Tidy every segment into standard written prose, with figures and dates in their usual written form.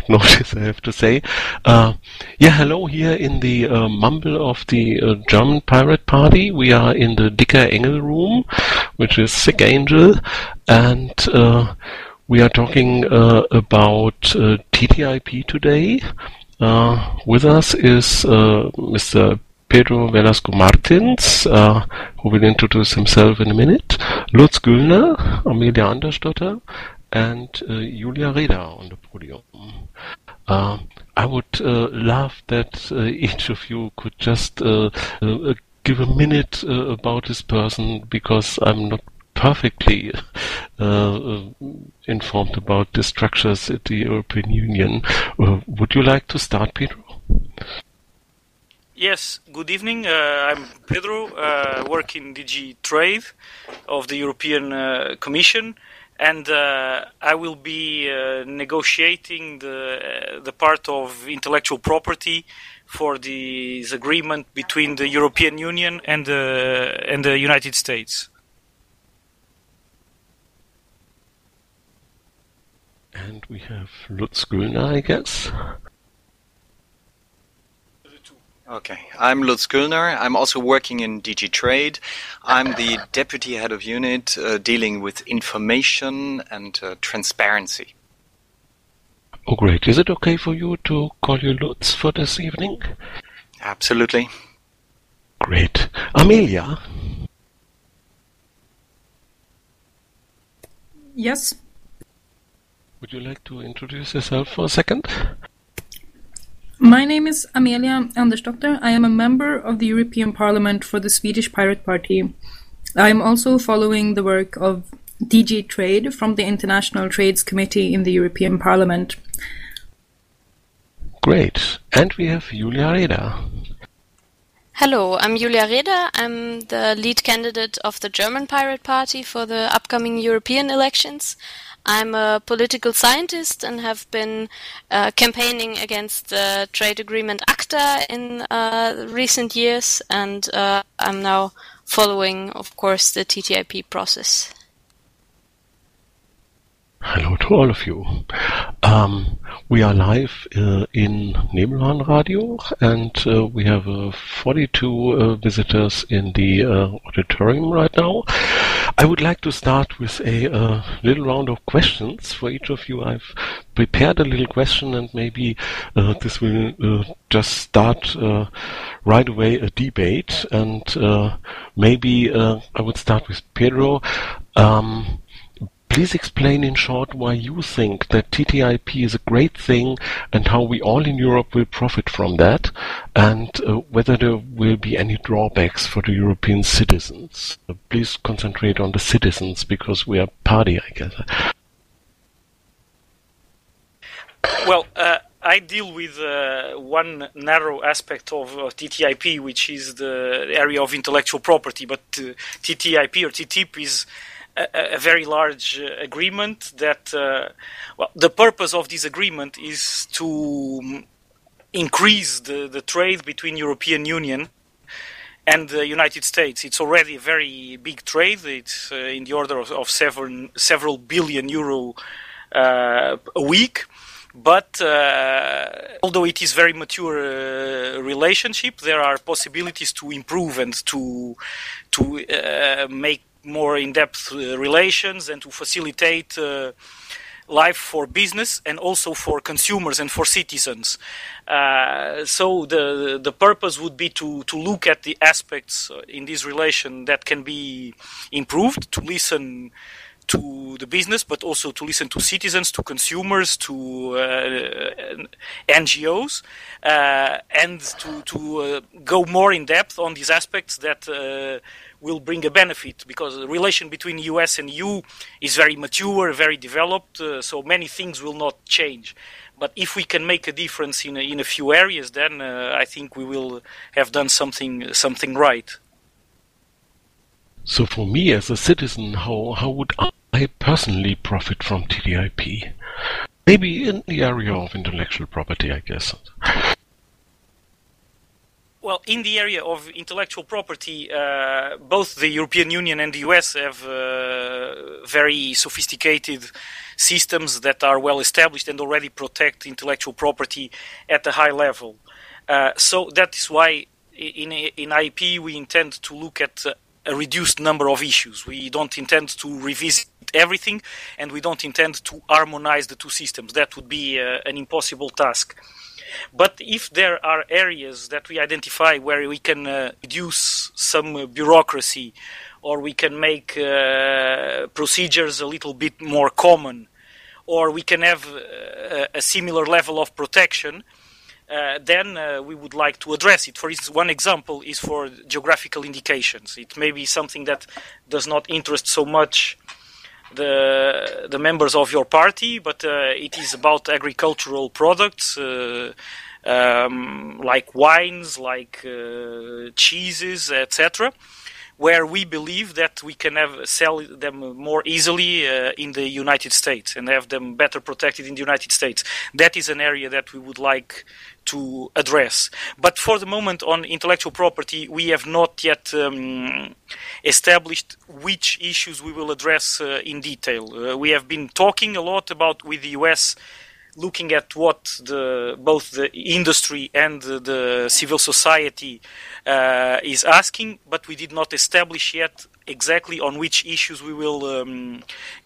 notice, I have to say. Hello here in the mumble of the German Pirate Party. We are in the Dicker Engel room, which is Sick Angel, and we are talking about TTIP today. With us is Mr. Pedro Velasco Martins, who will introduce himself in a minute, Lutz Güllner, Amelia Andersdotter, and Julia Reda on the podium. I would love that each of you could just give a minute about this person, because I'm not perfectly informed about the structures at the European Union. Would you like to start, Pedro? Yes, good evening. I'm Pedro, work in DG Trade of the European Commission, and I will be negotiating the part of intellectual property for this agreement between the European Union and the United States. And we have Lutz Güllner, I guess. Okay, I'm Lutz Güllner. I'm also working in DG Trade. I'm the deputy head of unit dealing with information and transparency. Oh, great. Is it okay for you to call you Lutz for this evening? Absolutely. Great. Amelia? Yes. Would you like to introduce yourself for a second? My name is Amelia Andersdotter. I am a member of the European Parliament for the Swedish Pirate Party. I am also following the work of DG Trade from the International Trades Committee in the European Parliament. Great. And we have Julia Reda. Hello, I'm Julia Reda. I'm the lead candidate of the German Pirate Party for the upcoming European elections. I'm a political scientist and have been campaigning against the trade agreement ACTA in recent years, and I'm now following, of course, the TTIP process. Hello to all of you. We are live in Nebelhorn Radio, and we have 42 visitors in the auditorium right now. I would like to start with a little round of questions for each of you. I've prepared a little question, and maybe this will just start right away a debate. And maybe I would start with Pedro. Please explain in short why you think that TTIP is a great thing and how we all in Europe will profit from that, and whether there will be any drawbacks for the European citizens. Please concentrate on the citizens, because we are party, I guess. Well, I deal with one narrow aspect of TTIP, which is the area of intellectual property, but TTIP or TTIP is a very large agreement that, the purpose of this agreement is to increase the trade between European Union and the United States. It's already a very big trade. It's in the order of several billion euro a week. But although it is very mature relationship, there are possibilities to improve and to make more in-depth relations and to facilitate life for business and also for consumers and for citizens. So the purpose would be to look at the aspects in this relation that can be improved, to listen to the business, but also to listen to citizens, to consumers, to NGOs, and to go more in depth on these aspects that will bring a benefit, because the relation between US and EU is very mature, very developed, so many things will not change. But if we can make a difference in a few areas, then I think we will have done something right. So for me as a citizen, how would I personally profit from TTIP? Maybe in the area of intellectual property, I guess. Well, in the area of intellectual property, both the European Union and the US have very sophisticated systems that are well established and already protect intellectual property at a high level. So that is why in IP we intend to look at a reduced number of issues. We don't intend to revisit everything, and we don't intend to harmonize the two systems. That would be an impossible task. But if there are areas that we identify where we can reduce some bureaucracy, or we can make procedures a little bit more common, or we can have a similar level of protection, then we would like to address it. For instance, one example is for geographical indications. It may be something that does not interest so much the members of your party, but it is about agricultural products like wines, like cheeses, etc., where we believe that we can sell them more easily in the United States and have them better protected in the United States. That is an area that we would like to address. But for the moment on intellectual property, we have not yet established which issues we will address in detail. We have been talking a lot with the US, looking at what both the industry and the civil society is asking, but we did not establish yet exactly on which issues we will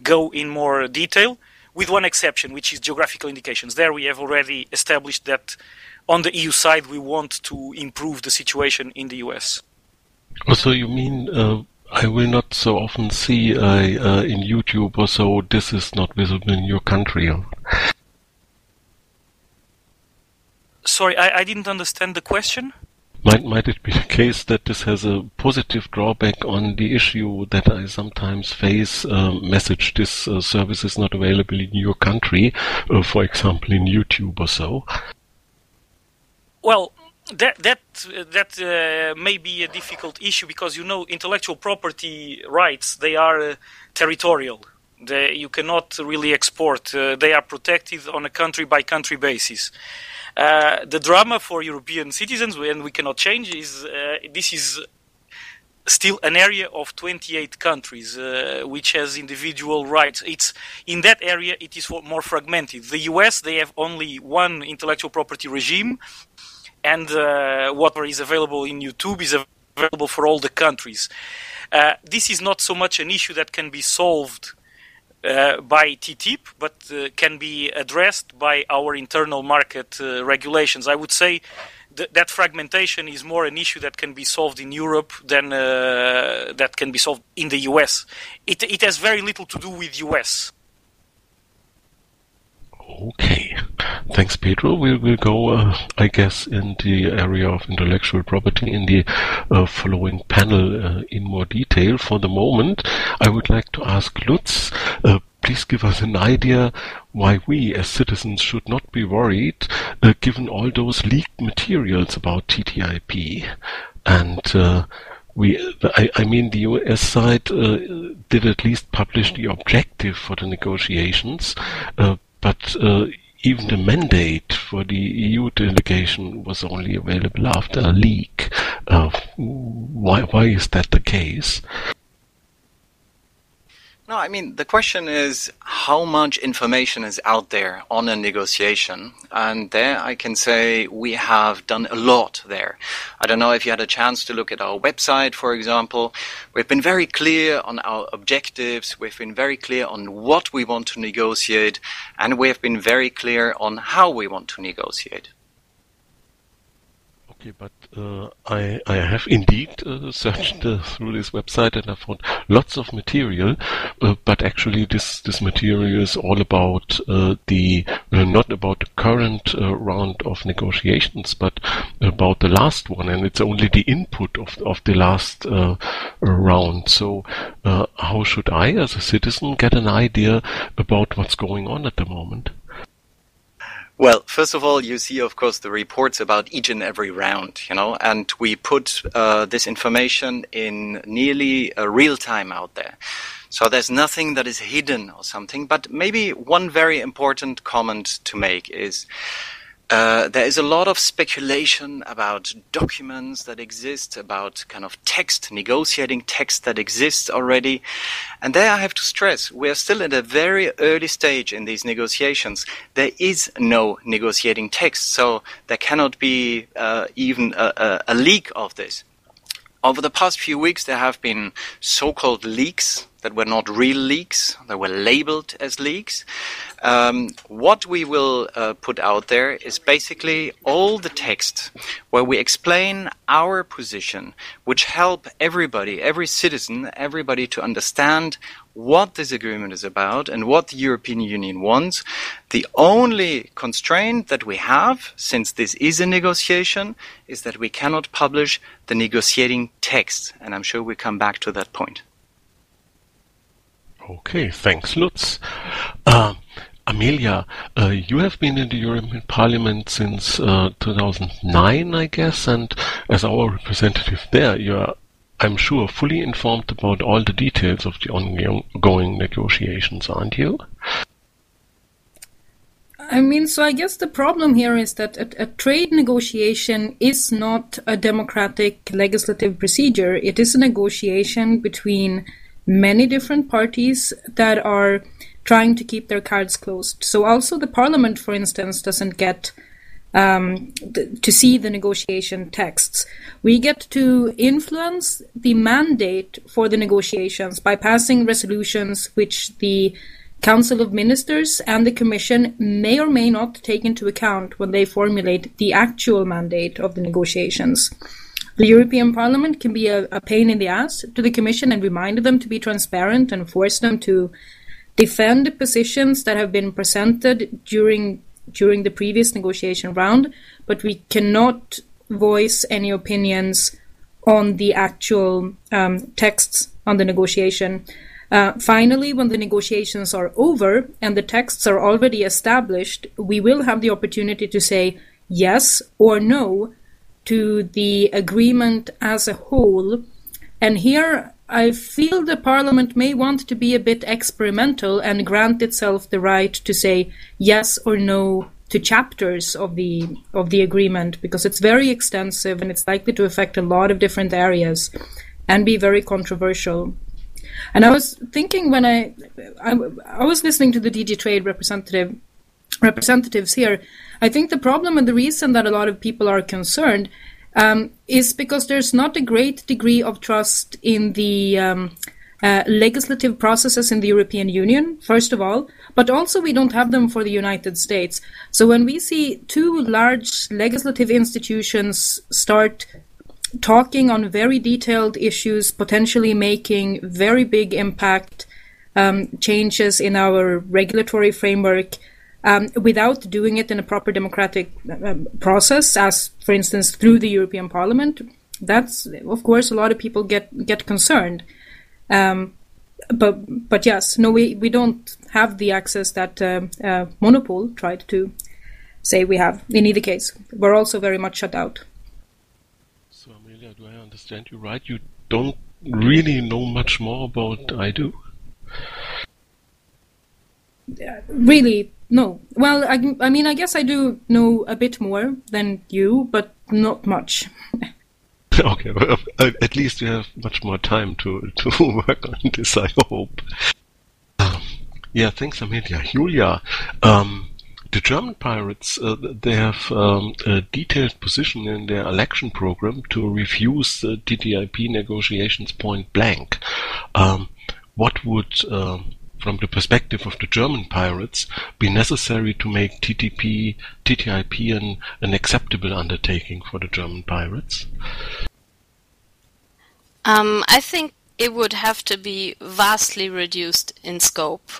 go in more detail, with one exception, which is geographical indications. There we have already established that on the EU side we want to improve the situation in the US. So you mean I will not so often see in YouTube or so, this is not visible in your country? Sorry, I didn't understand the question. Might it be the case that this has a positive drawback on the issue that I sometimes face, message this service is not available in your country, for example in YouTube or so? Well, that may be a difficult issue because, you know, intellectual property rights, they are territorial. You cannot really export. They are protected on a country-by-country basis. The drama for European citizens, and we cannot change, is this is still an area of 28 countries, which has individual rights. It's in that area it is more fragmented. The US, they have only one intellectual property regime, and whatever is available in YouTube is available for all the countries. This is not so much an issue that can be solved by TTIP, but can be addressed by our internal market regulations. I would say that fragmentation is more an issue that can be solved in Europe than that can be solved in the US. It has very little to do with US. Okay, thanks, Pedro. We'll go, I guess, in the area of intellectual property in the following panel in more detail. For the moment, I would like to ask Lutz, please give us an idea why we as citizens should not be worried, given all those leaked materials about TTIP. And I mean, the US side did at least publish the objective for the negotiations, but even the mandate for the EU delegation was only available after a leak. Why is that the case? No, I mean, the question is how much information is out there on a negotiation. And there I can say we have done a lot there. I don't know if you had a chance to look at our website, for example. We've been very clear on our objectives. We've been very clear on what we want to negotiate. And we have been very clear on how we want to negotiate. Okay, but I have indeed searched through this website and I found lots of material, but actually this material is all about not about the current round of negotiations, but about the last one, and it's only the input of the last round. So how should I, as a citizen, get an idea about what's going on at the moment? Well, first of all, you see, of course, the reports about each and every round, and we put this information in nearly real time out there. So there's nothing that is hidden or something, but maybe one very important comment to make is There is a lot of speculation about documents that exist, about kind of text, negotiating text that exists already. And there I have to stress, we are still at a very early stage in these negotiations. There is no negotiating text, so there cannot be even a leak of this. Over the past few weeks, there have been so-called leaks that were not real leaks, that were labeled as leaks. What we will put out there is basically all the text where we explain our position, which help everybody, every citizen, everybody to understand what this agreement is about and what the European Union wants. The only constraint that we have, since this is a negotiation, is that we cannot publish the negotiating text. And I'm sure we'll come back to that point. Okay, thanks, Lutz. Amelia, you have been in the European Parliament since 2009, I guess, and as our representative there, you are, I'm sure, fully informed about all the details of the ongoing negotiations, aren't you? I mean, so I guess the problem here is that a trade negotiation is not a democratic legislative procedure. It is a negotiation between many different parties that are trying to keep their cards closed. So also the Parliament, for instance, doesn't get to see the negotiation texts. We get to influence the mandate for the negotiations by passing resolutions which the Council of Ministers and the Commission may or may not take into account when they formulate the actual mandate of the negotiations. The European Parliament can be a pain in the ass to the Commission and remind them to be transparent and force them to defend positions that have been presented during the previous negotiation round, but we cannot voice any opinions on the actual texts on the negotiation. Finally, when the negotiations are over and the texts are already established, we will have the opportunity to say yes or no to the agreement as a whole. And here I feel the Parliament may want to be a bit experimental and grant itself the right to say yes or no to chapters of the agreement, because it's very extensive and it's likely to affect a lot of different areas and be very controversial. And I was thinking when I was listening to the DG Trade representatives here, I think the problem and the reason that a lot of people are concerned is because there's not a great degree of trust in the legislative processes in the European Union, first of all, but also we don't have them for the United States. So when we see two large legislative institutions start talking on very detailed issues, potentially making very big impact changes in our regulatory framework, without doing it in a proper democratic process, as, for instance, through the European Parliament, that's, of course, a lot of people get concerned. But yes, no, we don't have the access that Monopol tried to say we have. In either case, we're also very much shut out. So, Amelia, do I understand you right? You don't really know much more about I do? Really, no. Well, I mean, I guess I do know a bit more than you, but not much. Okay, well, at least you have much more time to work on this, I hope. Yeah, thanks, Amelia. Julia, the German pirates, they have a detailed position in their election program to refuse the TTIP negotiations point blank. What would, from the perspective of the German pirates, be necessary to make TTIP an acceptable undertaking for the German pirates? I think it would have to be vastly reduced in scope.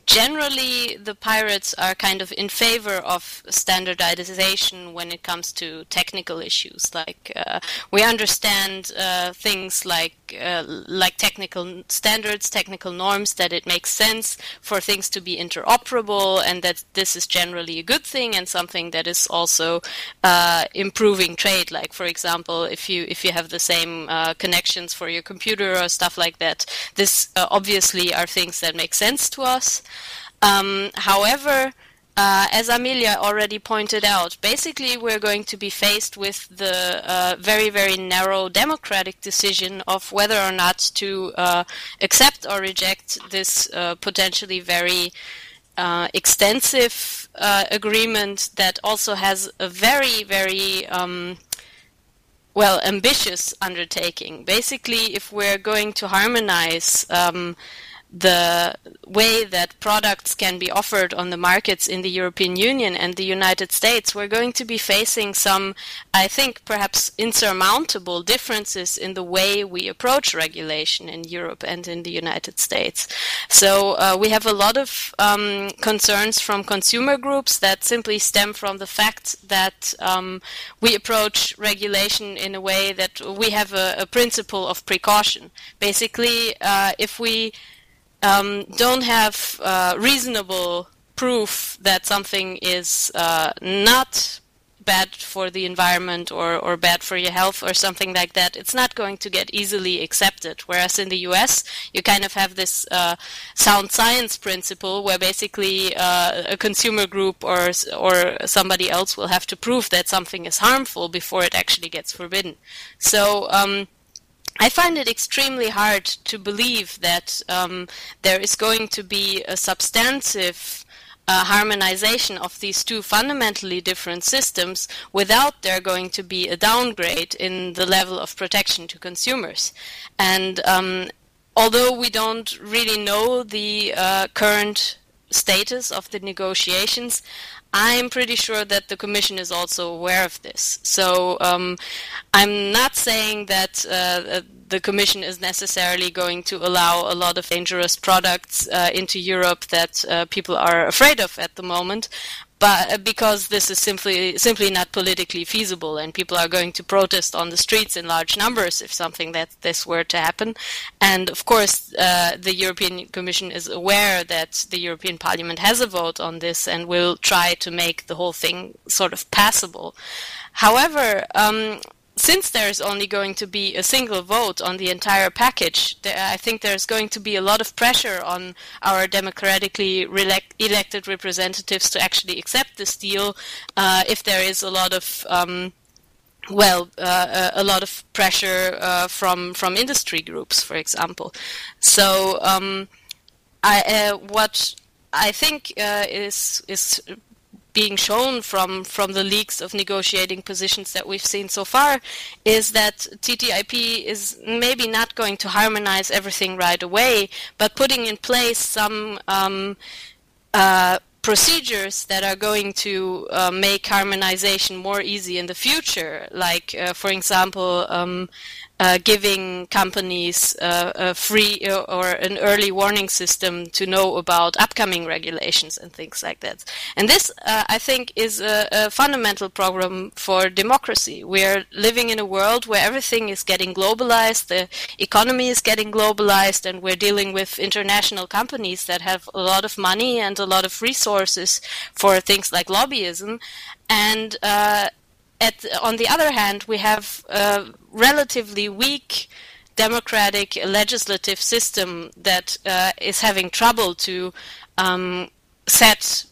Generally, the pirates are kind of in favor of standardization when it comes to technical issues. Like we understand things like technical standards, technical norms, that it makes sense for things to be interoperable, and that this is generally a good thing and something that is also improving trade. Like, for example, if you have the same connections for your computer or stuff like that, this obviously are things that make sense to us. However, As Amelia already pointed out, basically we're going to be faced with the very, very narrow democratic decision of whether or not to accept or reject this potentially very extensive agreement that also has a very, very ambitious undertaking. Basically, if we're going to harmonize the way that products can be offered on the markets in the European Union and the United States, we're going to be facing some, I think, perhaps insurmountable differences in the way we approach regulation in Europe and in the United States. So we have a lot of concerns from consumer groups that simply stem from the fact that we approach regulation in a way that we have a principle of precaution. Basically, if we don't have reasonable proof that something is not bad for the environment or bad for your health or something like that, it's not going to get easily accepted. Whereas in the US, you kind of have this sound science principle where basically a consumer group or somebody else will have to prove that something is harmful before it actually gets forbidden. So I find it extremely hard to believe that there is going to be a substantive harmonization of these two fundamentally different systems without there going to be a downgrade in the level of protection to consumers. And although we don't really know the current status of the negotiations, I'm pretty sure that the Commission is also aware of this. So I'm not saying that the Commission is necessarily going to allow a lot of dangerous products into Europe that people are afraid of at the moment, but because this is simply not politically feasible, and people are going to protest on the streets in large numbers if something that this were to happen. And of course, the European Commission is aware that the European Parliament has a vote on this and will try to make the whole thing sort of passable. However, since there's only going to be a single vote on the entire package, I think there's going to be a lot of pressure on our democratically elected representatives to actually accept this deal if there is a lot of a lot of pressure from industry groups, for example. So what I think is being shown from the leaks of negotiating positions that we've seen so far is that TTIP is maybe not going to harmonize everything right away, but putting in place some procedures that are going to make harmonization more easy in the future, like, for example, giving companies a free or an early warning system to know about upcoming regulations and things like that. And this, I think, is a fundamental problem for democracy. We are living in a world where everything is getting globalized, the economy is getting globalized, and we're dealing with international companies that have a lot of money and a lot of resources for things like lobbyism. And on the other hand, we have a relatively weak democratic legislative system that is having trouble to set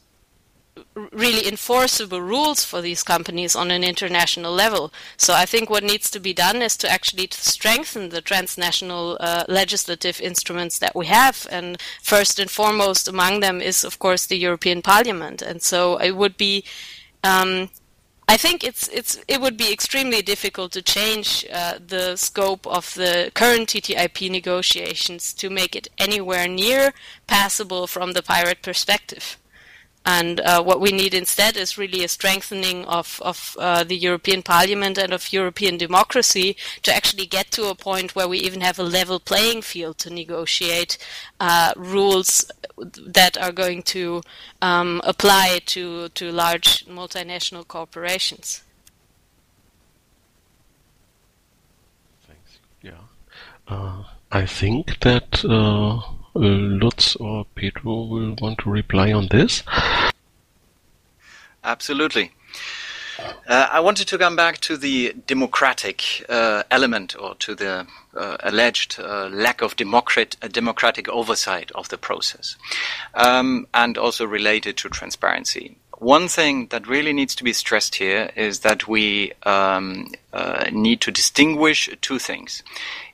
really enforceable rules for these companies on an international level. So I think what needs to be done is to actually strengthen the transnational legislative instruments that we have, and first and foremost among them is, of course, the European Parliament. And so it would be I think it would be extremely difficult to change the scope of the current TTIP negotiations to make it anywhere near passable from the pirate perspective. And what we need instead is really a strengthening of the European Parliament and of European democracy to actually get to a point where we even have a level playing field to negotiate rules that are going to apply to large multinational corporations. Thanks. Yeah. I think that Lutz or Pedro will want to reply on this. Absolutely. I wanted to come back to the democratic element, or to the alleged lack of democratic oversight of the process, and also related to transparency. One thing that really needs to be stressed here is that we need to distinguish two things.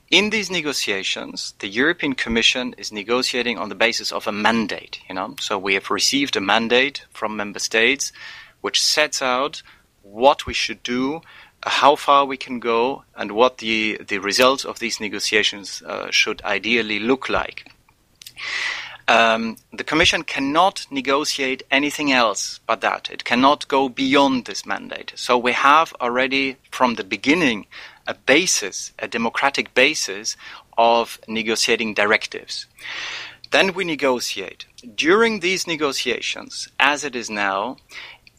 In these negotiations, the European Commission is negotiating on the basis of a mandate, So we have received a mandate from member states which sets out what we should do, how far we can go, and what the results of these negotiations should ideally look like. The Commission cannot negotiate anything else but that. It cannot go beyond this mandate. So we have already from the beginning a basis, a democratic basis of negotiating directives. Then we negotiate. During these negotiations, as it is now,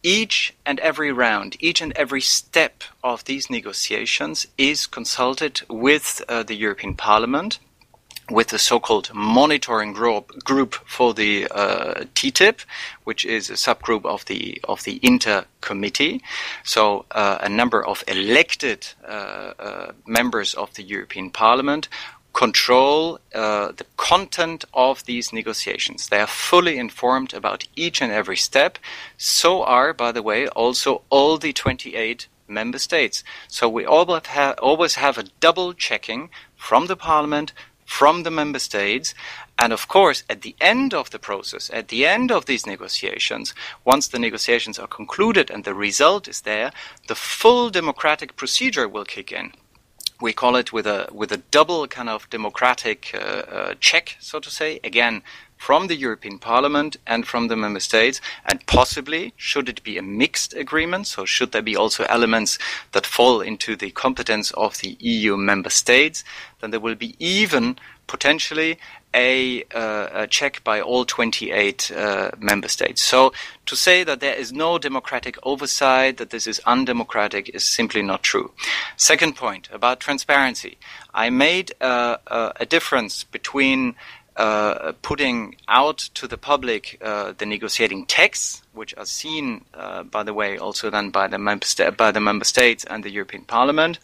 each and every round, each and every step of these negotiations is consulted with the European Parliament, with the so-called monitoring group for the TTIP, which is a subgroup of the Inter Committee. So a number of elected members of the European Parliament control the content of these negotiations. They are fully informed about each and every step. So are, by the way, also all the 28 member states. So we always have a double checking from the Parliament, from the member states, and of course at the end of the process, at the end of these negotiations, once the negotiations are concluded and the result is there, the full democratic procedure will kick in. We call it with a double kind of democratic check, so to say, again from the European Parliament and from the member states, and possibly, should it be a mixed agreement, so should there be also elements that fall into the competence of the EU member states, then there will be even potentially a check by all 28 member states. So to say that there is no democratic oversight, that this is undemocratic, is simply not true. Second point, about transparency. I made a difference between putting out to the public the negotiating texts, which are seen, by the way, also then by the member states and the European Parliament,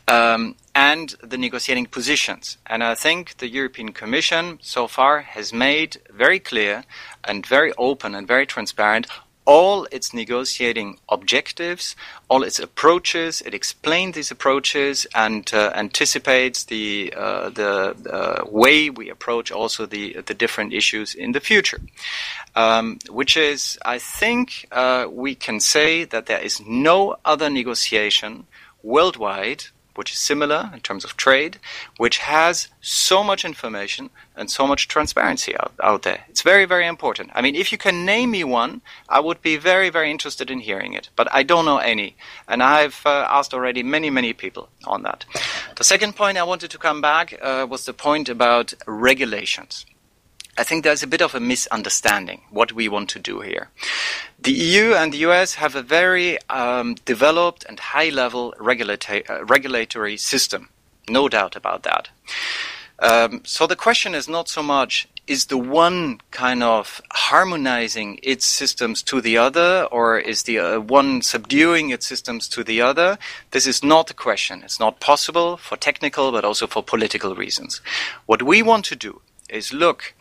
and the negotiating positions. And I think the European Commission so far has made very clear and very open and very transparent all its negotiating objectives, all its approaches. It explained these approaches and anticipates the way we approach also the different issues in the future. Which is, I think, we can say that there is no other negotiation worldwide which is similar in terms of trade, which has so much information and so much transparency out there. It's very, very important. I mean, if you can name me one, I would be very, very interested in hearing it. But I don't know any. And I've asked already many, many people on that. The second point I wanted to come back was the point about regulations. I think there's a bit of a misunderstanding what we want to do here. The EU and the US have a very developed and high-level regulatory system, no doubt about that. So the question is not so much, is the one kind of harmonizing its systems to the other, or is the one subduing its systems to the other? This is not the question. It's not possible for technical but also for political reasons. What we want to do is look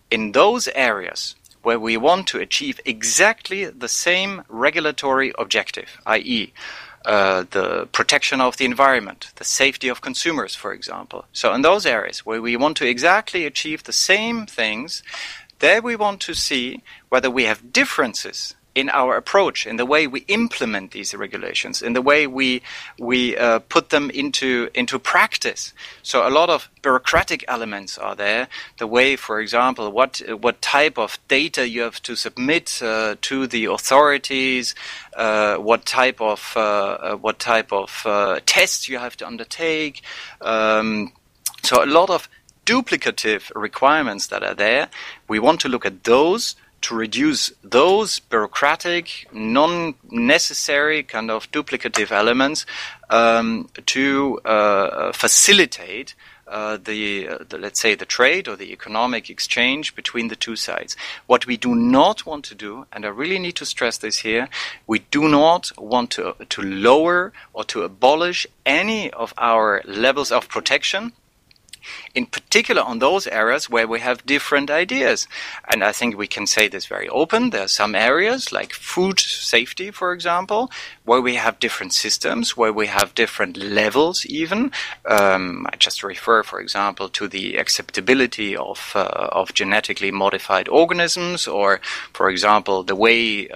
in those areas where we want to achieve exactly the same regulatory objective, i.e., the protection of the environment, the safety of consumers, for example. So in those areas where we want to exactly achieve the same things, there we want to see whether we have differences in our approach, in the way we implement these regulations, in the way we put them into practice. So a lot of bureaucratic elements are there. The way, for example, what type of data you have to submit to the authorities, what type of tests you have to undertake. So a lot of duplicative requirements that are there. We want to look at those to reduce those bureaucratic, non-necessary kind of duplicative elements to facilitate let's say the trade or the economic exchange between the two sides. What we do not want to do, and I really need to stress this here, we do not want to lower or to abolish any of our levels of protection, in particular on those areas where we have different ideas. And I think we can say this very open. There are some areas like food safety, for example, where we have different systems, where we have different levels even. I just refer, for example, to the acceptability of genetically modified organisms, or, for example, the way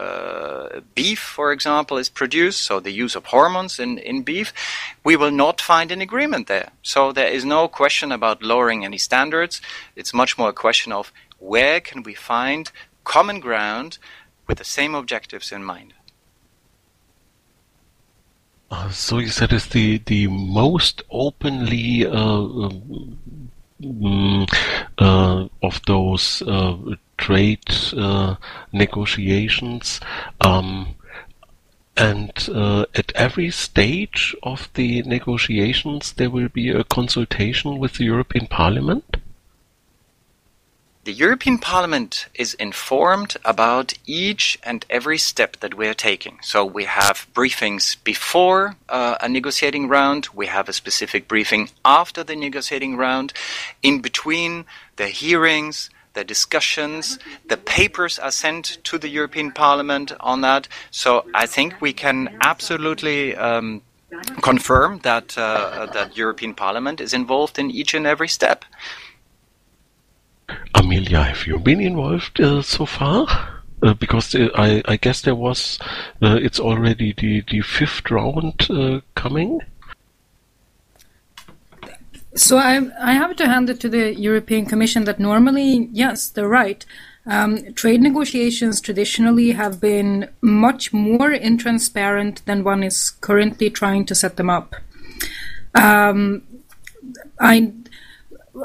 beef, for example, is produced, so the use of hormones in beef. We will not find an agreement there. So there is no question about lowering any standards. It's much more a question of where can we find common ground with the same objectives in mind. So you said it's the most openly of those trade negotiations, and at every stage of the negotiations there will be a consultation with the European Parliament? The European Parliament is informed about each and every step that we are taking. So we have briefings before a negotiating round, we have a specific briefing after the negotiating round. In between, the hearings, the discussions, the papers are sent to the European Parliament on that. So I think we can absolutely confirm that that European Parliament is involved in each and every step. Amelia, have you been involved so far? Because I guess there was, it's already the fifth round coming. So I have to hand it to the European Commission that normally, yes, they're right. Trade negotiations traditionally have been much more intransparent than one is currently trying to set them up.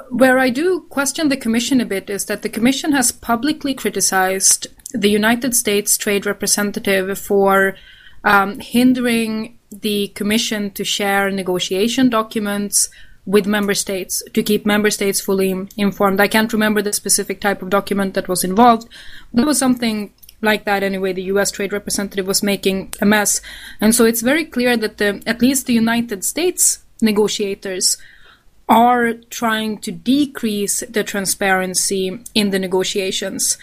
Where I do question the Commission a bit is that the Commission has publicly criticized the United States Trade Representative for hindering the Commission to share negotiation documents with member states, to keep member states fully informed. I can't remember the specific type of document that was involved. There was something like that anyway. The US Trade Representative was making a mess. And so it's very clear that at least the United States negotiators are trying to decrease the transparency in the negotiations.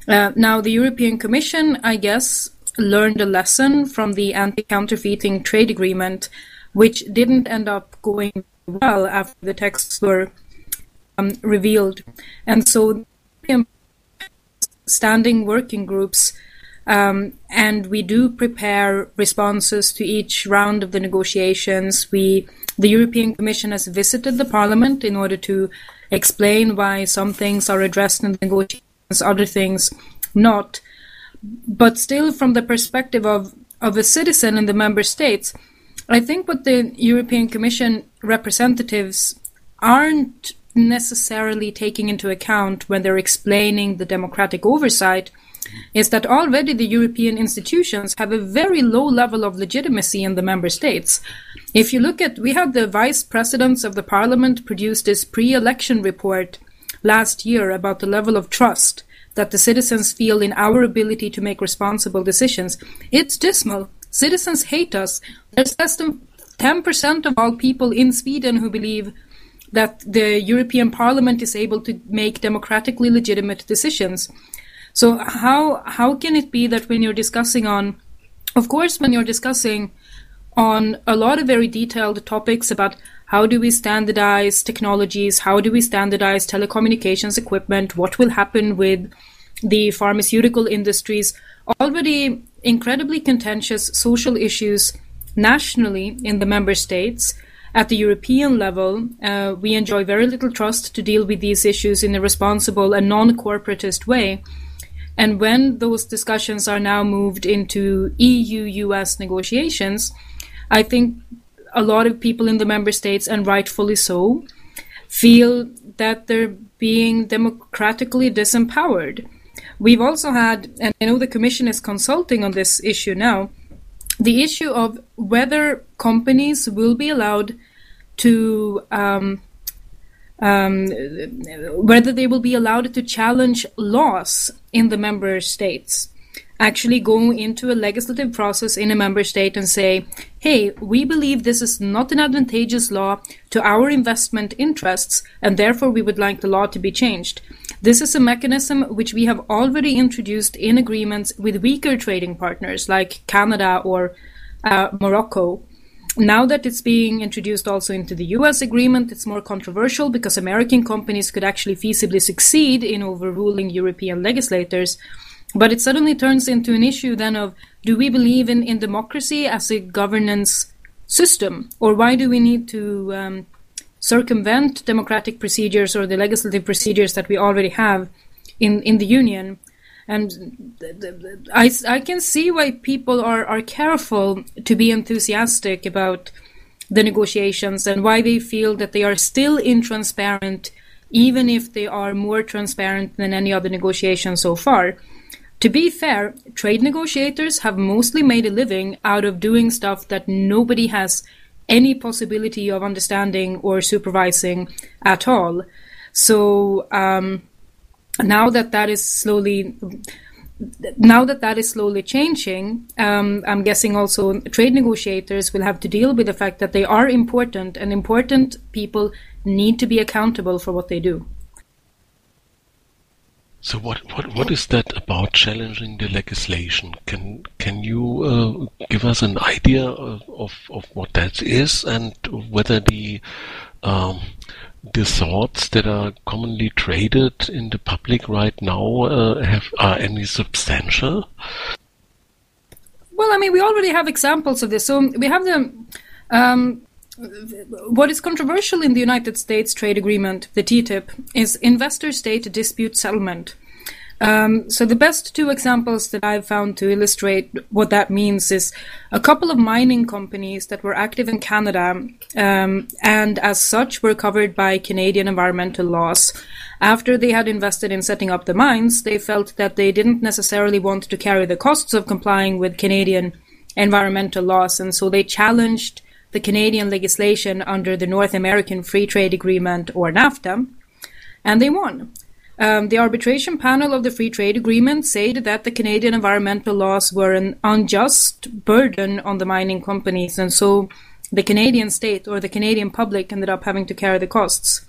Now, the European Commission, I guess, learned a lesson from the anti-counterfeiting trade agreement, which didn't end up going well after the texts were revealed. And so standing working groups, and we do prepare responses to each round of the negotiations. The European Commission has visited the Parliament in order to explain why some things are addressed in the negotiations, other things not. But still, from the perspective of a citizen in the member states, I think what the European Commission representatives aren't necessarily taking into account when they're explaining the democratic oversight is that already the European institutions have a very low level of legitimacy in the member states. If you look at, we had the vice presidents of the Parliament produce this pre-election report last year about the level of trust that the citizens feel in our ability to make responsible decisions. It's dismal. Citizens hate us. There's less than 10% of all people in Sweden who believe that the European Parliament is able to make democratically legitimate decisions. So how can it be that when you're discussing on, of course, when you're discussing on a lot of very detailed topics about how do we standardize technologies, how do we standardize telecommunications equipment, what will happen with the pharmaceutical industries, already incredibly contentious social issues nationally in the member states. At the European level, we enjoy very little trust to deal with these issues in a responsible and non-corporatist way. And when those discussions are now moved into EU-US negotiations, I think a lot of people in the member states, and rightfully so, feel that they're being democratically disempowered. We've also had, and I know the Commission is consulting on this issue now, the issue of whether companies will be allowed to whether they will be allowed to challenge laws in the member states, actually go into a legislative process in a member state and say, hey, we believe this is not an advantageous law to our investment interests, and therefore we would like the law to be changed. This is a mechanism which we have already introduced in agreements with weaker trading partners like Canada or Morocco. Now that it's being introduced also into the US agreement, it's more controversial because American companies could actually feasibly succeed in overruling European legislators. But it suddenly turns into an issue then of, do we believe in democracy as a governance system? Or why do we need to circumvent democratic procedures or the legislative procedures that we already have in the Union? And I can see why people are careful to be enthusiastic about the negotiations and why they feel that they are still intransparent, even if they are more transparent than any other negotiation so far. To be fair, trade negotiators have mostly made a living out of doing stuff that nobody has any possibility of understanding or supervising at all. So now that is slowly changing, I'm guessing also trade negotiators will have to deal with the fact that they are important, and important people need to be accountable for what they do. So what is that about challenging the legislation? Can you give us an idea of what that is, and whether the thoughts that are commonly traded in the public right now are any substantial? Well, I mean, we already have examples of this. So we have the what is controversial in the United States trade agreement, the TTIP, is investor-state dispute settlement. So the best two examples that I've found to illustrate what that means is a couple of mining companies that were active in Canada and as such were covered by Canadian environmental laws. After they had invested in setting up the mines, they felt that they didn't necessarily want to carry the costs of complying with Canadian environmental laws, and so they challenged the Canadian legislation under the North American Free Trade Agreement, or NAFTA, and they won. The arbitration panel of the Free Trade Agreement said that the Canadian environmental laws were an unjust burden on the mining companies, and so the Canadian state or the Canadian public ended up having to carry the costs.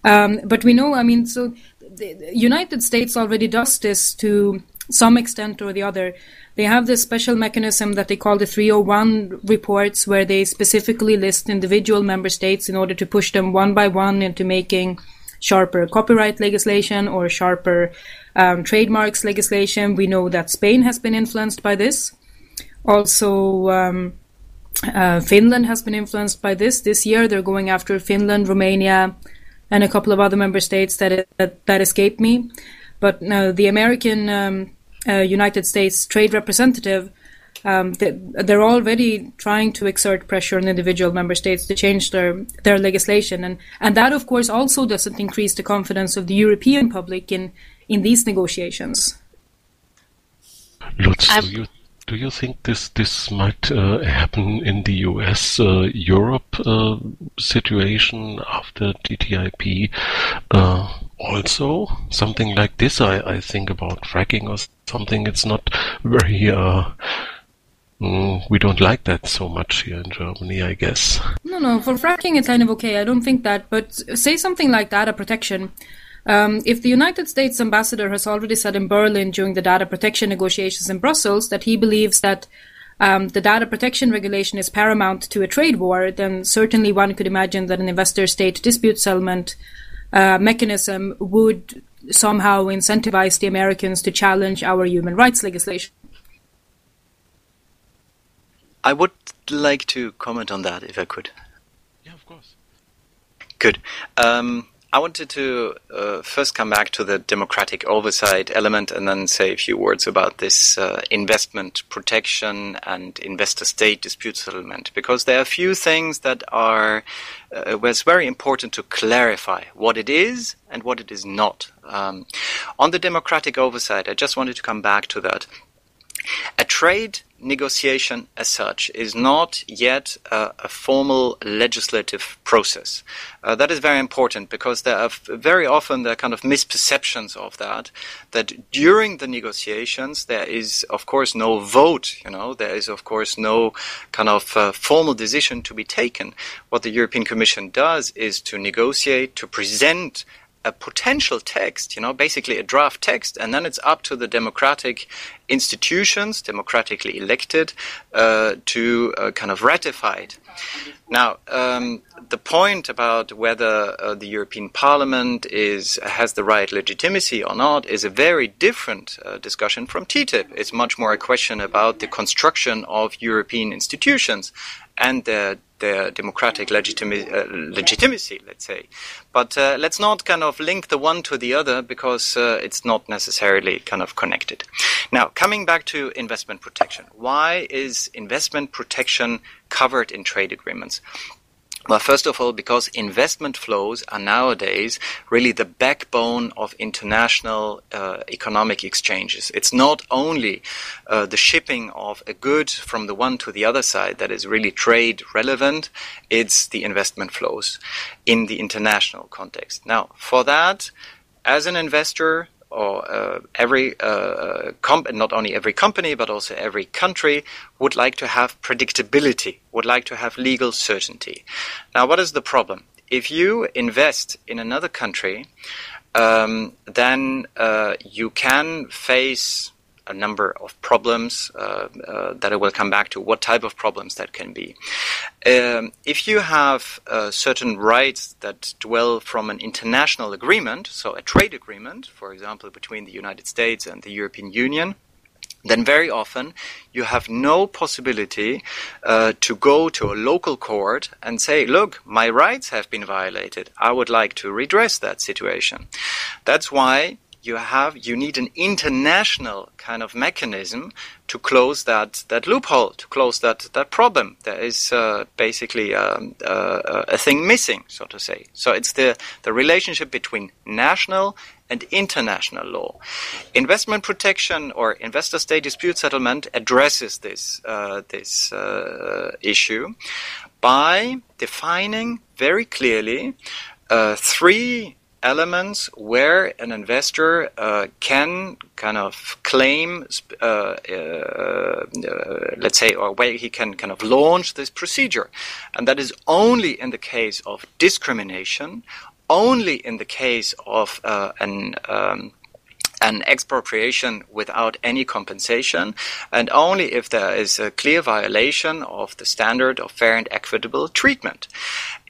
But we know, I mean, so the United States already does this to some extent or the other. They have this special mechanism that they call the 301 reports, where they specifically list individual member states in order to push them one by one into making sharper copyright legislation or sharper trademarks legislation. We know that Spain has been influenced by this. Also, Finland has been influenced by this. This year, they're going after Finland, Romania, and a couple of other member states that escaped me. But the American United States Trade Representative, they're already trying to exert pressure on individual member states to change their legislation. And that, of course, also doesn't increase the confidence of the European public in these negotiations. Lutz, do you think this might happen in the US-Europe situation after TTIP also? Something like this, I think about fracking or something. It's not very... we don't like that so much here in Germany, I guess. No, for fracking it's kind of okay. I don't think that. But say something like data protection. If the United States ambassador has already said in Berlin during the data protection negotiations in Brussels that he believes that the data protection regulation is paramount to a trade war, then certainly one could imagine that an investor-state dispute settlement mechanism would somehow incentivize the Americans to challenge our human rights legislation. I would like to comment on that, if I could. Yeah, of course. Good. I wanted to first come back to the democratic oversight element and then say a few words about this investment protection and investor-state dispute settlement, because there are a few things that are where it's very important to clarify what it is and what it is not. On the democratic oversight, I just wanted to come back to that. A trade negotiation as such is not yet a formal legislative process. That is very important because there are very often kind of misperceptions of that during the negotiations there is of course no vote, there is of course no kind of formal decision to be taken. What the European Commission does is to negotiate, to present a potential text, basically a draft text, and then it's up to the democratic institutions, democratically elected, to kind of ratify it. Now, the point about whether the European Parliament has the right legitimacy or not is a very different discussion from TTIP. It's much more a question about the construction of European institutions and their democratic legitimacy, let's say. But let's not kind of link the one to the other because it's not necessarily kind of connected. Now, coming back to investment protection. Why is investment protection covered in trade agreements? Well, first of all, because investment flows are nowadays really the backbone of international economic exchanges. It's not only the shipping of a good from the one to the other side that is really trade relevant, it's the investment flows in the international context. Now, for that, as an investor, or not only every company, but also every country would like to have predictability, would like to have legal certainty. Now, what is the problem? If you invest in another country, then you can face a number of problems that I will come back to, what type of problems that can be. If you have certain rights that dwell from an international agreement, so a trade agreement, for example, between the United States and the European Union, then very often you have no possibility to go to a local court and say, look, my rights have been violated. I would like to redress that situation. That's why you need an international kind of mechanism to close that loophole, to close that problem. There is basically a thing missing, so to say. So it's the relationship between national and international law. Investment protection or investor-state dispute settlement addresses this issue by defining very clearly three elements where an investor can kind of claim, let's say, or where he can kind of launch this procedure. And that is only in the case of discrimination, only in the case of an expropriation without any compensation, and only if there is a clear violation of the standard of fair and equitable treatment.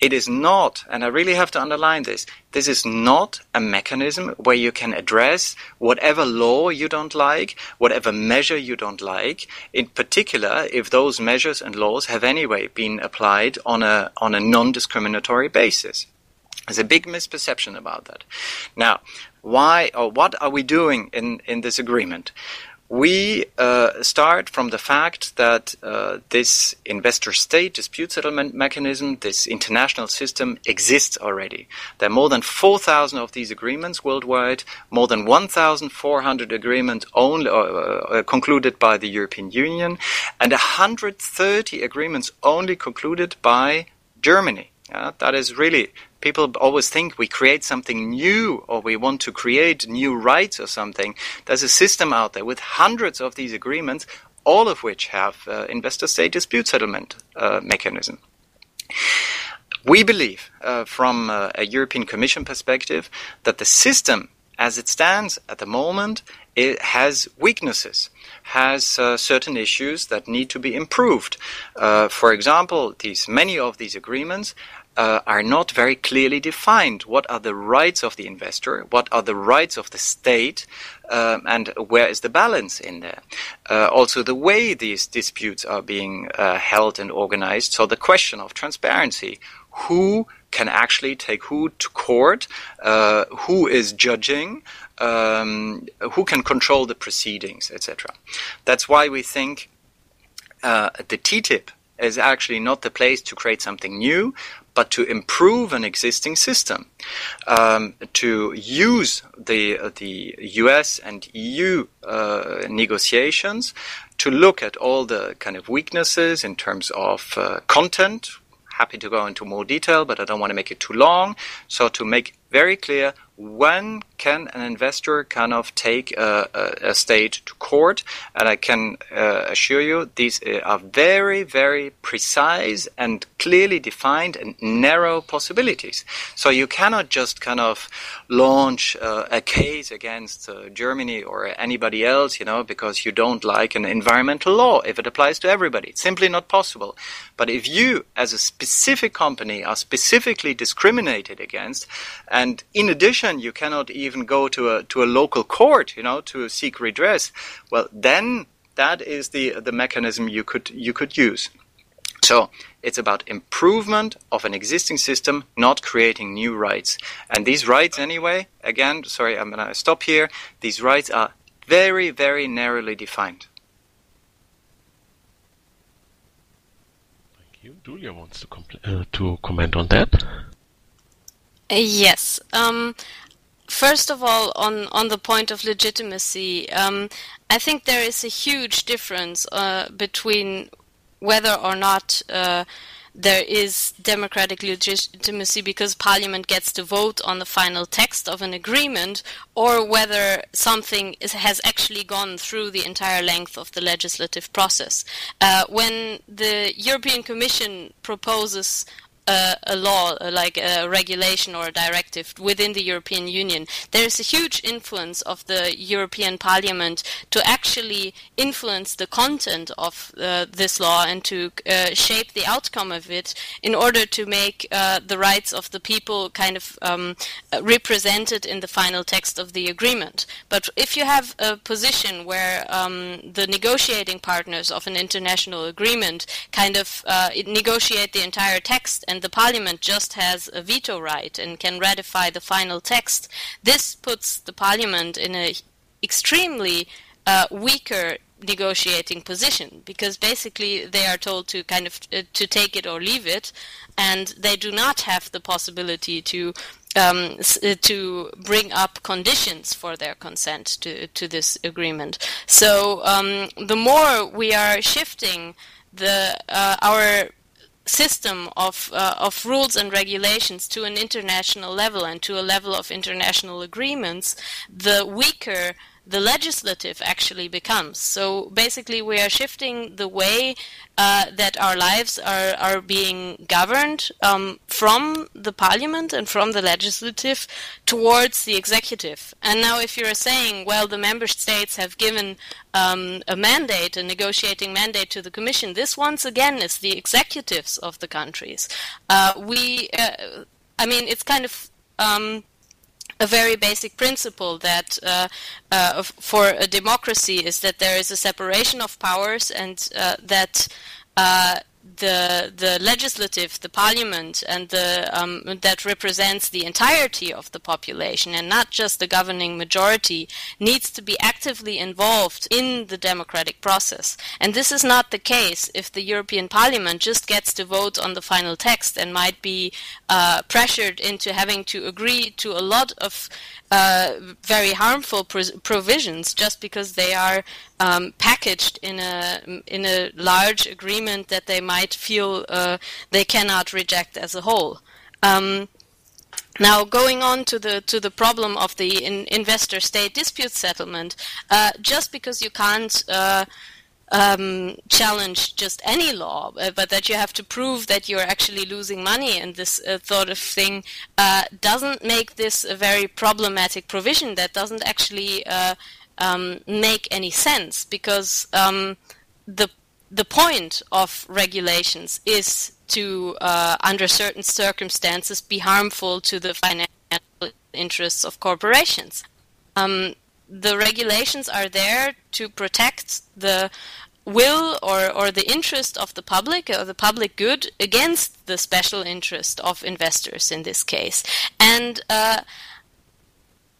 It is not, and I really have to underline this is not a mechanism where you can address whatever law you don't like, whatever measure you don't like, in particular if those measures and laws have anyway been applied on a non-discriminatory basis. There's a big misperception about that. Now, why or what are we doing in this agreement? We start from the fact that this investor-state dispute settlement mechanism, this international system, exists already. There are more than 4,000 of these agreements worldwide, more than 1,400 agreements only concluded by the European Union, and 130 agreements only concluded by Germany. That is really, people always think we create something new or we want to create new rights or something. There's a system out there with hundreds of these agreements, all of which have investor-state dispute settlement mechanism. We believe, from a European Commission perspective, that the system as it stands at the moment, it has weaknesses, has certain issues that need to be improved. For example, many of these agreements are not very clearly defined. What are the rights of the investor? What are the rights of the state? And where is the balance in there? Also, the way these disputes are being held and organized. So the question of transparency. Who can actually take who to court? Who is judging? Who can control the proceedings, etc. That's why we think the TTIP is actually not the place to create something new, but to improve an existing system, to use the US and EU negotiations to look at all the kind of weaknesses in terms of content. Happy to go into more detail, but I don't want to make it too long. So to make very clear, when can an investor kind of take a state to court? And I can assure you, these are very, very precise and clearly defined and narrow possibilities. So you cannot just kind of launch a case against Germany or anybody else, because you don't like an environmental law if it applies to everybody. It's simply not possible. But if you, as a specific company, are specifically discriminated against, and in addition, you cannot even go to a local court, to seek redress. Well, then that is the mechanism you could use. So it's about improvement of an existing system, not creating new rights. And these rights, anyway, again, sorry, I'm going to stop here. These rights are very, very narrowly defined. Thank you. Julia wants to comment on that. Yes. First of all, on the point of legitimacy, I think there is a huge difference between whether or not there is democratic legitimacy because Parliament gets to vote on the final text of an agreement, or whether something has actually gone through the entire length of the legislative process. When the European Commission proposes a law, like a regulation or a directive within the European Union, there is a huge influence of the European Parliament to actually influence the content of this law and to shape the outcome of it in order to make the rights of the people kind of represented in the final text of the agreement. But if you have a position where the negotiating partners of an international agreement kind of negotiate the entire text and the Parliament just has a veto right and can ratify the final text, this puts the Parliament in an extremely weaker negotiating position, because basically they are told to kind of to take it or leave it, and they do not have the possibility to bring up conditions for their consent to this agreement. So the more we are shifting our system of rules and regulations to an international level and to a level of international agreements, the weaker the legislative actually becomes. So basically we are shifting the way that our lives are being governed from the parliament and from the legislative towards the executive. And now if you're saying, well, the member states have given a mandate, a negotiating mandate to the Commission, this once again is the executives of the countries. I mean, it's kind of a very basic principle that for a democracy is that there is a separation of powers, and that the legislative, the parliament, and that represents the entirety of the population and not just the governing majority, needs to be actively involved in the democratic process. And this is not the case if the European Parliament just gets to vote on the final text and might be pressured into having to agree to a lot of very harmful provisions just because they are packaged in a large agreement that they might feel they cannot reject as a whole. Now, going on to the problem of the investor-state dispute settlement, just because you can't challenge just any law, but that you have to prove that you're actually losing money and this sort of thing, doesn't make this a very problematic provision. That doesn't actually make any sense, because the point of regulations is to, under certain circumstances, be harmful to the financial interests of corporations. The regulations are there to protect the will or the interest of the public or the public good against the special interest of investors in this case. And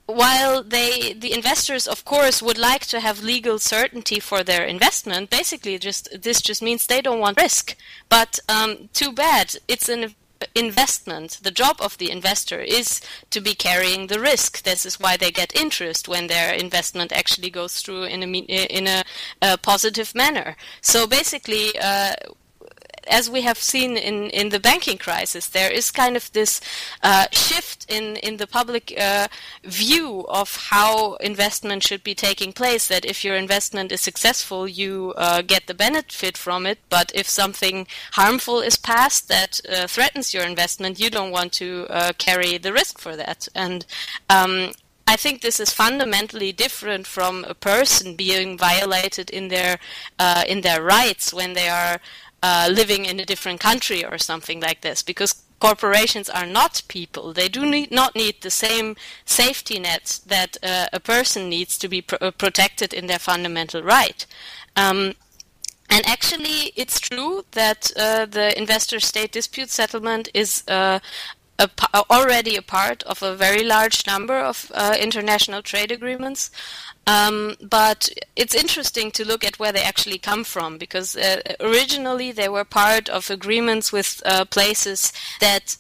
while the investors, of course, would like to have legal certainty for their investment, basically this just means they don't want risk. But too bad, it's an investment. The job of the investor is to be carrying the risk. This is why they get interest when their investment actually goes through in a positive manner. So basically, as we have seen in the banking crisis, there is kind of this shift in the public view of how investment should be taking place, that if your investment is successful, you get the benefit from it, but if something harmful is passed that threatens your investment, you don't want to carry the risk for that. And I think this is fundamentally different from a person being violated in their rights when they are living in a different country or something like this, because corporations are not people. They do not need the same safety nets that a person needs to be protected in their fundamental right. And actually, it's true that the investor-state dispute settlement is already a part of a very large number of international trade agreements. But it's interesting to look at where they actually come from, because originally they were part of agreements with places that,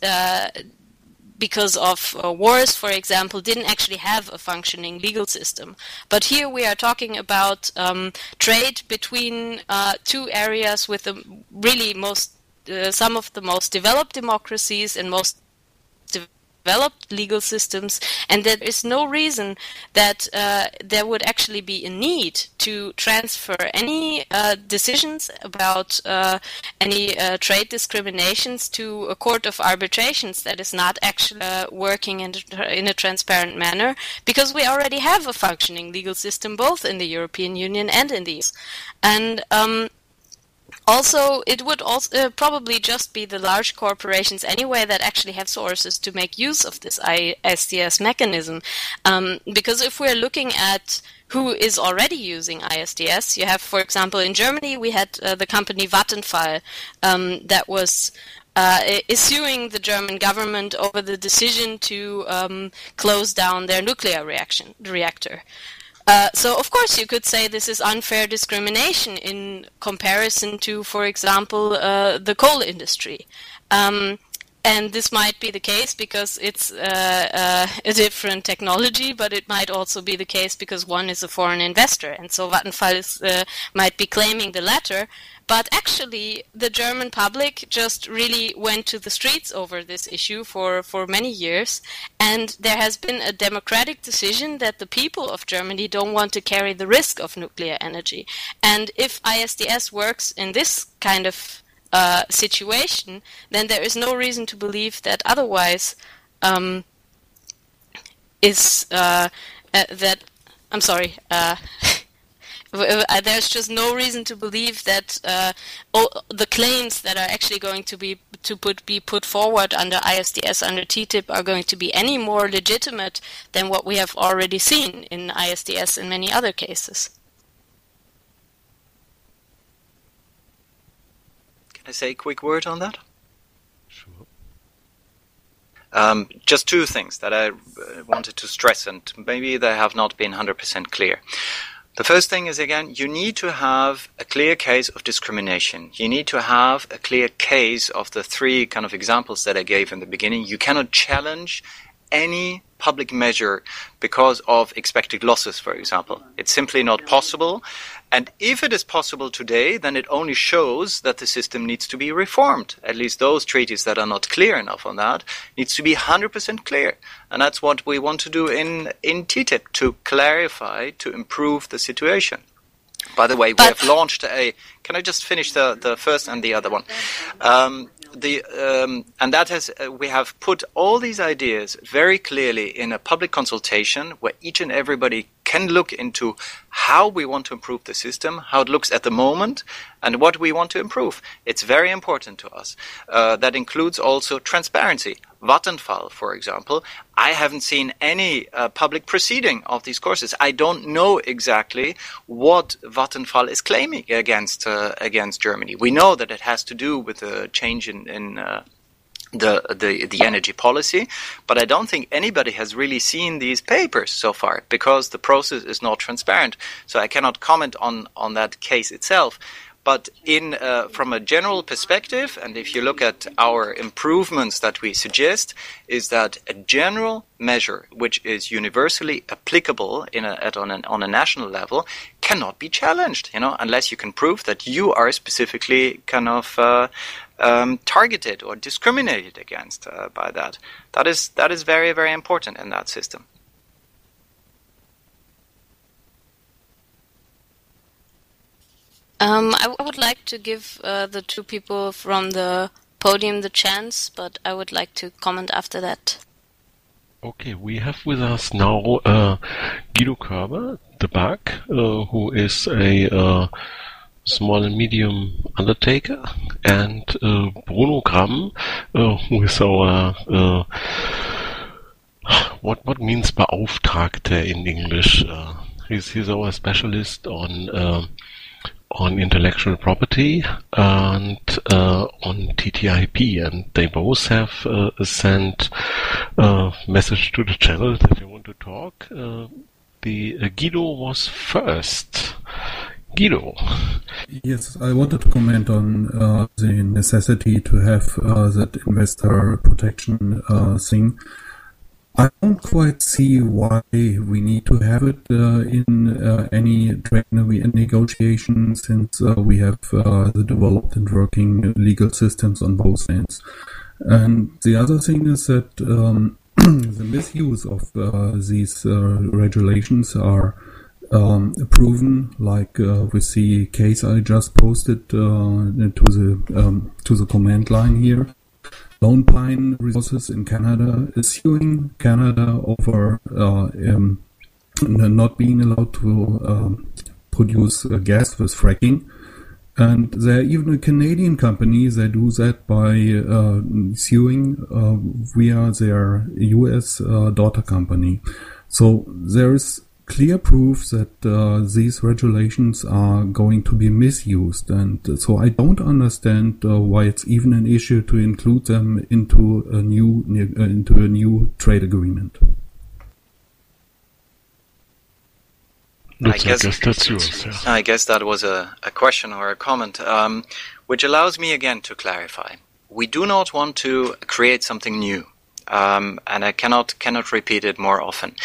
because of wars, for example, didn't actually have a functioning legal system. But here we are talking about trade between two areas with the really some of the most developed democracies and most developed legal systems, and there is no reason that there would actually be a need to transfer any decisions about any trade discriminations to a court of arbitrations that is not actually working in a transparent manner, because we already have a functioning legal system both in the European Union and in the US. And also, it would also probably just be the large corporations anyway that actually have sources to make use of this ISDS mechanism. Because if we're looking at who is already using ISDS, you have, for example, in Germany, we had the company Vattenfall that was is suing the German government over the decision to close down their nuclear reactor. So, of course, you could say this is unfair discrimination in comparison to, for example, the coal industry. And this might be the case because it's a different technology, but it might also be the case because one is a foreign investor. And so Vattenfall might be claiming the latter. But actually, the German public just really went to the streets over this issue for many years. And there has been a democratic decision that the people of Germany don't want to carry the risk of nuclear energy. And if ISDS works in this kind of situation, then there is no reason to believe that otherwise there's just no reason to believe that the claims that are actually going to be put forward under ISDS, under TTIP, are going to be any more legitimate than what we have already seen in ISDS in many other cases. Can I say a quick word on that? Sure. Just two things that I wanted to stress, and maybe they have not been 100% clear. The first thing is, again, you need to have a clear case of discrimination. You need to have a clear case of the three kind of examples that I gave in the beginning. You cannot challenge any public measure because of expected losses, for example. It's simply not possible. And if it is possible today, then it only shows that the system needs to be reformed. At least those treaties that are not clear enough on that needs to be 100% clear. And that's what we want to do in TTIP, to clarify, to improve the situation. By the way, we have launched can I just finish the first and the other one? And that has we have put all these ideas very clearly in a public consultation where each and everybody can look into how we want to improve the system, how it looks at the moment, and what we want to improve. It's very important to us. That includes also transparency. Vattenfall, for example, I haven't seen any public proceeding of these courses. I don't know exactly what Vattenfall is claiming against Germany. We know that it has to do with a change in the energy policy, but I don't think anybody has really seen these papers so far because the process is not transparent. So I cannot comment on that case itself. But from a general perspective, and if you look at our improvements that we suggest, is that a general measure which is universally applicable on a national level cannot be challenged, unless you can prove that you are specifically kind of targeted or discriminated against by that. That is very, very important in that system. I would like to give the two people from the podium the chance, but I would like to comment after that. Okay, we have with us now Guido Körber, the bug, who is a small and medium undertaker, and Bruno Gramm, who is our what means Beauftragte in English? He's our specialist on intellectual property and on TTIP, and they both have sent a message to the channel that they want to talk. Guido was first. Guido. Yes, I wanted to comment on the necessity to have that investor protection thing. I don't quite see why we need to have it in any trade negotiation, since we have the developed and working legal systems on both ends. And the other thing is that the misuse of these regulations are proven, like with the case I just posted to the comment line here. Lone Pine Resources in Canada is suing Canada over not being allowed to produce gas with fracking. And there are even a Canadian company that do that by suing via their US daughter company. So there is clear proof that these regulations are going to be misused, and so I don't understand why it's even an issue to include them into a new trade agreement. I guess that was a question or a comment, which allows me again to clarify. We do not want to create something new. And I cannot repeat it more often.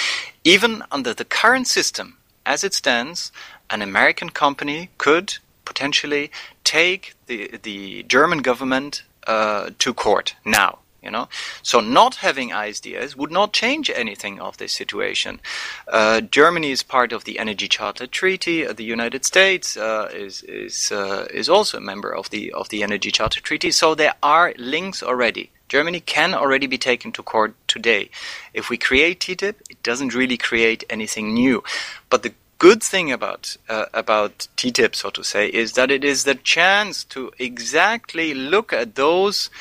Even under the current system, as it stands, an American company could potentially take the German government to court now. So not having ISDS would not change anything of this situation. Germany is part of the Energy Charter Treaty. The United States is also a member of the Energy Charter Treaty. So there are links already. Germany can already be taken to court today. If we create TTIP, it doesn't really create anything new. But the good thing about TTIP, so to say, is that it is the chance to exactly look at those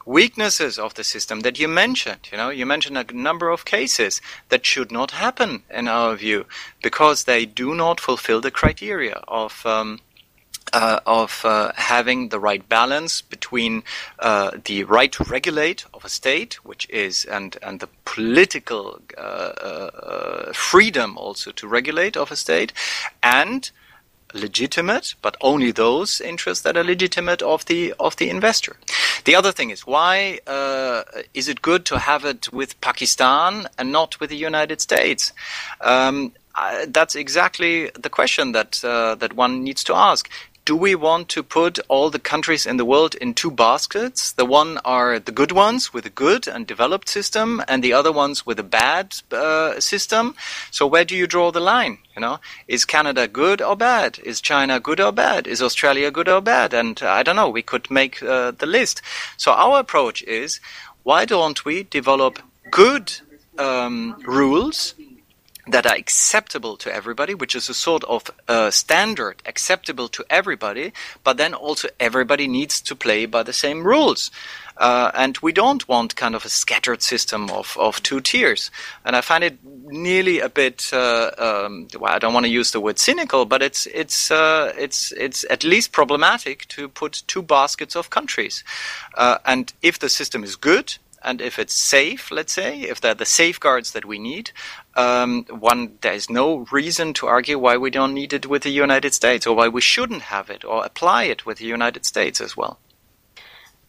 weaknesses of the system that you mentioned. You mentioned a number of cases that should not happen in our view because they do not fulfill the criteria of having the right balance between the right to regulate of a state, which is and the political freedom also to regulate of a state, and legitimate, but only those interests that are legitimate of the investor. The other thing is, why is it good to have it with Pakistan and not with the United States? That's exactly the question that one needs to ask. Do we want to put all the countries in the world in two baskets? The one are the good ones with a good and developed system, and the other ones with a bad system. So where do you draw the line? Is Canada good or bad? Is China good or bad? Is Australia good or bad? And I don't know. We could make the list. So our approach is, why don't we develop good rules that are acceptable to everybody, which is a sort of standard acceptable to everybody, but then also everybody needs to play by the same rules. And we don't want kind of a scattered system of two tiers. And I find it nearly a bit, well, I don't want to use the word cynical, but it's at least problematic to put two baskets of countries. And if the system is good, and if it's safe, let's say, if there are the safeguards that we need, there's no reason to argue why we don't need it with the United States, or why we shouldn't have it, or apply it with the United States as well.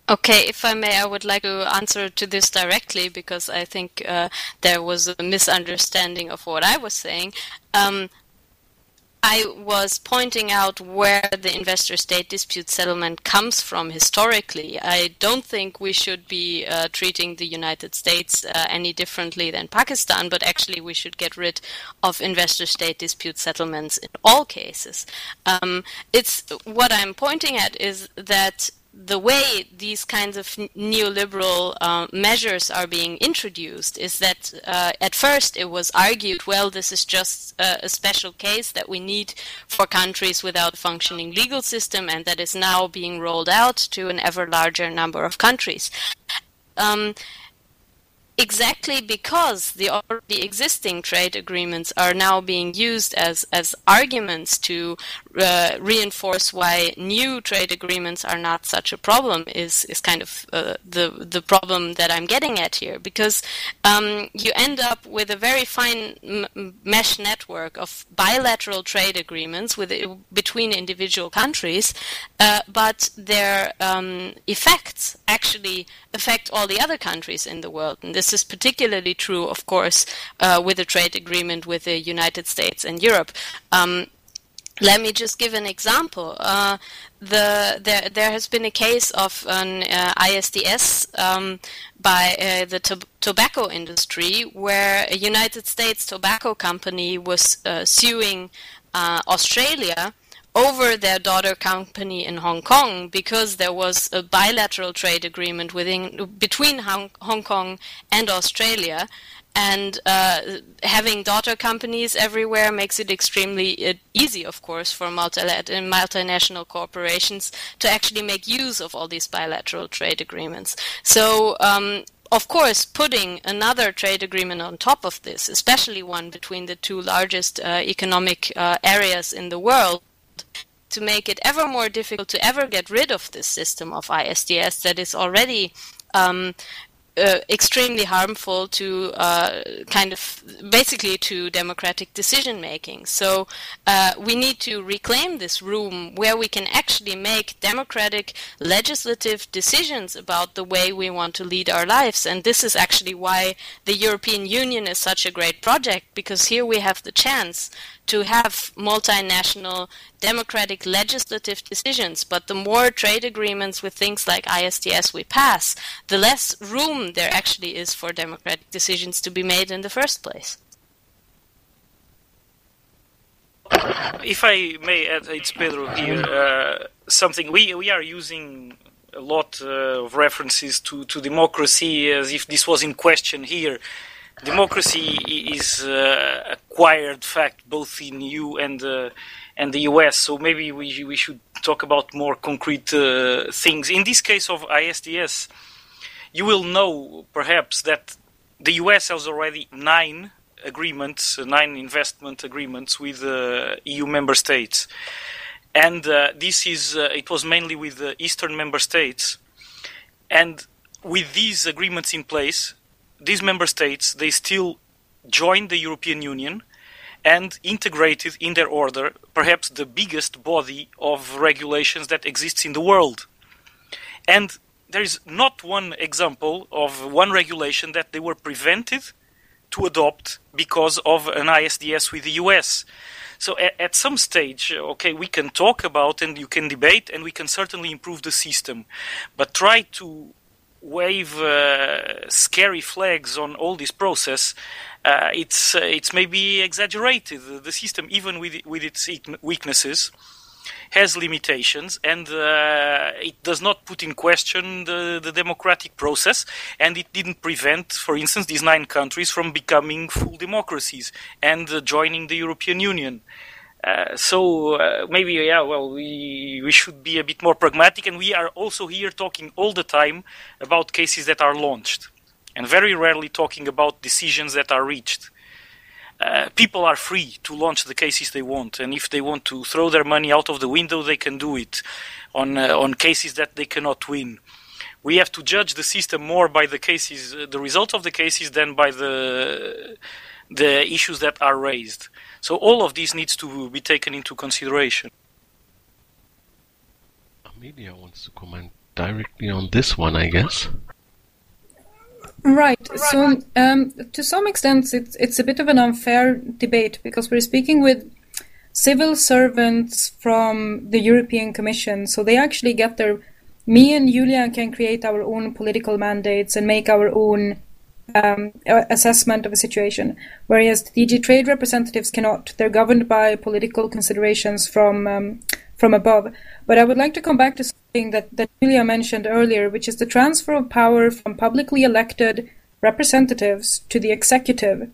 Okay, if I may, I would like to answer to this directly, because I think there was a misunderstanding of what I was saying. I was pointing out where the investor-state dispute settlement comes from historically. I don't think we should be treating the United States any differently than Pakistan, but actually we should get rid of investor-state dispute settlements in all cases. What I'm pointing at is that the way these kinds of neoliberal measures are being introduced is that at first it was argued, well, this is just a special case that we need for countries without a functioning legal system, and that is now being rolled out to an ever larger number of countries. Exactly because the already existing trade agreements are now being used as arguments to reinforce why new trade agreements are not such a problem is kind of the problem that I'm getting at here. Because you end up with a very fine mesh network of bilateral trade agreements between individual countries, but their effects actually affect all the other countries in the world. And this is particularly true, of course, with a trade agreement with the United States and Europe. Let me just give an example. There has been a case of an ISDS by the tobacco industry, where a United States tobacco company was suing Australia over their daughter company in Hong Kong, because there was a bilateral trade agreement between Hong Kong and Australia, and having daughter companies everywhere makes it extremely easy, of course, for multinational corporations to actually make use of all these bilateral trade agreements. So, of course, putting another trade agreement on top of this, especially one between the two largest economic areas in the world, to make it ever more difficult to ever get rid of this system of ISDS that is already extremely harmful to basically to democratic decision making. So we need to reclaim this room where we can actually make democratic legislative decisions about the way we want to lead our lives. And this is actually why the European Union is such a great project, because here we have the chance to have multinational democratic legislative decisions. But the more trade agreements with things like ISDS we pass, the less room there actually is for democratic decisions to be made in the first place. If I may add, it's Pedro here, something we are using a lot of references to democracy as if this was in question here. Democracy is acquired fact both in EU and the US, so maybe we should talk about more concrete things. In this case of ISDS, you will know perhaps that the US has already 9 investment agreements with EU member states, and it was mainly with the Eastern member states. And with these agreements in place, these member states, they still joined the European Union and integrated in their order perhaps the biggest body of regulations that exists in the world. And there is not one example of one regulation that they were prevented to adopt because of an ISDS with the US. So at some stage, okay, we can talk about and you can debate and we can certainly improve the system, but try to wave scary flags on all this process, it's maybe exaggerated. The system, even with its weaknesses, has limitations, and it does not put in question the democratic process, and it didn't prevent, for instance, these 9 countries from becoming full democracies and joining the European Union. Maybe, we should be a bit more pragmatic, and we are also here talking all the time about cases that are launched, and very rarely talking about decisions that are reached. People are free to launch the cases they want, and if they want to throw their money out of the window, they can do it on cases that they cannot win. We have to judge the system more by the cases, the results of the cases, than by the issues that are raised. So all of this needs to be taken into consideration. Amelia wants to comment directly on this one, I guess. Right. So, to some extent, it's a bit of an unfair debate because we're speaking with civil servants from the European Commission. So they actually get me and Julia can create our own political mandates and make our own assessment of a situation, whereas the DG Trade representatives cannot. They're governed by political considerations from above. But I would like to come back to something that Julia mentioned earlier, which is the transfer of power from publicly elected representatives to the executive.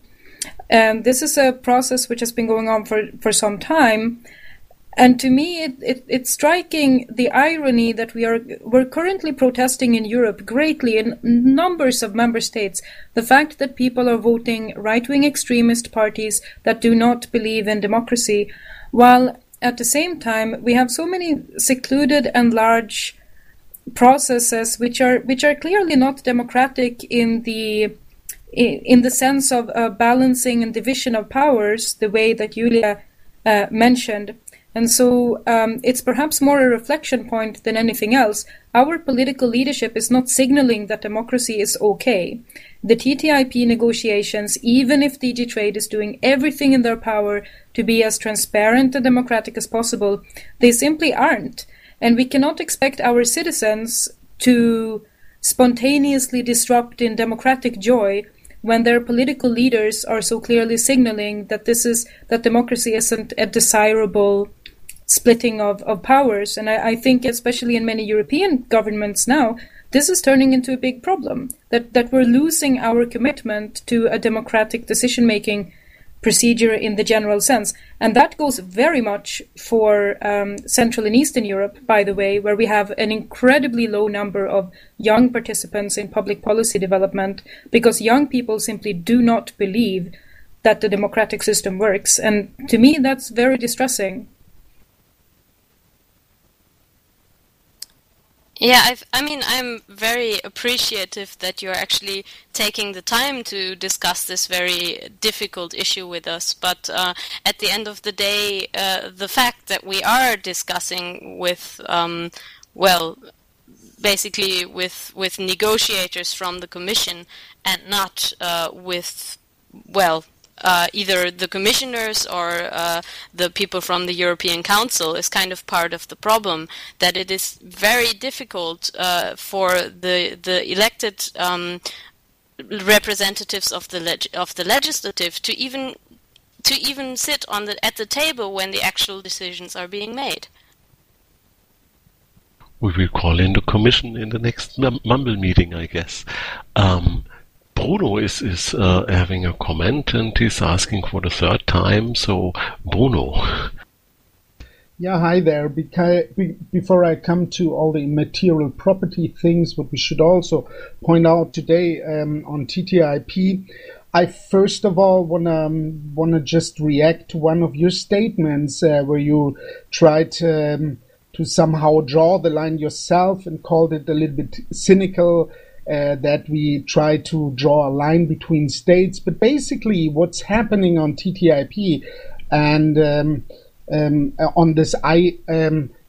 And this is a process which has been going on for some time. And to me, it's striking the irony that we're currently protesting in Europe greatly in numbers of member states the fact that people are voting right-wing extremist parties that do not believe in democracy, while at the same time we have so many secluded and large processes which are clearly not democratic in the sense of balancing and division of powers, the way that Julia mentioned. And so it's perhaps more a reflection point than anything else. Our political leadership is not signaling that democracy is okay. The TTIP negotiations, even if DG Trade is doing everything in their power to be as transparent and democratic as possible, they simply aren't. And we cannot expect our citizens to spontaneously disrupt in democratic joy when their political leaders are so clearly signaling that democracy isn't a desirable splitting of powers. And I think especially in many European governments now, this is turning into a big problem, that we're losing our commitment to a democratic decision-making procedure in the general sense. And that goes very much for Central and Eastern Europe, by the way, where we have an incredibly low number of young participants in public policy development, because young people simply do not believe that the democratic system works. And to me, that's very distressing. Yeah, I'm very appreciative that you're actually taking the time to discuss this very difficult issue with us. But at the end of the day, the fact that we are discussing with, basically with negotiators from the Commission and not with, either the commissioners or the people from the European Council is kind of part of the problem, that it is very difficult for the elected representatives of the legislative to even sit at the table when the actual decisions are being made. We will call in the Commission in the next Mumble meeting, I guess. Bruno is having a comment, and he's asking for the third time. So, Bruno. Yeah, hi there. Before I come to all the material property things, what we should also point out today on TTIP, I first of all wanna just react to one of your statements where you tried to somehow draw the line yourself and called it a little bit cynical. That we try to draw a line between states, but basically what's happening on TTIP and on this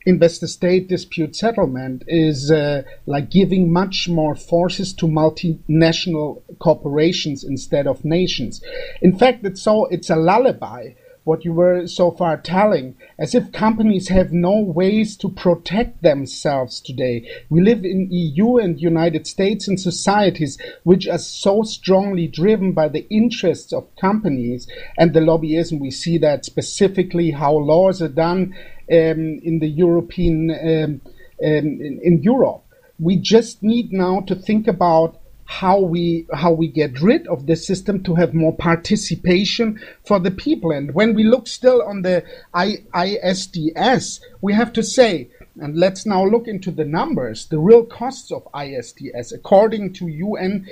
investor-state dispute settlement is like giving much more forces to multinational corporations instead of nations. In fact, it's a lullaby, what you were so far telling, as if companies have no ways to protect themselves today. We live in EU and United States and societies which are so strongly driven by the interests of companies and the lobbyism. We see that specifically how laws are done in the European in Europe. We just need now to think about how we get rid of the system to have more participation for the people. And when we look still on the ISDS, we have to say, and let's now look into the numbers, the real costs of ISDS. According to UNCTAD,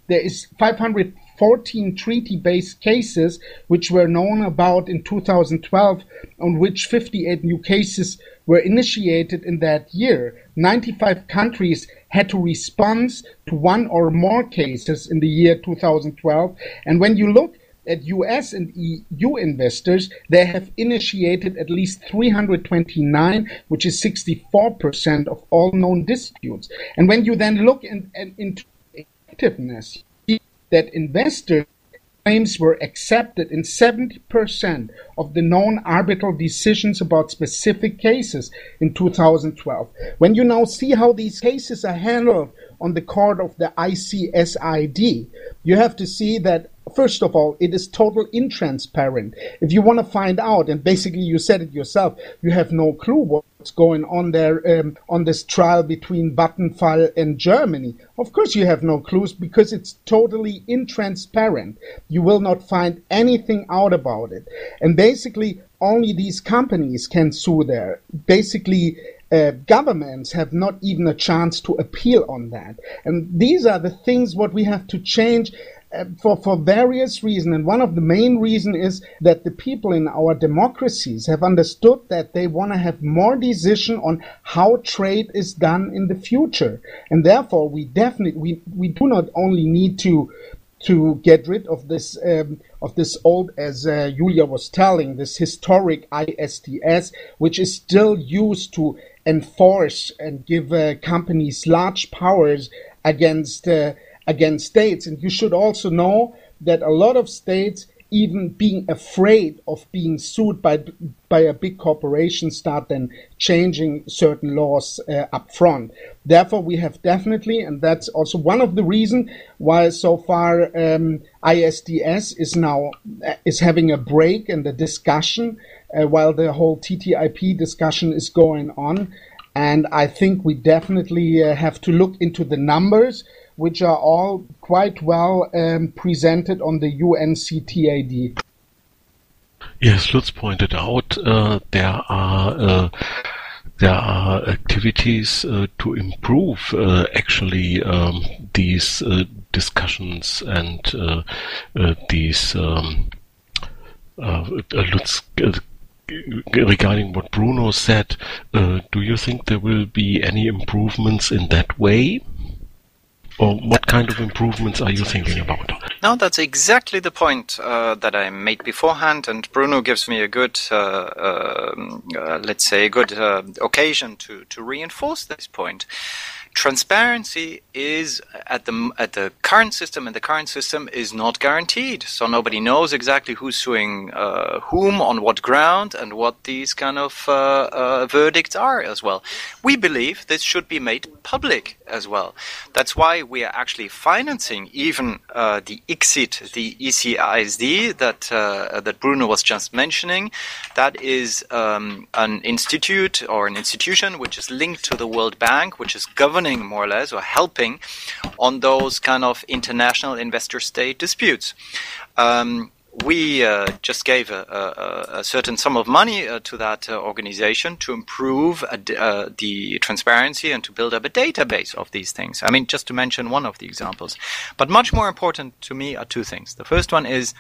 there is 514 treaty-based cases which were known about in 2012, on which 58 new cases were initiated in that year. 95 countries had to respond to one or more cases in the year 2012. And when you look at US and EU investors, they have initiated at least 329, which is 64% of all known disputes. And when you then look into effectiveness, you see that investors' claims were accepted in 70% of the known arbitral decisions about specific cases in 2012. When you now see how these cases are handled on the court of the ICSID, you have to see that, first of all, it is totally intransparent. If you want to find out, and basically you said it yourself, you have no clue what's going on there on this trial between Vattenfall and Germany. Of course you have no clues because it's totally intransparent. You will not find anything out about it. And basically only these companies can sue there. Basically governments have not even a chance to appeal on that. And these are the things what we have to change for various reasons. And one of the main reasons is that the people in our democracies have understood that they want to have more decision on how trade is done in the future. And therefore, we definitely, we do not only need to get rid of this old, as Julia was telling, this historic ISDS, which is still used to enforce and give companies large powers against states. And you should also know that a lot of states, even being afraid of being sued by a big corporation, start then changing certain laws up front. Therefore, we have definitely, and that's also one of the reasons why so far ISDS is having a break in the discussion while the whole TTIP discussion is going on. And I think we definitely have to look into the numbers, which are all quite well presented on the UNCTAD. Yes, Lutz pointed out there are activities to improve actually these discussions and these Lutz. Regarding what Bruno said, do you think there will be any improvements in that way? Or what kind of improvements are you thinking about? No, that's exactly the point that I made beforehand, and Bruno gives me a good, let's say, a good occasion to reinforce this point. Transparency is at the current system, and the current system is not guaranteed. So nobody knows exactly who's suing whom, on what ground, and what these kind of verdicts are as well. We believe this should be made public as well. That's why we are actually financing even the ICSID, the ECISD that Bruno was just mentioning. That is an institute or an institution which is linked to the World Bank, which is governing more or less, or helping on those kind of international investor-state disputes. We just gave a certain sum of money to that organization to improve the transparency and to build up a database of these things. I mean, just to mention one of the examples. But much more important to me are two things. The first one is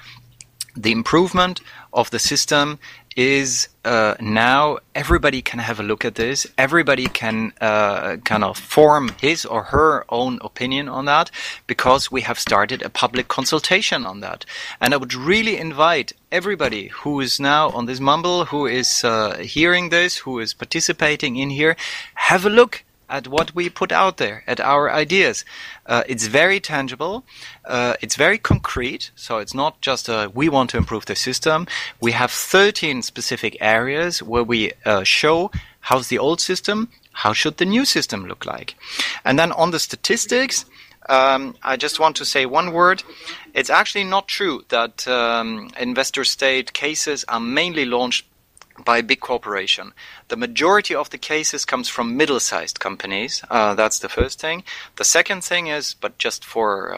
the improvement of the system is now everybody can have a look at this. Everybody can kind of form his or her own opinion on that, because we have started a public consultation on that. And I would really invite everybody who is now on this mumble, who is hearing this, who is participating in here, have a look at what we put out there, at our ideas. It's very tangible. It's very concrete. So it's not just we want to improve the system. We have 13 specific areas where we show how's the old system, how should the new system look like. And then on the statistics, I just want to say one word. It's actually not true that investor-state cases are mainly launched by big corporation. The majority of the cases comes from middle-sized companies. That's the first thing. The second thing is, but just for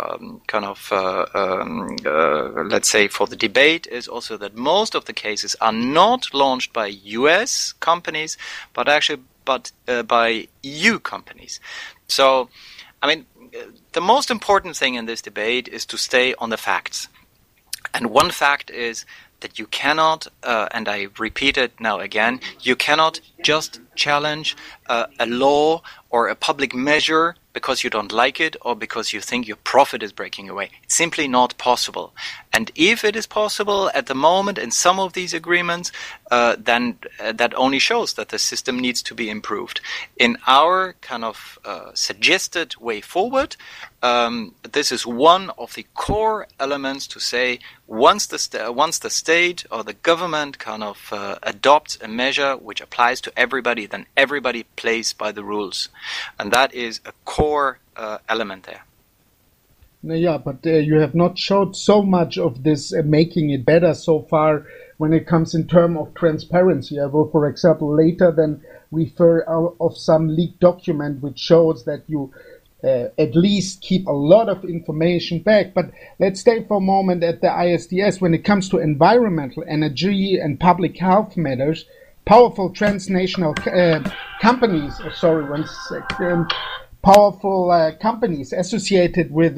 let's say for the debate, is also that most of the cases are not launched by US companies, but actually by EU companies. So, I mean, the most important thing in this debate is to stay on the facts. And one fact is that you cannot, and I repeat it now again, you cannot just challenge a law or a public measure because you don't like it or because you think your profit is breaking away. It's simply not possible. And if it is possible at the moment in some of these agreements, then that only shows that the system needs to be improved. In our kind of suggested way forward, this is one of the core elements to say once the state or the government kind of adopts a measure which applies to everybody, then everybody plays by the rules. And that is a core element there. Yeah, but you have not showed so much of this making it better so far when it comes in terms of transparency. I will, for example, later then refer of some leaked document which shows that you at least keep a lot of information back. But let's stay for a moment at the ISDS. When it comes to environmental, energy and public health matters, powerful transnational companies, powerful companies associated with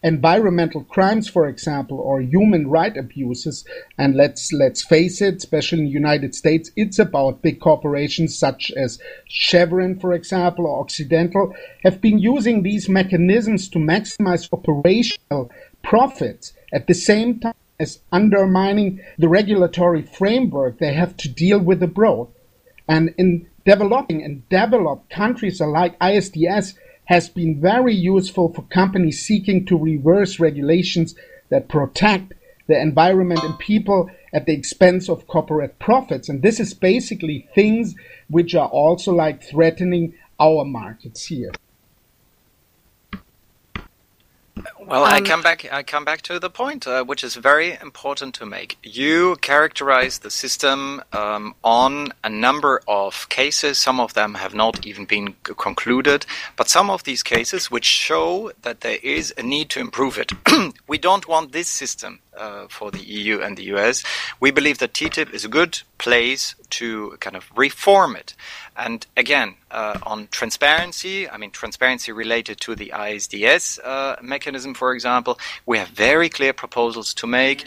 environmental crimes, for example, or human rights abuses, and let's face it, especially in the United States, it's about big corporations such as Chevron, for example, or Occidental, have been using these mechanisms to maximize operational profits at the same time as undermining the regulatory framework they have to deal with abroad. And in developing and developed countries alike, ISDS has been very useful for companies seeking to reverse regulations that protect the environment and people at the expense of corporate profits. And this is basically things which are also like threatening our markets here. Well, I come back to the point, which is very important to make. You characterize the system on a number of cases. Some of them have not even been concluded, but some of these cases which show that there is a need to improve it. We don't want this system for the EU and the US. We believe that TTIP is a good place to kind of reform it. And again, on transparency, I mean transparency related to the ISDS mechanism, for example, we have very clear proposals to make.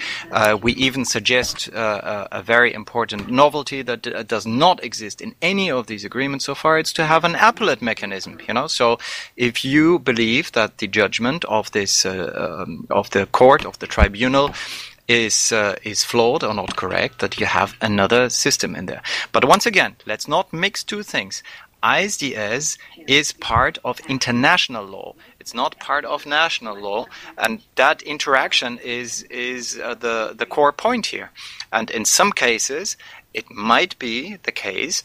We even suggest a very important novelty that does not exist in any of these agreements so far. It's to have an appellate mechanism. So if you believe that the judgment of this of the court, of the tribunal, is flawed or not correct, that you have another system in there. But once again, let's not mix two things. ISDS is part of international law. It's not part of national law, and that interaction is the core point here. And in some cases, it might be the case,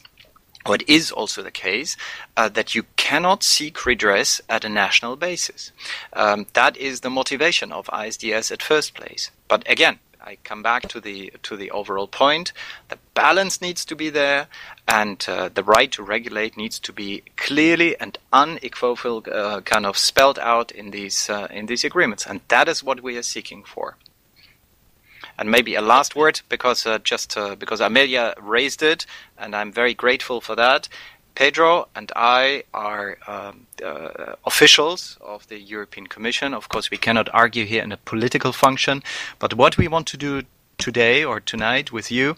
or it is also the case, that you cannot seek redress at a national basis. That is the motivation of ISDS at first place. But again, I come back to the overall point. The balance needs to be there, and the right to regulate needs to be clearly and unequivocal kind of spelled out in these agreements, and that is what we are seeking for. And maybe a last word, because because Amelia raised it, and I'm very grateful for that. Pedro and I are officials of the European Commission. Of course, we cannot argue here in a political function, but what we want to do today or tonight with you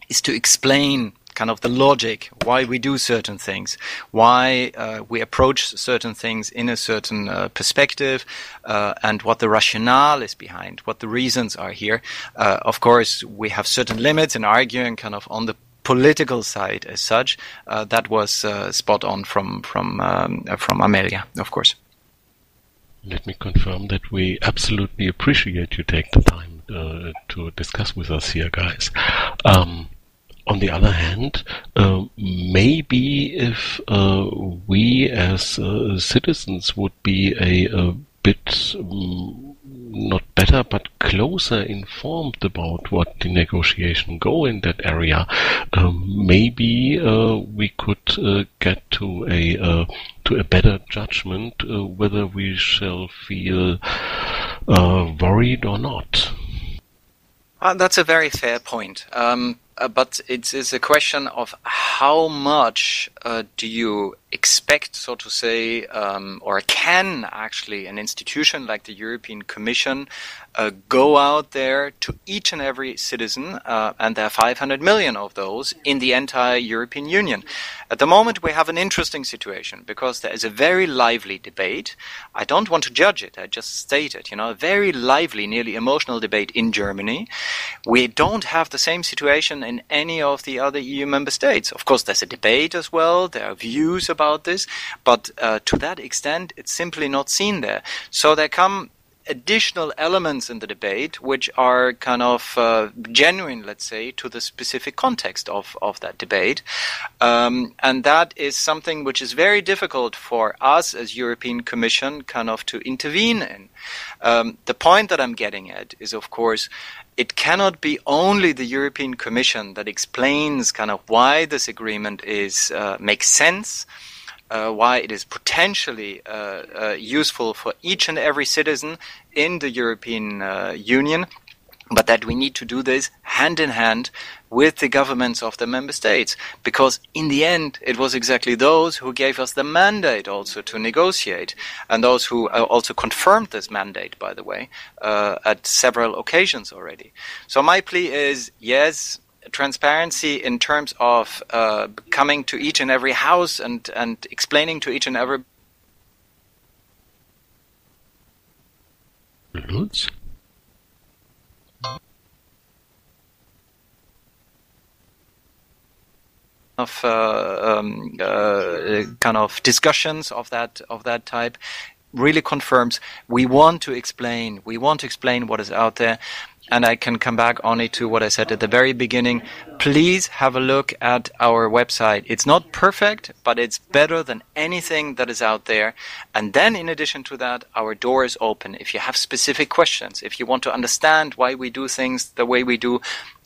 is to explain kind of the logic, why we do certain things, why we approach certain things in a certain perspective, and what the rationale is behind, what the reasons are here. Of course, we have certain limits in arguing kind of on the political side as such. That was spot on from Amelia, of course. Let me confirm that we absolutely appreciate you take the time to discuss with us here, guys. On the other hand, maybe if we as citizens would be a bit not better, but closer informed about what the negotiation go in that area, maybe we could get to a better judgment whether we shall feel worried or not. That's a very fair point. But it is a question of how much do you expect, so to say, or can actually an institution like the European Commission go out there to each and every citizen, and there are 500 million of those in the entire European Union. At the moment we have an interesting situation because there is a very lively debate. I don't want to judge it, I just state it, a very lively, nearly emotional debate in Germany. We don't have the same situation in any of the other EU member states. Of course, there's a debate as well, there are views about this, but to that extent, it's simply not seen there. So there come additional elements in the debate which are kind of genuine, let's say, to the specific context of that debate. And that is something which is very difficult for us as European Commission kind of to intervene in. The point that I'm getting at is, of course, it cannot be only the European Commission that explains kind of why this agreement makes sense, why it is potentially useful for each and every citizen in the European Union, but that we need to do this hand in hand with the governments of the member states, because in the end it was exactly those who gave us the mandate also to negotiate, and those who also confirmed this mandate, by the way, at several occasions already. So my plea is, yes, transparency in terms of coming to each and every house and explaining to each and every Lutz? of kind of discussions of that type really confirms we want to explain what is out there. And I can come back only to what I said at the very beginning. Please have a look at our website. It's not perfect, but it's better than anything that is out there. And then in addition to that, our door is open. If you have specific questions, if you want to understand why we do things the way we do,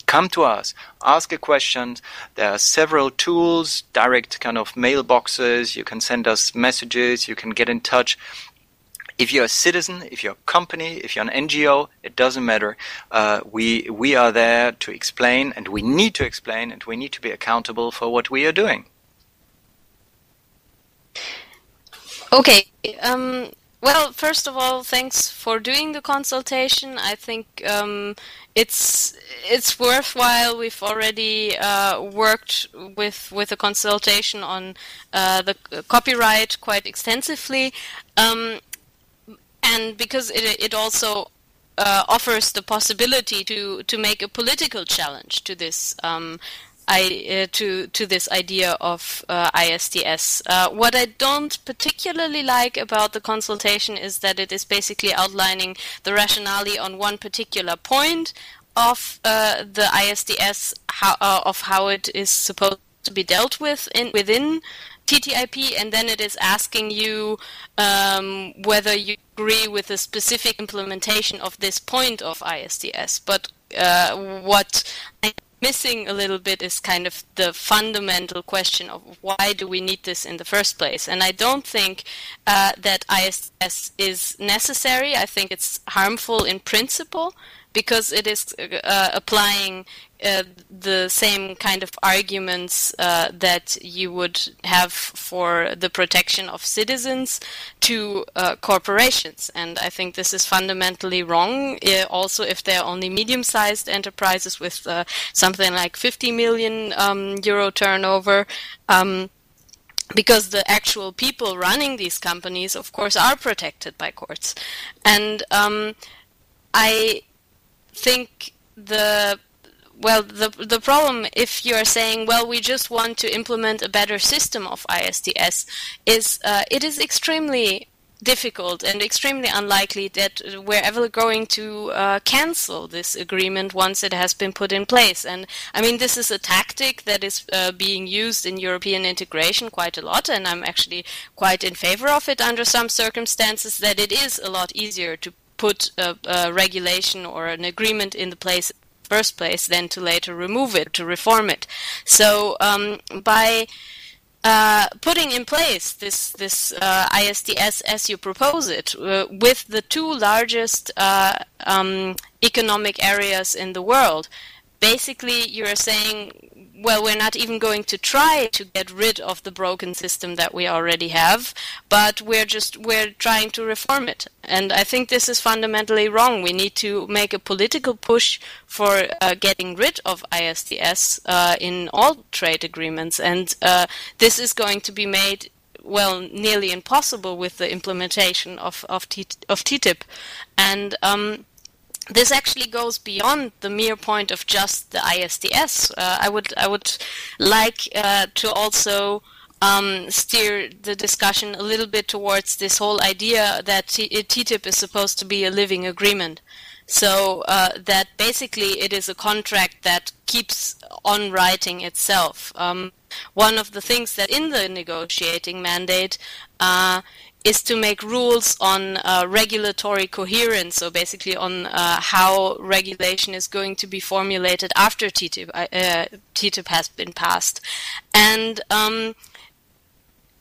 come to us, ask a question. There are several tools, direct kind of mailboxes. You can send us messages. You can get in touch. If you're a citizen, if you're a company, if you're an NGO, it doesn't matter. We are there to explain, and we need to explain, and we need to be accountable for what we are doing. Okay. Well, first of all, thanks for doing the consultation. I think it's worthwhile. We've already worked with a consultation on the copyright quite extensively. And because it also offers the possibility to make a political challenge to this to this idea of ISDS. What I don't particularly like about the consultation is that it is basically outlining the rationale on one particular point of the ISDS, how it is supposed to be dealt with within TTIP, and then it is asking you whether you agree with the specific implementation of this point of ISDS. But what I'm missing a little bit is kind of the fundamental question of why do we need this in the first place. And I don't think that ISDS is necessary. I think it's harmful in principle, because it is applying the same kind of arguments that you would have for the protection of citizens to corporations. And I think this is fundamentally wrong, also if they're only medium-sized enterprises with something like 50 million euro turnover. Because the actual people running these companies, of course, are protected by courts. And I think the problem, if you're saying, well, we just want to implement a better system of ISDS, is it is extremely difficult and extremely unlikely that we're ever going to cancel this agreement once it has been put in place. And I mean, this is a tactic that is being used in European integration quite a lot, and I'm actually quite in favor of it under some circumstances, that it is a lot easier to put a regulation or an agreement in the place first place than to later remove it, to reform it. So by putting in place this ISDS as you propose it, with the two largest economic areas in the world, basically you're saying, well, we're not even going to try to get rid of the broken system that we already have, but we're trying to reform it. And I think this is fundamentally wrong. We need to make a political push for getting rid of ISDS in all trade agreements. And this is going to be made, well, nearly impossible with the implementation of TTIP. And this actually goes beyond the mere point of just the ISDS. I would like to also steer the discussion a little bit towards this whole idea that TTIP is supposed to be a living agreement. So that basically it is a contract that keeps on writing itself. One of the things that in the negotiating mandate is to make rules on regulatory coherence, so basically on how regulation is going to be formulated after TTIP has been passed. And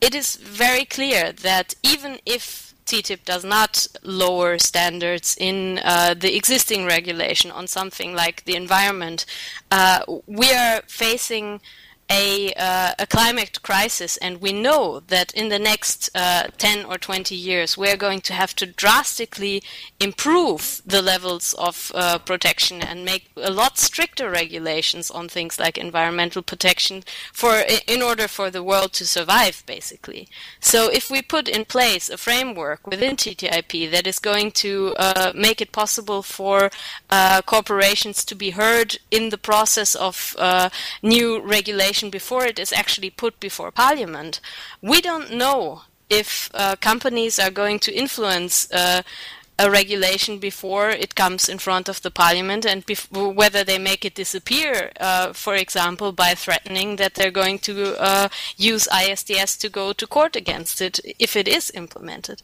it is very clear that even if TTIP does not lower standards in the existing regulation on something like the environment, we are facing a climate crisis, and we know that in the next 10 or 20 years we're going to have to drastically improve the levels of protection and make a lot stricter regulations on things like environmental protection in order for the world to survive, basically. So if we put in place a framework within TTIP that is going to make it possible for corporations to be heard in the process of new regulation before it is actually put before Parliament, we don't know if companies are going to influence a regulation before it comes in front of the Parliament, and whether they make it disappear, for example, by threatening that they're going to use ISDS to go to court against it if it is implemented.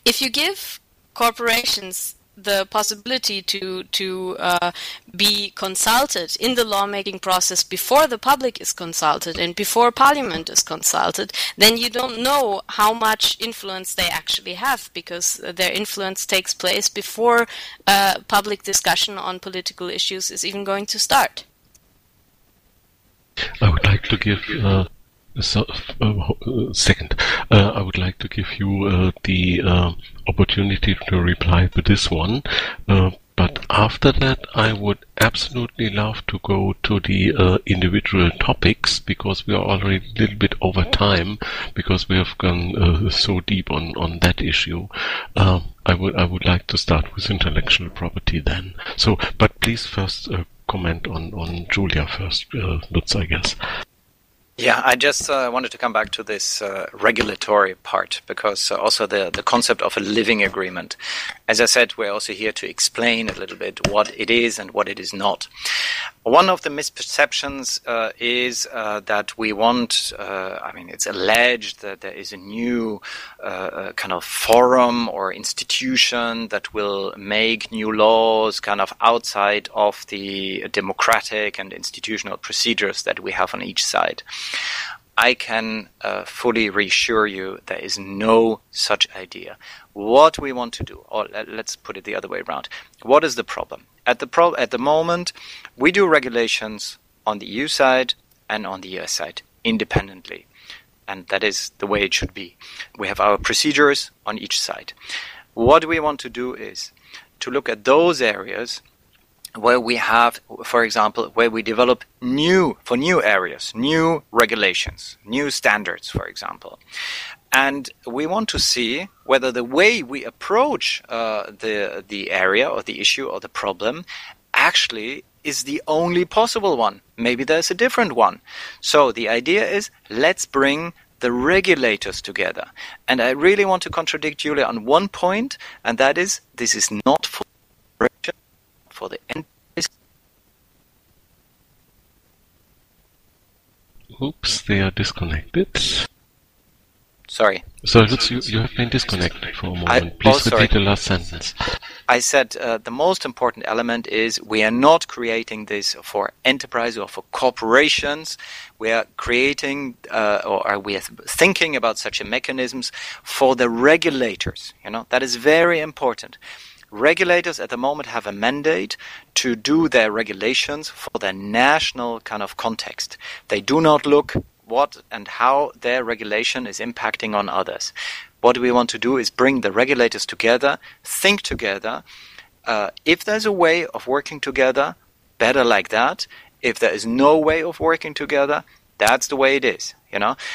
If you give corporations the possibility to be consulted in the lawmaking process before the public is consulted and before Parliament is consulted, then you don't know how much influence they actually have, because their influence takes place before public discussion on political issues is even going to start. I would like to give second. I would like to give you the opportunity to reply to this one. But after that, I would absolutely love to go to the individual topics, because we are already a little bit over time, because we have gone so deep on that issue. I would like to start with intellectual property then. So, but please first comment on Julia first, Lutz, I guess. Yeah, I just wanted to come back to this regulatory part, because also the concept of a living agreement. As I said, we're also here to explain a little bit what it is and what it is not. One of the misperceptions is that we want, it's alleged that there is a new kind of forum or institution that will make new laws kind of outside of the democratic and institutional procedures that we have on each side. I can fully reassure you there is no such idea. What we want to do, or let's put it the other way around. What is the problem? At the moment, we do regulations on the EU side and on the US side independently. And that is the way it should be. We have our procedures on each side. What we want to do is to look at those areas where we have, for example, where we develop new areas, new regulations, new standards, for example. And we want to see whether the way we approach the area or the issue or the problem actually is the only possible one. Maybe there's a different one. So the idea is, let's bring the regulators together. And I really want to contradict Julia on one point, and that is, this is not for the end. Oops, they are disconnected. Sorry. So Lutz, you have been disconnected for a moment. Please repeat the last sentence. I said the most important element is we are not creating this for enterprise or for corporations. We are creating we are thinking about such a mechanisms for the regulators. That is very important. Regulators at the moment have a mandate to do their regulations for their national kind of context. They do not look what and how their regulation is impacting on others. What we want to do is bring the regulators together, think together. If there's a way of working together, better like that. If there is no way of working together, that's the way it is.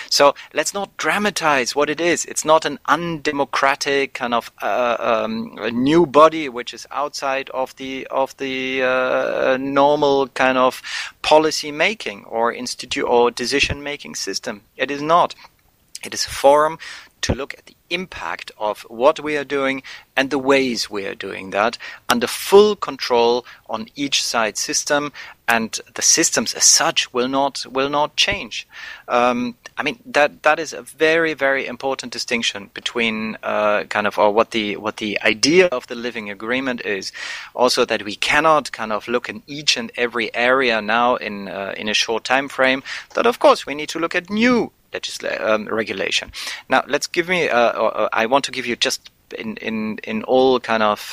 So let's not dramatize what it is. It's not an undemocratic kind of a new body which is outside of the normal kind of policy making or institute or decision making system. It is not. It is a forum to look at the impact of what we are doing and the ways we are doing that under full control on each side system, and the systems as such will not change. That is a very, very important distinction between what the idea of the living agreement is. Also, that we cannot kind of look in each and every area now in a short time frame. That of course we need to look at new regulation. Now, I want to give you just in all kind of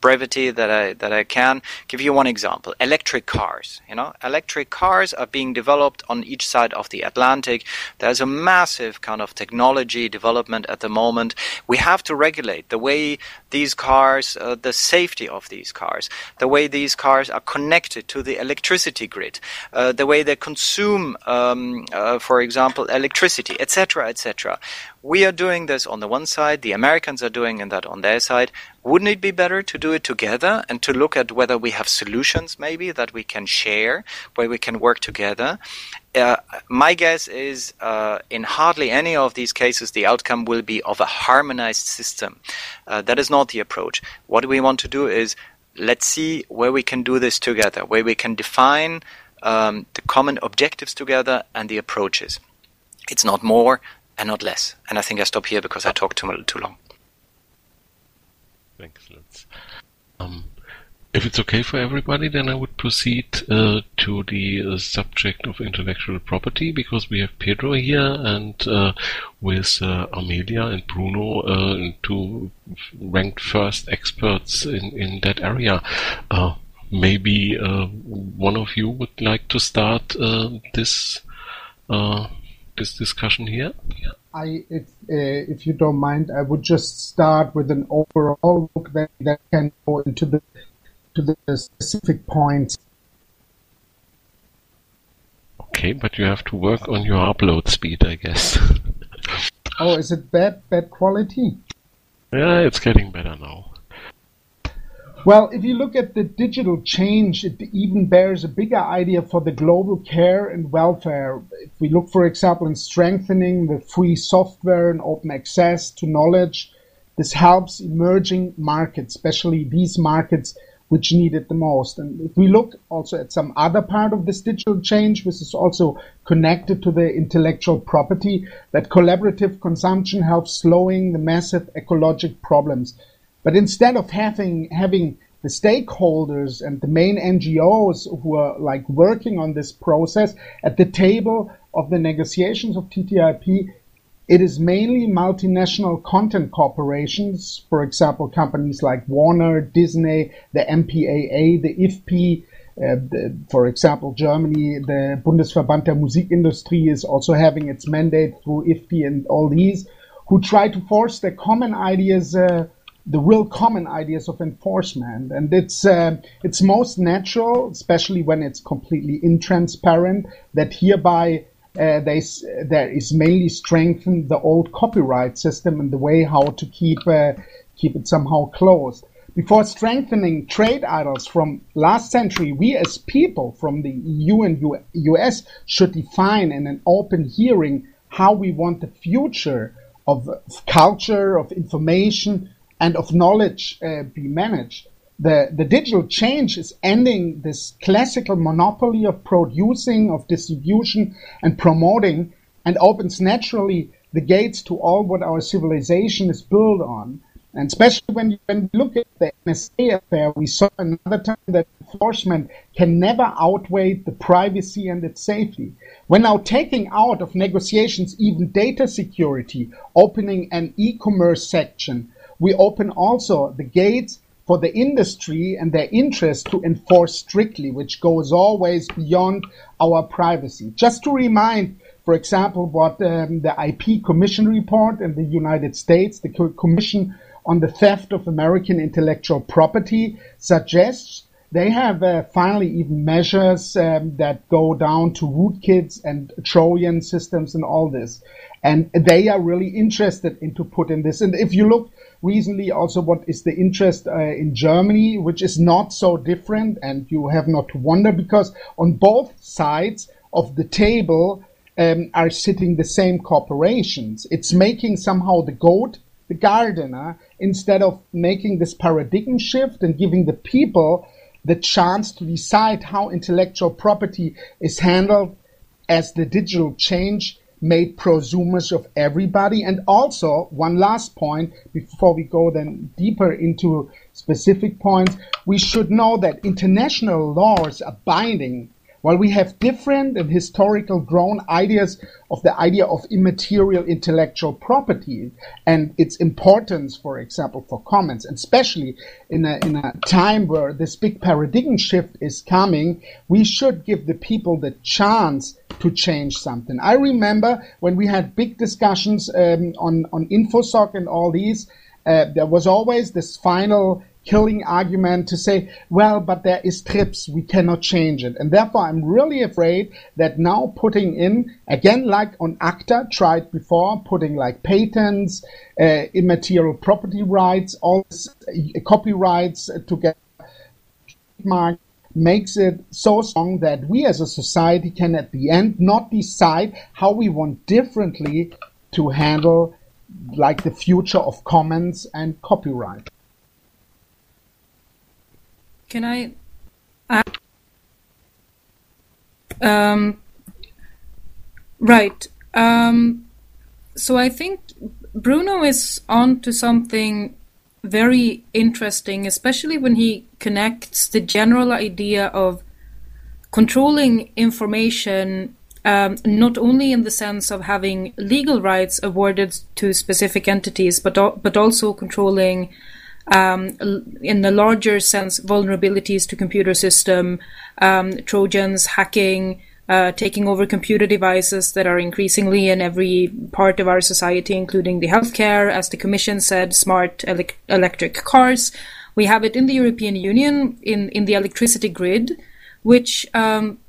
brevity that I can give you one example. Electric cars. Electric cars are being developed on each side of the Atlantic. There's a massive kind of technology development at the moment. We have to regulate the way these cars, the safety of these cars, the way these cars are connected to the electricity grid, the way they consume, for example, electricity, etc., etc. We are doing this on the one side, the Americans are doing that on their side. Wouldn't it be better to do it together and to look at whether we have solutions maybe that we can share, where we can work together? My guess is in hardly any of these cases the outcome will be of a harmonized system. That is not the approach. What we want to do is let's see where we can do this together, where we can define the common objectives together and the approaches. It's not more and not less. And I think I stop here because I talked too long. Thanks, Lutz. If it's okay for everybody, then I would proceed to the subject of intellectual property, because we have Pedro here and with Amelia and Bruno, two ranked first experts in that area. Maybe one of you would like to start this discussion here? If you don't mind, I would just start with an overall look that can go into the specific points. Okay, but you have to work on your upload speed, I guess. Oh, is it bad quality? Yeah, it's getting better now. Well, if you look at the digital change, it even bears a bigger idea for the global care and welfare. If we look, for example, in strengthening the free software and open access to knowledge, this helps emerging markets, especially these markets which need it the most. And if we look also at some other part of this digital change, which is also connected to the intellectual property, that collaborative consumption helps slowing the massive ecological problems. But instead of having the stakeholders and the main NGOs who are like working on this process at the table of the negotiations of TTIP, it is mainly multinational content corporations, for example, companies like Warner, Disney, the MPAA, the IFPI, for example, Germany, the Bundesverband der Musikindustrie is also having its mandate through IFPI and all these, who try to force their common ideas, the real common ideas of enforcement. And it's most natural, especially when it's completely intransparent, that hereby there is mainly strengthened the old copyright system and the way how to keep it somehow closed. Before strengthening trade idols from last century, we as people from the EU and US should define in an open hearing how we want the future of culture, of information, and of knowledge be managed. The digital change is ending this classical monopoly of producing, of distribution and promoting, and opens naturally the gates to all what our civilization is built on. And especially when you look at the NSA affair, we saw another time that enforcement can never outweigh the privacy and its safety. We're now taking out of negotiations even data security, opening an e-commerce section. We open also the gates for the industry and their interest to enforce strictly, which goes always beyond our privacy. Just to remind, for example, what the IP Commission report in the United States, the Commission on the Theft of American Intellectual Property, suggests, they have finally even measures that go down to rootkits and Trojan systems and all this. And they are really interested into putting this. And if you look recently also what is the interest in Germany, which is not so different, and you have not to wonder, because on both sides of the table are sitting the same corporations. It's making somehow the goat the gardener, instead of making this paradigm shift and giving the people the chance to decide how intellectual property is handled as the digital change made prosumers of everybody. And also, one last point, before we go then deeper into specific points, we should know that international laws are binding. While we have different and historical grown ideas of the idea of immaterial intellectual property and its importance, for example, for commons, and especially in a time where this big paradigm shift is coming, we should give the people the chance to change something. I remember when we had big discussions on InfoSoc and all these, there was always this final killing argument to say, well, but there is TRIPS, we cannot change it. And therefore, I'm really afraid that now putting in, again, like on ACTA, tried before, putting like patents, immaterial property rights, all this, copyrights to get trademark, makes it so strong that we as a society can at the end not decide how we want differently to handle like the future of commons and copyright. Can I right. So I think Bruno is on to something very interesting, especially when he connects the general idea of controlling information, not only in the sense of having legal rights awarded to specific entities, but also controlling in the larger sense, vulnerabilities to computer system, Trojans, hacking, taking over computer devices that are increasingly in every part of our society, including the healthcare, as the Commission said, smart electric cars. We have it in the European Union, in the electricity grid, which,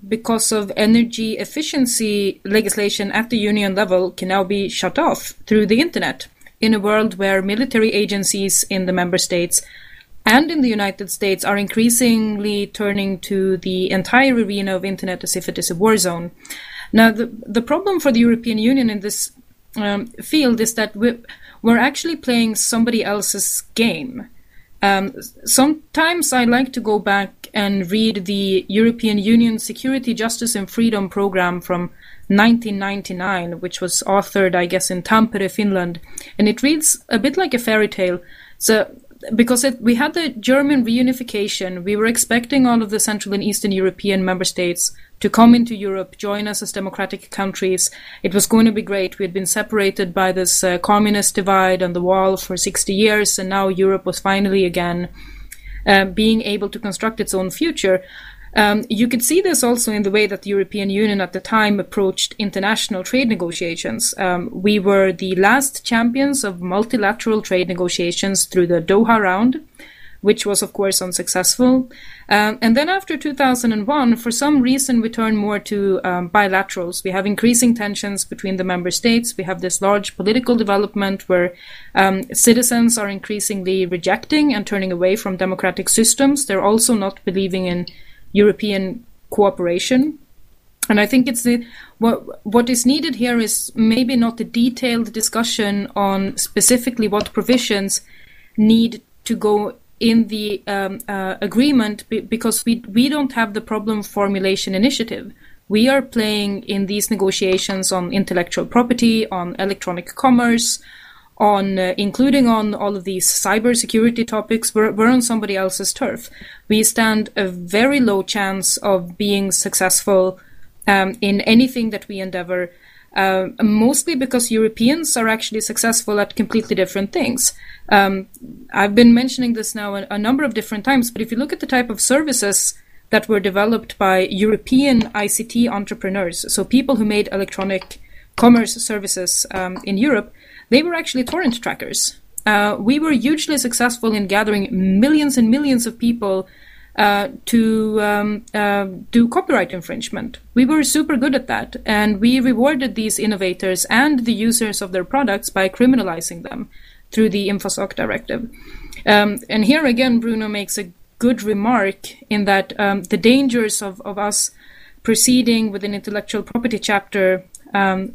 because of energy efficiency legislation at the union level, can now be shut off through the internet. In a world where military agencies in the member states and in the United States are increasingly turning to the entire arena of internet as if it is a war zone. Now, the problem for the European Union in this field is that we're actually playing somebody else's game. Sometimes I like to go back and read the European Union Security, Justice and Freedom Program from 1999, which was authored, I guess, in Tampere, Finland, and it reads a bit like a fairy tale. So, because we had the German reunification, we were expecting all of the Central and Eastern European member states to come into Europe, join us as democratic countries. It was going to be great. We had been separated by this communist divide and the wall for 60 years, and now Europe was finally again being able to construct its own future. You could see this also in the way that the European Union at the time approached international trade negotiations. We were the last champions of multilateral trade negotiations through the Doha round, which was, of course, unsuccessful. And then after 2001, for some reason, we turned more to bilaterals. We have increasing tensions between the member states. We have this large political development where citizens are increasingly rejecting and turning away from democratic systems. They're also not believing in European cooperation. And I think it's what is needed here is maybe not a detailed discussion on specifically what provisions need to go in the agreement, because we don't have the problem formulation initiative. We are playing in these negotiations on intellectual property, on electronic commerce, on including on all of these cybersecurity topics. We're on somebody else's turf. We stand a very low chance of being successful in anything that we endeavor, mostly because Europeans are actually successful at completely different things. I've been mentioning this now a number of different times, but if you look at the type of services that were developed by European ICT entrepreneurs, so people who made electronic commerce services in Europe, they were actually torrent trackers. We were hugely successful in gathering millions and millions of people to do copyright infringement. We were super good at that, and we rewarded these innovators and the users of their products by criminalizing them through the InfoSoc directive. And here again, Bruno makes a good remark in that the dangers of us proceeding with an intellectual property chapter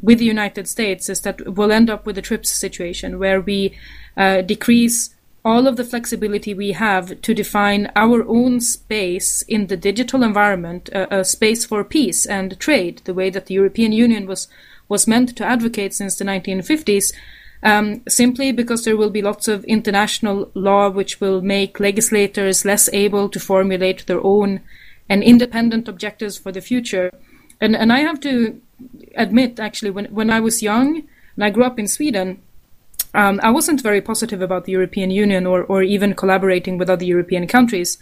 with the United States is that we'll end up with a TRIPS situation where we decrease all of the flexibility we have to define our own space in the digital environment, a space for peace and trade, the way that the European Union was meant to advocate since the 1950s, simply because there will be lots of international law which will make legislators less able to formulate their own and independent objectives for the future. And I have to admit, actually, when I was young, and I grew up in Sweden, I wasn't very positive about the European Union or even collaborating with other European countries.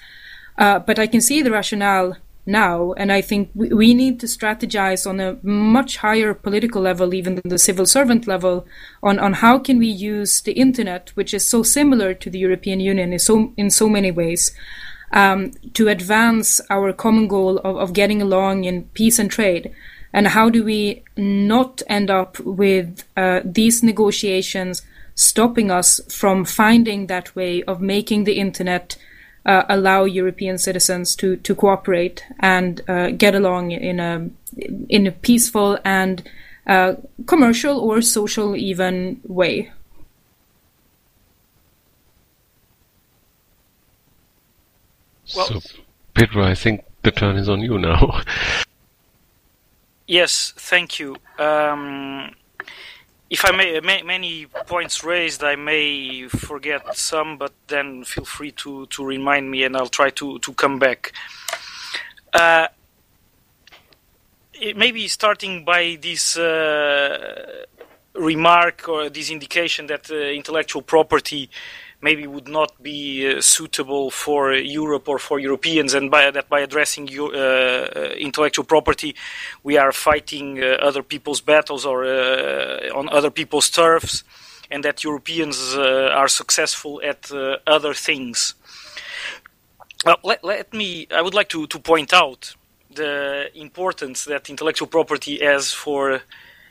But I can see the rationale now, and I think we need to strategize on a much higher political level, even than the civil servant level, on how can we use the internet, which is so similar to the European Union in so many ways, to advance our common goal of getting along in peace and trade. And how do we not end up with these negotiations stopping us from finding that way of making the internet allow European citizens to cooperate and get along in a peaceful and commercial or social even way? Well, so, Pedro, I think the turn is on you now. Yes, thank you. If I may, many points raised, I may forget some, but then feel free to remind me, and I'll try to come back. Maybe starting by this remark or this indication that intellectual property maybe would not be suitable for Europe or for Europeans, and by addressing intellectual property, we are fighting other people's battles or on other people's turfs, and that Europeans are successful at other things. Well, I would like to point out the importance that intellectual property has for,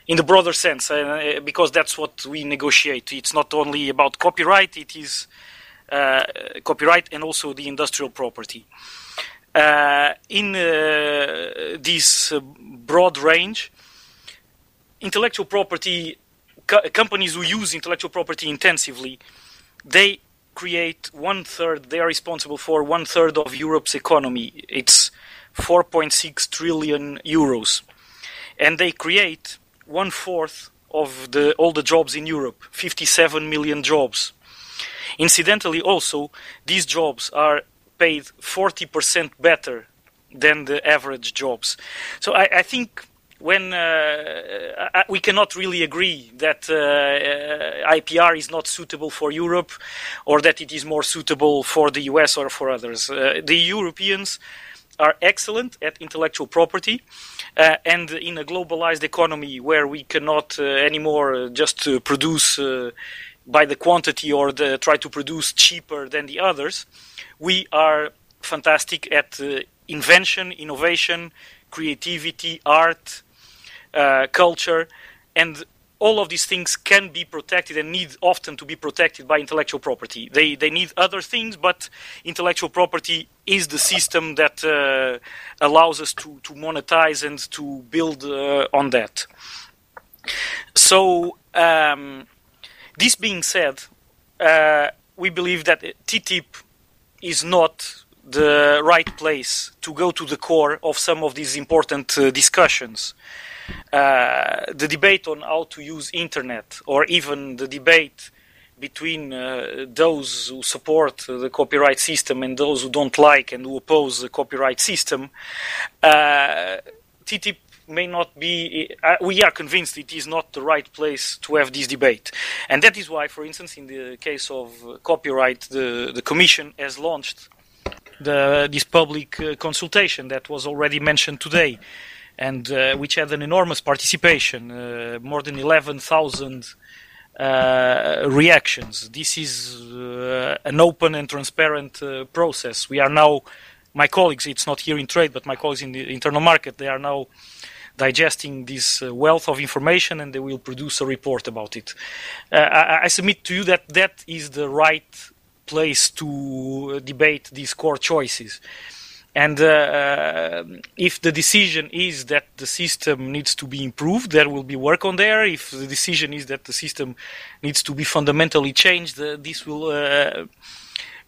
in the broader sense, because that's what we negotiate. It's not only about copyright, it is copyright and also the industrial property. In this broad range, intellectual property, companies who use intellectual property intensively, they create they are responsible for 1/3 of Europe's economy. It's 4.6 trillion euros. And they create 1/4 of all the jobs in Europe, 57 million jobs. Incidentally, also, these jobs are paid 40% better than the average jobs. So I think when we cannot really agree that IPR is not suitable for Europe, or that it is more suitable for the US or for others. The Europeans are excellent at intellectual property, and in a globalized economy where we cannot anymore just produce by the quantity or try to produce cheaper than the others, we are fantastic at invention, innovation, creativity, art, culture, and all of these things can be protected and need often to be protected by intellectual property. They need other things, but intellectual property is the system that allows us to monetize and to build on that. So, this being said, we believe that TTIP is not the right place to go to the core of some of these important discussions. The debate on how to use internet, or even the debate between those who support the copyright system and those who don't like and who oppose the copyright system, TTIP may not be, we are convinced it is not the right place to have this debate. And that is why, for instance, in the case of copyright, the Commission has launched this public consultation that was already mentioned today, and which had an enormous participation, more than 11,000 reactions. This is an open and transparent process. We are now, my colleagues, it's not here in trade, but my colleagues in the internal market, they are now digesting this wealth of information, and they will produce a report about it. I submit to you that that is the right place to debate these core choices. And if the decision is that the system needs to be improved, there will be work on there. If the decision is that the system needs to be fundamentally changed, this will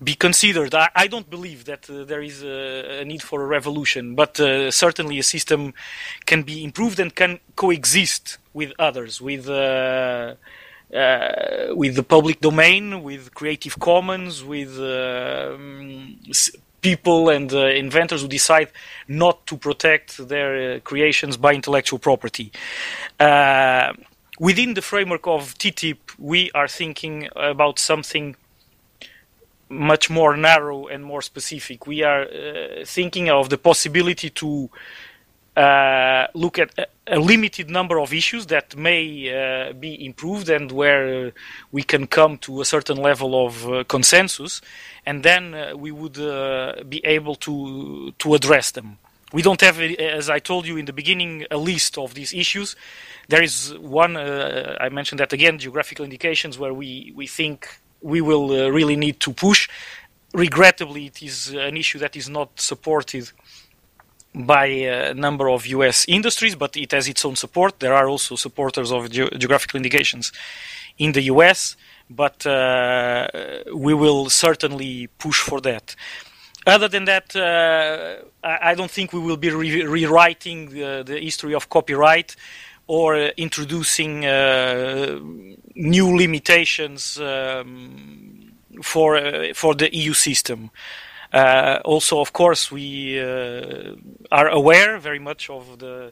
be considered. I don't believe that there is a need for a revolution, but certainly a system can be improved and can coexist with others, with the public domain, with Creative Commons, with people and inventors who decide not to protect their creations by intellectual property. Within the framework of TTIP, we are thinking about something much more narrow and more specific. We are thinking of the possibility to look at a limited number of issues that may be improved and where we can come to a certain level of consensus, and then we would be able to address them. We don't have, as I told you in the beginning, a list of these issues. There is one, I mentioned that again, geographical indications, where we think we will really need to push. Regrettably, it is an issue that is not supported by a number of US industries, but it has its own support. There are also supporters of geographical indications in the US, but we will certainly push for that. Other than that, I don't think we will be rewriting the history of copyright or introducing new limitations for the EU system. Also, of course, we are aware very much of the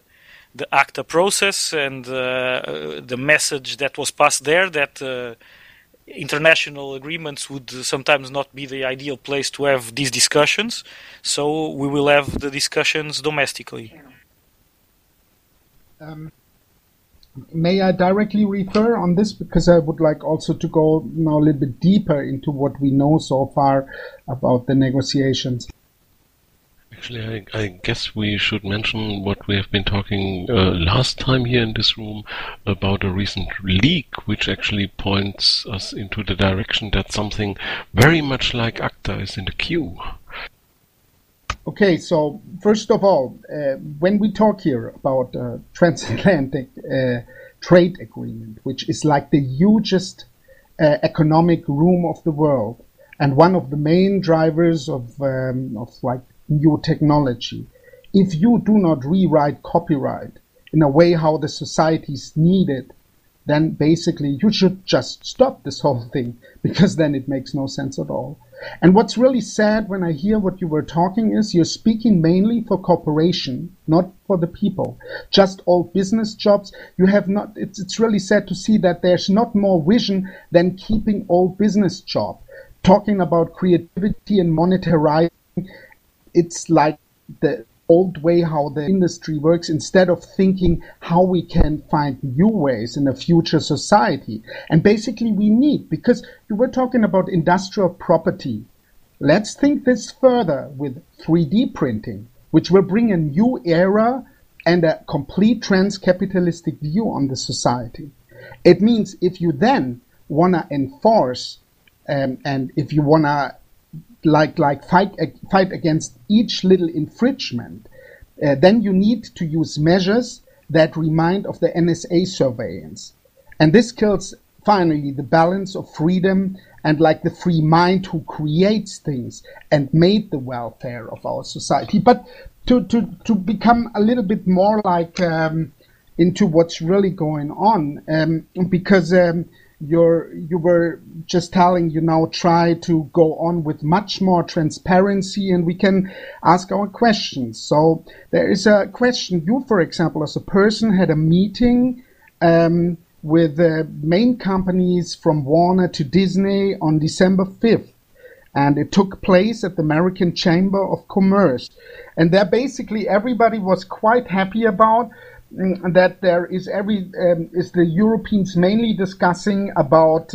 ACTA process and the message that was passed there, that international agreements would sometimes not be the ideal place to have these discussions. So we will have the discussions domestically. May I directly refer on this, because I would like also to go now a little bit deeper into what we know so far about the negotiations. Actually, I guess we should mention what we have been talking last time here in this room about a recent leak, which actually points us into the direction that something very much like ACTA is in the queue. Okay, so first of all, when we talk here about transatlantic trade agreement, which is like the hugest economic room of the world and one of the main drivers of like new technology, if you do not rewrite copyright in a way how the societies need it, then basically you should just stop this whole thing, because then it makes no sense at all. And what's really sad when I hear what you were talking is you're speaking mainly for corporation, not for the people. Just all business jobs. You have not. It's really sad to see that there's not more vision than keeping all business job. Talking about creativity and monetizing, it's like the old way how the industry works, instead of thinking how we can find new ways in a future society. And basically we need, because you were talking about industrial property, let's think this further with 3D printing, which will bring a new era and a complete trans-capitalistic view on the society. It means if you then want to enforce and if you want to fight against each little infringement, then you need to use measures that remind of the NSA surveillance. And this kills finally the balance of freedom and like the free mind who creates things and made the welfare of our society. But to become a little bit more like into what's really going on, because you were just telling you now try to go on with much more transparency and we can ask our questions. So there is a question. You, for example, as a person had a meeting with the main companies from Warner to Disney on December 5th. And it took place at the American Chamber of Commerce. And there basically everybody was quite happy about that there is is the Europeans mainly discussing about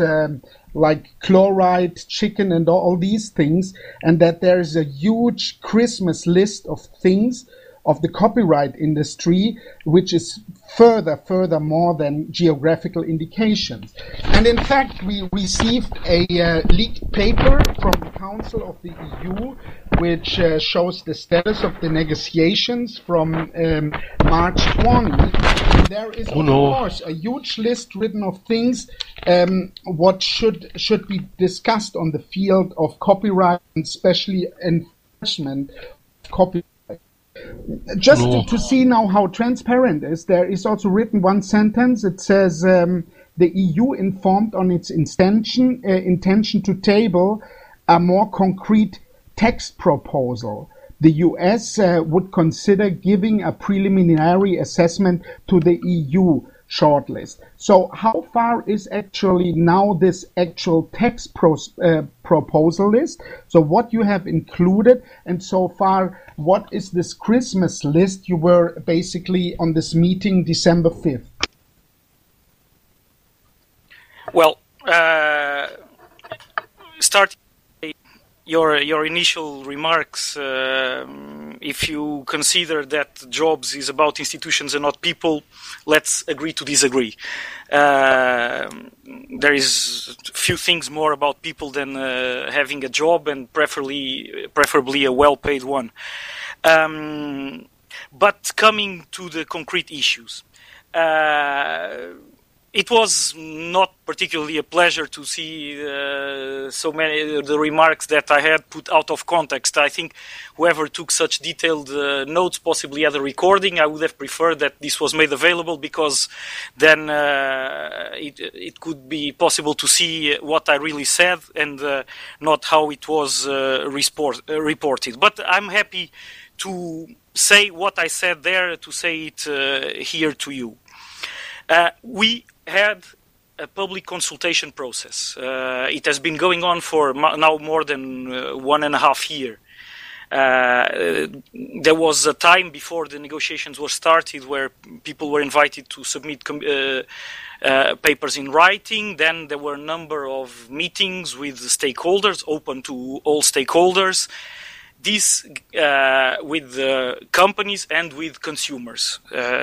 like chloride, chicken and all these things, and that there is a huge Christmas list of things of the copyright industry, which is further more than geographical indications. And in fact, we received a leaked paper from the Council of the EU, which shows the status of the negotiations from March 20. And there is, of course, a huge list written of things what should be discussed on the field of copyright, and especially enforcement of copyright. Just to see now how transparent it is, there is also written one sentence. It says the EU informed on its intention to table a more concrete text proposal. The US would consider giving a preliminary assessment to the EU shortlist. So how far is actually now this actual text proposal list? So what you have included, and so far, what is this Christmas list you were basically on this meeting December 5th? Well, starting your initial remarks, if you consider that jobs is about institutions and not people, let's agree to disagree. There is few things more about people than having a job, and preferably a well-paid one. But coming to the concrete issues, it was not particularly a pleasure to see so many the remarks that I had put out of context. I think whoever took such detailed notes possibly had a recording. I would have preferred that this was made available, because then it could be possible to see what I really said and not how it was reported. But I'm happy to say what I said there, to say it here to you. We had a public consultation process. It has been going on for now more than 1.5 years. There was a time before the negotiations were started where people were invited to submit papers in writing. Then there were a number of meetings with stakeholders, open to all stakeholders. This with companies and with consumers.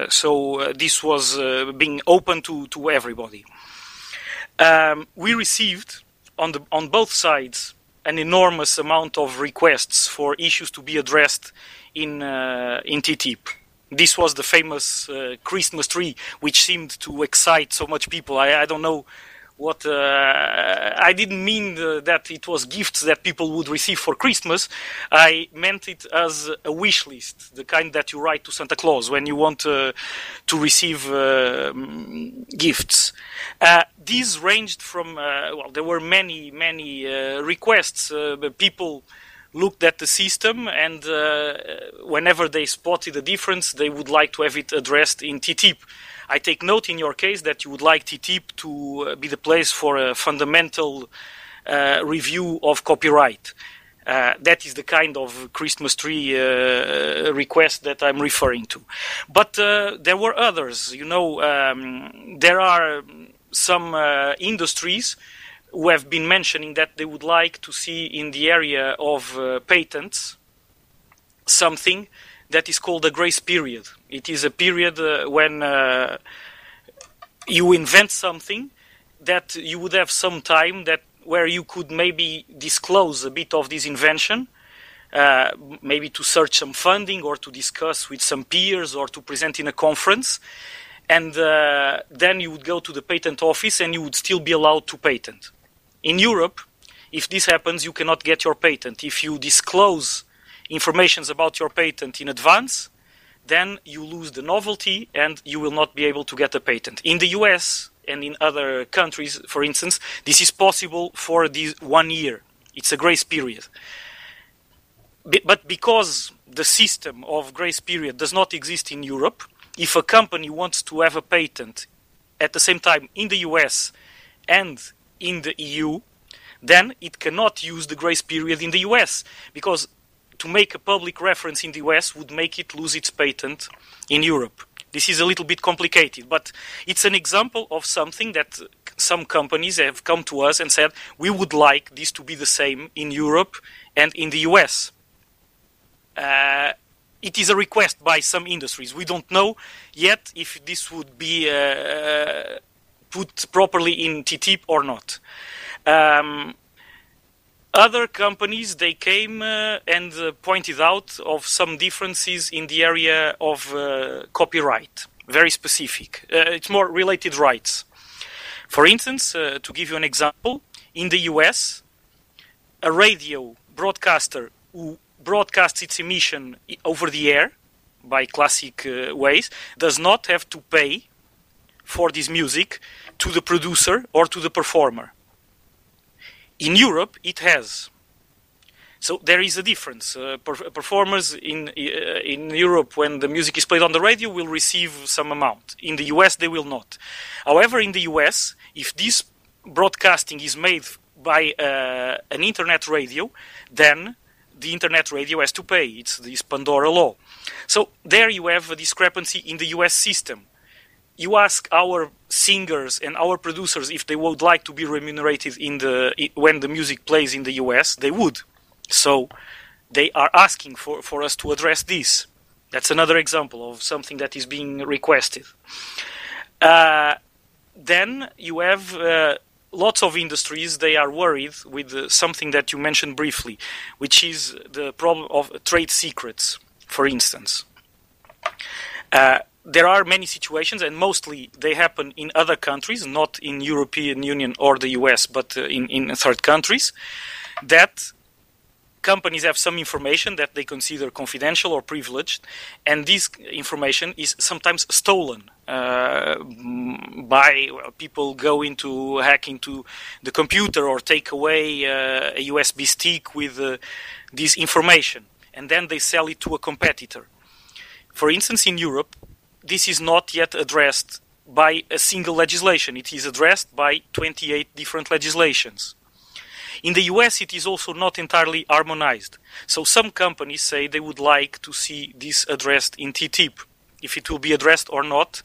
So this was being open to everybody. We received on both sides an enormous amount of requests for issues to be addressed in TTIP. This was the famous Christmas tree, which seemed to excite so much people. I don't know what I didn't mean that it was gifts that people would receive for Christmas. I meant it as a wish list, the kind that you write to Santa Claus when you want to receive gifts. These ranged from, there were many requests. People looked at the system, and whenever they spotted a difference, they would like to have it addressed in TTIP. I take note in your case that you would like TTIP to be the place for a fundamental review of copyright. That is the kind of Christmas tree request that I'm referring to. But there were others. There are some industries who have been mentioning that they would like to see in the area of patents something that is called a grace period. It is a period when you invent something that you would have some time where you could maybe disclose a bit of this invention, maybe to search some funding or to discuss with some peers or to present in a conference. And then you would go to the patent office and you would still be allowed to patent. In Europe, if this happens, you cannot get your patent. If you disclose information about your patent in advance, then you lose the novelty and you will not be able to get a patent. In the US and in other countries, for instance, this is possible for this 1 year. It's a grace period. But because the system of grace period does not exist in Europe, if a company wants to have a patent at the same time in the US and in the EU, then it cannot use the grace period in the US, because to make a public reference in the US would make it lose its patent in Europe. This is a little bit complicated, but it's an example of something that some companies have come to us and said, we would like this to be the same in Europe and in the US. It is a request by some industries. We don't know yet if this would be put properly in TTIP or not. Other companies, they came and pointed out of some differences in the area of copyright, very specific. It's more related rights. For instance, to give you an example, in the US, a radio broadcaster who broadcasts its emission over the air by classic ways does not have to pay for this music to the producer or to the performer. In Europe, it has. So there is a difference. Performers in Europe, when the music is played on the radio, will receive some amount. In the US, they will not. However, in the US, if this broadcasting is made by an internet radio, then the internet radio has to pay. It's this Pandora law. So there you have a discrepancy in the US system. You ask our singers and our producers if they would like to be remunerated when the music plays in the US, they would. So they are asking for us to address this. That's another example of something that is being requested. Then you have lots of industries, they are worried with something that you mentioned briefly, which is the problem of trade secrets, for instance. There are many situations, and mostly they happen in other countries, not in European Union or the US, but in third countries, that companies have some information that they consider confidential or privileged, and this information is sometimes stolen by people hack into the computer or take away a USB stick with this information, and then they sell it to a competitor. For instance, in Europe, this is not yet addressed by a single legislation. It is addressed by 28 different legislations. In the US, it is also not entirely harmonized. So some companies say they would like to see this addressed in TTIP. If it will be addressed or not,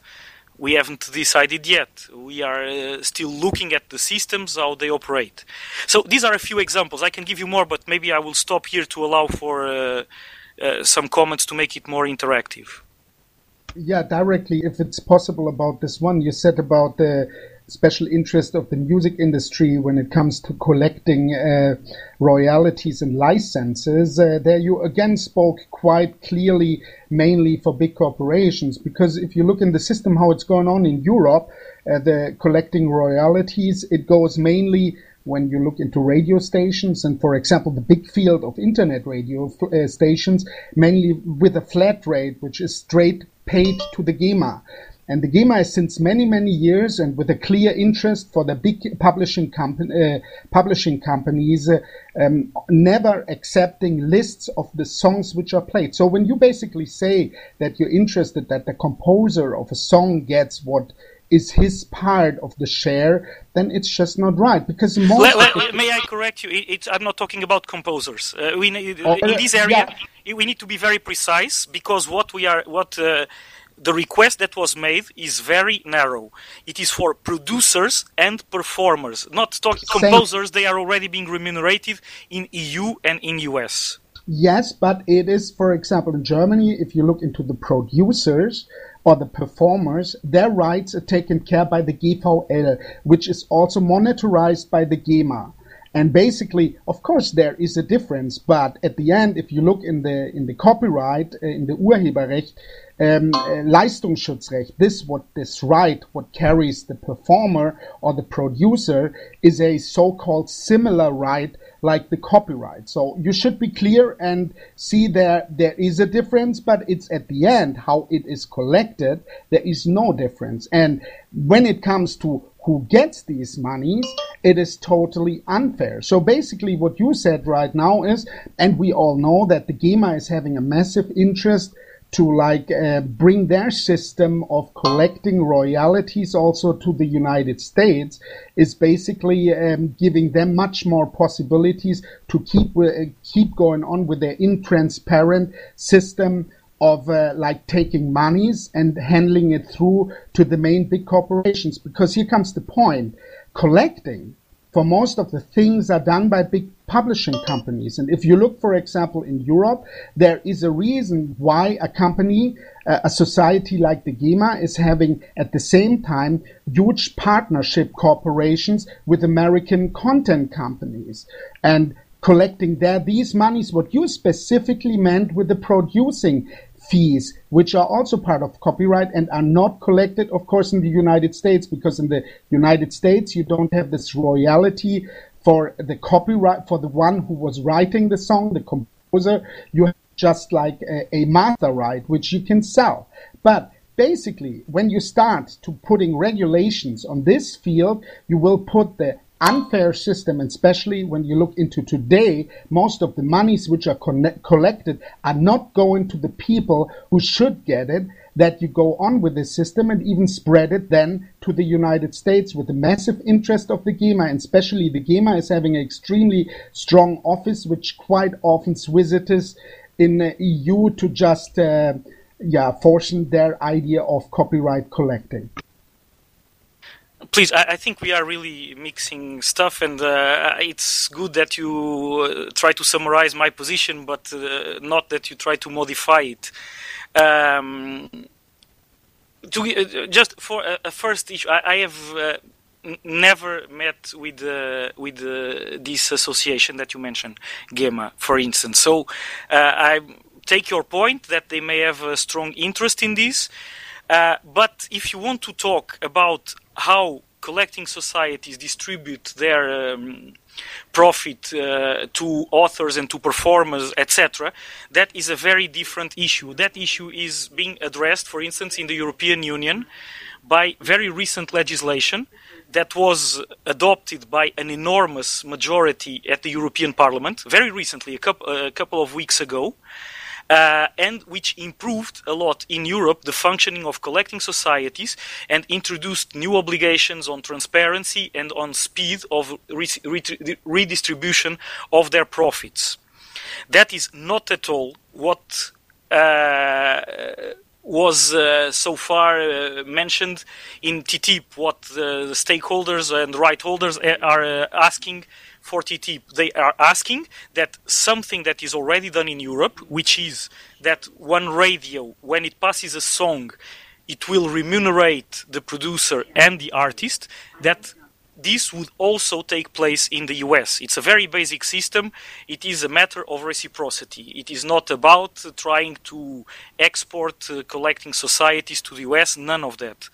we haven't decided yet. We are still looking at the systems, how they operate. So these are a few examples. I can give you more, but maybe I will stop here to allow for some comments to make it more interactive. Yeah, directly, if it's possible, about this one. You said about the special interest of the music industry when it comes to collecting royalties and licenses. There you again spoke quite clearly, mainly for big corporations, because if you look in the system how it's going on in Europe, the collecting royalties, it goes mainly when you look into radio stations and, for example, the big field of internet radio stations, mainly with a flat rate, which is straight paid to the GEMA. And the GEMA is since many, many years, and with a clear interest for the big publishing companies, never accepting lists of the songs which are played. So when you basically say that you're interested that the composer of a song gets what is his part of the share, then it's just not right. Because may I correct you? I'm not talking about composers. In this area, we need to be very precise, because the request that was made is very narrow. It is for producers and performers, not talking composers. They are already being remunerated in EU and in US. Yes, but it is, for example, in Germany, if you look into the producers or the performers, their rights are taken care by the Gefahr, which is also monitorized by the GEMA. And basically, of course, there is a difference, but at the end, if you look in the copyright, in the Urheberrecht, Leistungsschutzrecht, this right, what carries the performer or the producer, is a so-called similar right like the copyright. So you should be clear and see there is a difference, but it's at the end how it is collected, there is no difference. And when it comes to who gets these monies, it is totally unfair. So basically what you said right now is, and we all know that the GEMA is having a massive interest to bring their system of collecting royalties also to the United States, is basically giving them much more possibilities to keep going on with their intransparent system of taking monies and handling it through to the main big corporations. Because here comes the point: collecting for most of the things are done by big publishing companies. And if you look, for example, in Europe, there is a reason why a company, a society like the GEMA, is having at the same time huge partnership corporations with American content companies and collecting these monies, what you specifically meant with the producing fees, which are also part of copyright and are not collected, of course, in the United States, because in the United States you don't have this royalty for the copyright for the one who was writing the song, the composer. You have just like a master right, which you can sell. But basically, when you start to putting regulations on this field, you will put the unfair system, and especially when you look into today, most of the monies which are collected are not going to the people who should get it, that you go on with this system and even spread it then to the United States with the massive interest of the GEMA, and especially the GEMA is having an extremely strong office which quite often visitors in the EU to just forcing their idea of copyright collecting. Please, I think we are really mixing stuff, and it's good that you try to summarize my position, but not that you try to modify it. Just for a first issue, I have never met with this association that you mentioned, GEMA, for instance. So I take your point that they may have a strong interest in this, but if you want to talk about how collecting societies distribute their profit to authors and to performers, etc., that is a very different issue. That issue is being addressed, for instance, in the European Union by very recent legislation that was adopted by an enormous majority at the European Parliament very recently, a couple of weeks ago, and which improved a lot in Europe the functioning of collecting societies and introduced new obligations on transparency and on speed of redistribution of their profits. That is not at all what was so far mentioned in TTIP, what the stakeholders and right holders are asking for TTIP. They are asking that something that is already done in Europe, which is that one radio, when it passes a song, it will remunerate the producer and the artist, that this would also take place in the US. It's a very basic system. It is a matter of reciprocity. It is not about trying to export collecting societies to the US, none of that.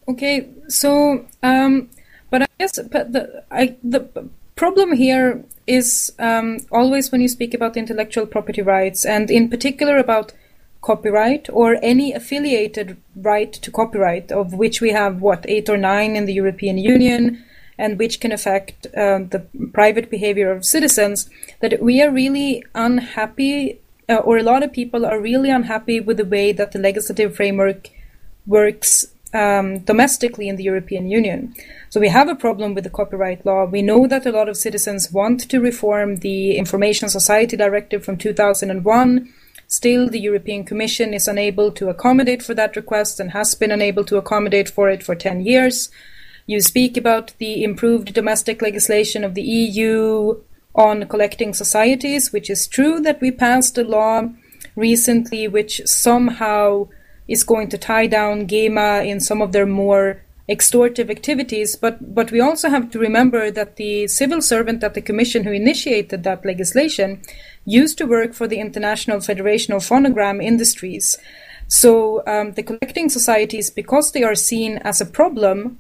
Okay, so but I guess the problem here is always when you speak about intellectual property rights, and in particular about copyright or any affiliated right to copyright, of which we have, 8 or 9 in the European Union, and which can affect the private behavior of citizens, that we are really unhappy, or a lot of people are really unhappy with the way that the legislative framework works domestically in the European Union. So we have a problem with the copyright law. We know that a lot of citizens want to reform the Information Society Directive from 2001. Still, the European Commission is unable to accommodate for that request and has been unable to accommodate for it for 10 years. You speak about the improved domestic legislation of the EU on collecting societies, which is true that we passed a law recently which somehow is going to tie down GEMA in some of their more extortive activities, but we also have to remember that the civil servant at the Commission who initiated that legislation used to work for the International Federation of Phonogram Industries. So the collecting societies, because they are seen as a problem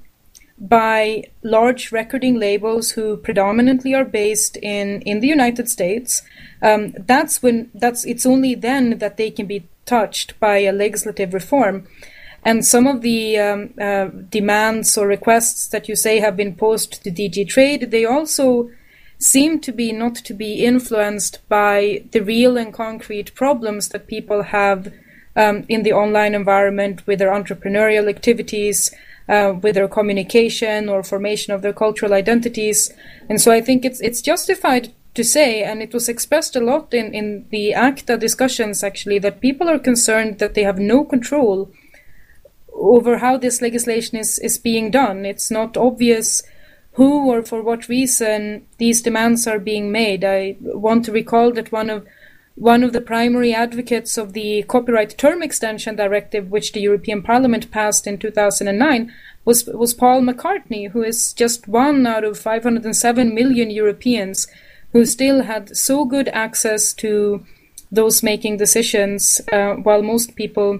by large recording labels who predominantly are based in the United States, it's only then that they can be touched by a legislative reform. And some of the demands or requests that you say have been posed to DG Trade, they also seem to be not to be influenced by the real and concrete problems that people have in the online environment with their entrepreneurial activities, with their communication or formation of their cultural identities. And so I think it's justified to say, and it was expressed a lot in the ACTA discussions actually, that people are concerned that they have no control over how this legislation is being done. It's not obvious who or for what reason these demands are being made. I want to recall that one of the primary advocates of the Copyright Term Extension Directive, which the European Parliament passed in 2009, was Paul McCartney, who is just one out of 507 million Europeans who still had so good access to those making decisions, while most people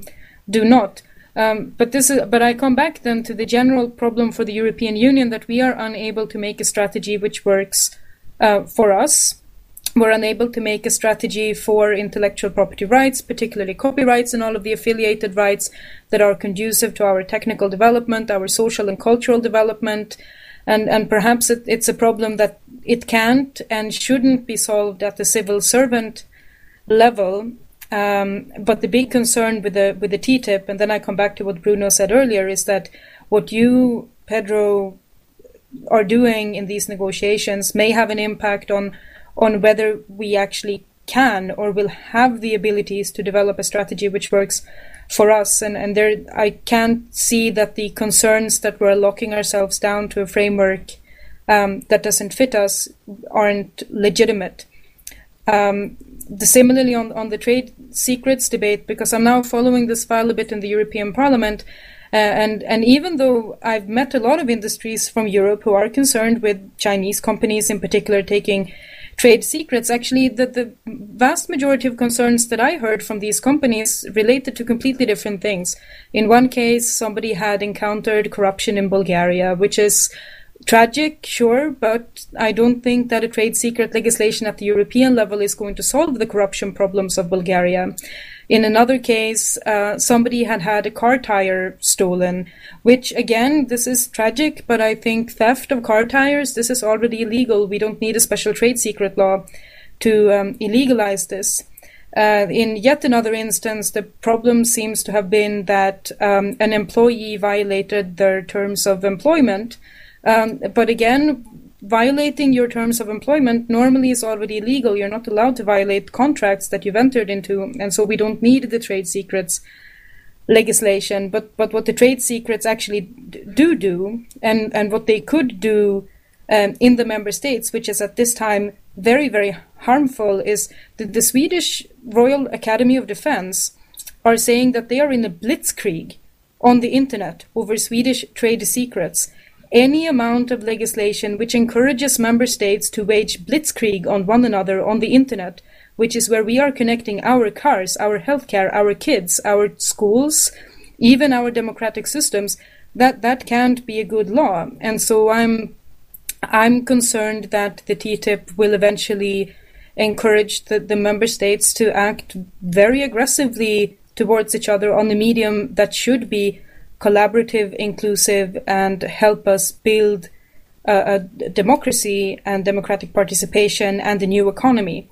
do not. But I come back then to the general problem for the European Union, that we are unable to make a strategy which works for us. We're unable to make a strategy for intellectual property rights, particularly copyrights and all of the affiliated rights that are conducive to our technical development, our social and cultural development. And perhaps it's a problem that it can't and shouldn't be solved at the civil servant level. But the big concern with the TTIP, and then I come back to what Bruno said earlier, is that what you, Pedro, are doing in these negotiations may have an impact on whether we actually can or will have the abilities to develop a strategy which works for us. And there, I can't see that the concerns that we're locking ourselves down to a framework that doesn't fit us aren't legitimate. Similarly on the trade secrets debate, because I'm now following this file a bit in the European Parliament, and even though I've met a lot of industries from Europe who are concerned with Chinese companies in particular taking trade secrets, actually the vast majority of concerns that I heard from these companies related to completely different things. In one case, somebody had encountered corruption in Bulgaria, which is tragic, sure, but I don't think that a trade secret legislation at the European level is going to solve the corruption problems of Bulgaria. In another case, somebody had a car tire stolen, which again, this is tragic, but I think theft of car tires, this is already illegal. We don't need a special trade secret law to illegalize this. In yet another instance, the problem seems to have been that an employee violated their terms of employment. But again, violating your terms of employment normally is already illegal. You're not allowed to violate contracts that you've entered into, and so we don't need the trade secrets legislation. But what the trade secrets actually do, and what they could do in the member states, which is at this time very, very harmful, is the Swedish Royal Academy of Defense are saying that they are in a blitzkrieg on the internet over Swedish trade secrets. Any amount of legislation which encourages member states to wage blitzkrieg on one another on the internet, which is where we are connecting our cars, our healthcare, our kids, our schools, even our democratic systems, that can't be a good law. And so I'm concerned that the TTIP will eventually encourage the member states to act very aggressively towards each other on the medium that should be collaborative, inclusive, and help us build a democracy and democratic participation and a new economy.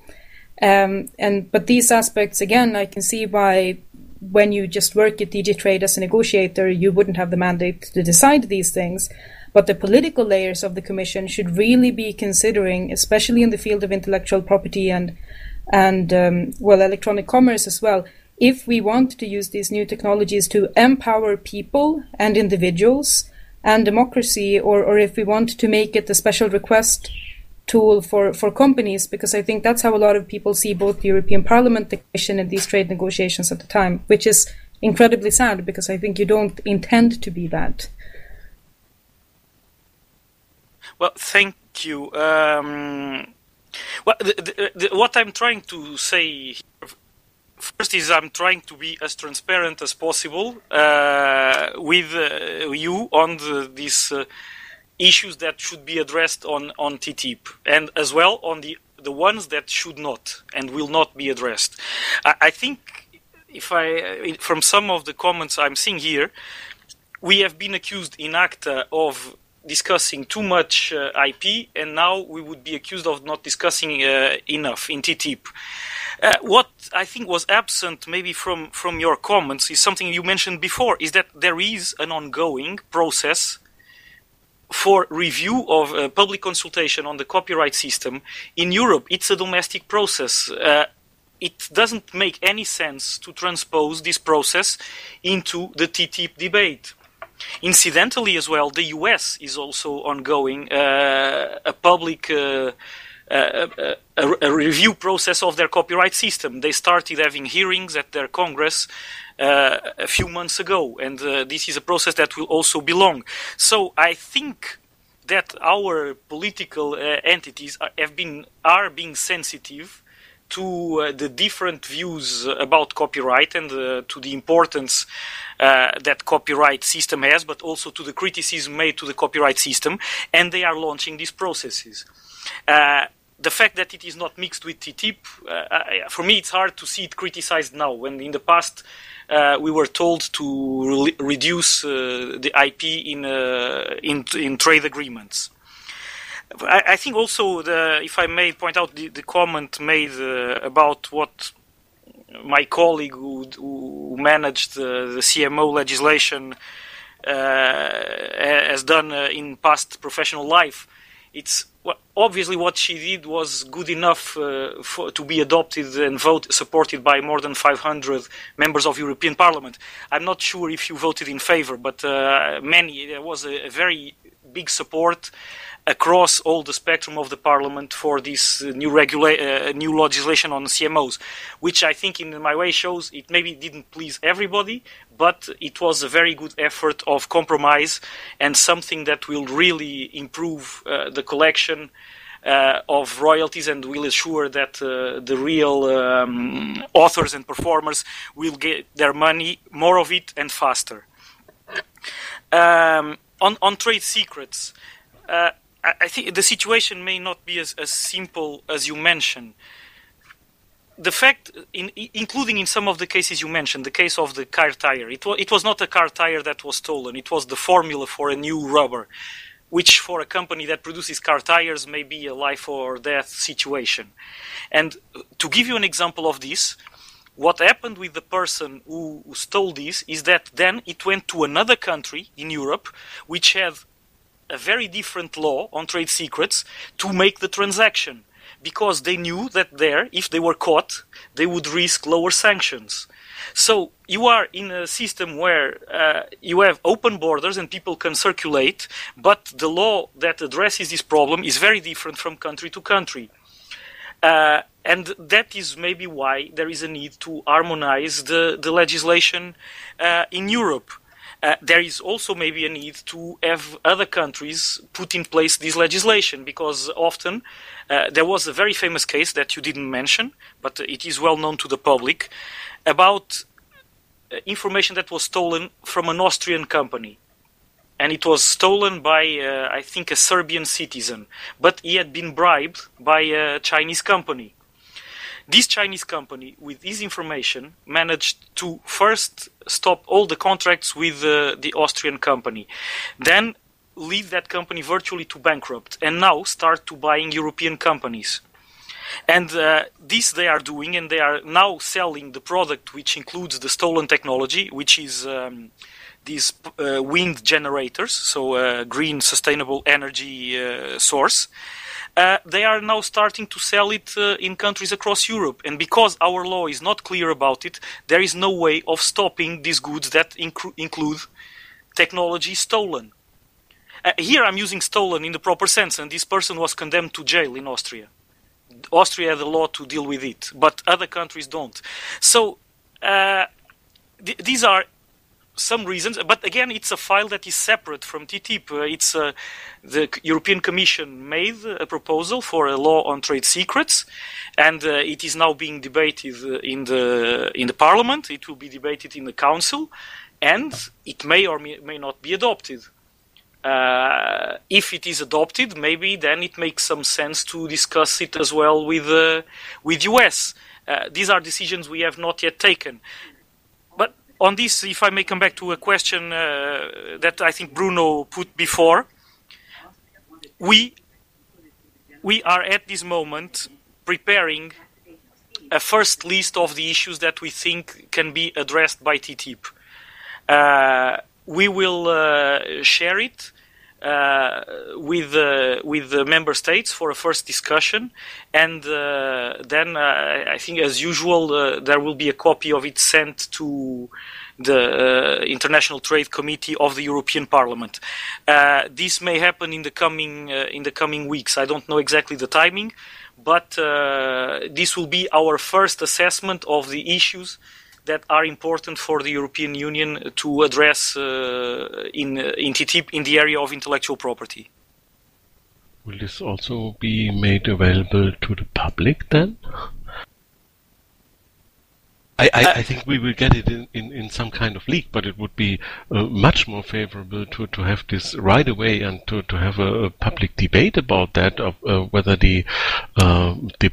But these aspects, again, I can see why when you just work at DG Trade as a negotiator, you wouldn't have the mandate to decide these things. But the political layers of the Commission should really be considering, especially in the field of intellectual property and electronic commerce as well, if we want to use these new technologies to empower people and individuals and democracy, or if we want to make it a special request tool for companies, because I think that's how a lot of people see both the European Parliament, the Commission, and these trade negotiations at the time, which is incredibly sad, because I think you don't intend to be that. Well, thank you. Well, what I'm trying to say here, first is I'm trying to be as transparent as possible with you on these issues that should be addressed on TTIP, and as well on the ones that should not and will not be addressed. I think from some of the comments I'm seeing here, we have been accused in ACTA of discussing too much IP, and now we would be accused of not discussing enough in TTIP. What I think was absent maybe from your comments is something you mentioned before, is that there is an ongoing process for review of public consultation on the copyright system in Europe. It's a domestic process. It doesn't make any sense to transpose this process into the TTIP debate. Incidentally, as well, the US is also ongoing a public a review process of their copyright system. They started having hearings at their Congress a few months ago, and this is a process that will also be long. So I think that our political entities are being sensitive to the different views about copyright and to the importance that copyright system has, but also to the criticism made to the copyright system, and they are launching these processes. The fact that it is not mixed with TTIP, for me, it's hard to see it criticized now, when in the past we were told to reduce the IP in trade agreements. I think also, if I may point out the comment made about what my colleague who managed the CMO legislation has done in past professional life. It's obviously what she did was good enough to be adopted and supported by more than 500 members of European Parliament. I'm not sure if you voted in favor, but there was a very big support across all the spectrum of the Parliament for this new legislation on CMOs, which I think in my way shows it maybe didn't please everybody, but it was a very good effort of compromise and something that will really improve the collection of royalties and will ensure that the real authors and performers will get their money, more of it, and faster. On trade secrets, I think the situation may not be as simple as you mentioned. The fact, including in some of the cases you mentioned, the case of the car tire, it was not a car tire that was stolen. It was the formula for a new rubber, which for a company that produces car tires may be a life or death situation. And to give you an example of this, what happened with the person who stole this is that then it went to another country in Europe, which had a very different law on trade secrets to make the transaction, because they knew that there, if they were caught, they would risk lower sanctions. So you are in a system where you have open borders and people can circulate, but the law that addresses this problem is very different from country to country. And that is maybe why there is a need to harmonize the legislation in Europe. There is also maybe a need to have other countries put in place this legislation, because often there was a very famous case that you didn't mention, but it is well known to the public, about information that was stolen from an Austrian company. And it was stolen by, I think, a Serbian citizen, but he had been bribed by a Chinese company. This Chinese company, with this information, managed to first stop all the contracts with the Austrian company, then lead that company virtually to bankrupt, and now start to buying European companies. And this they are doing, and they are now selling the product which includes the stolen technology, which is these wind generators, so green sustainable energy source. They are now starting to sell it in countries across Europe. And because our law is not clear about it, there is no way of stopping these goods that include technology stolen. Here I'm using stolen in the proper sense, and this person was condemned to jail in Austria. Austria had a law to deal with it, but other countries don't. So these are some reasons, but again, it's a file that is separate from TTIP. The European Commission made a proposal for a law on trade secrets, and it is now being debated in the Parliament. It will be debated in the Council, and it may or may not be adopted. If it is adopted, maybe then it makes some sense to discuss it as well with US. These are decisions we have not yet taken. But on this, if I may come back to a question that I think Bruno put before, we are at this moment preparing a first list of the issues that we think can be addressed by TTIP. We will share it with the member states for a first discussion, and then I think, as usual, there will be a copy of it sent to the International Trade Committee of the European Parliament. This may happen in the coming weeks. I don't know exactly the timing, but this will be our first assessment of the issues that are important for the European Union to address in TTIP in the area of intellectual property. Will this also be made available to the public then? I think we will get it in some kind of leak, but it would be much more favorable to have this right away and to have a public debate about that, of whether the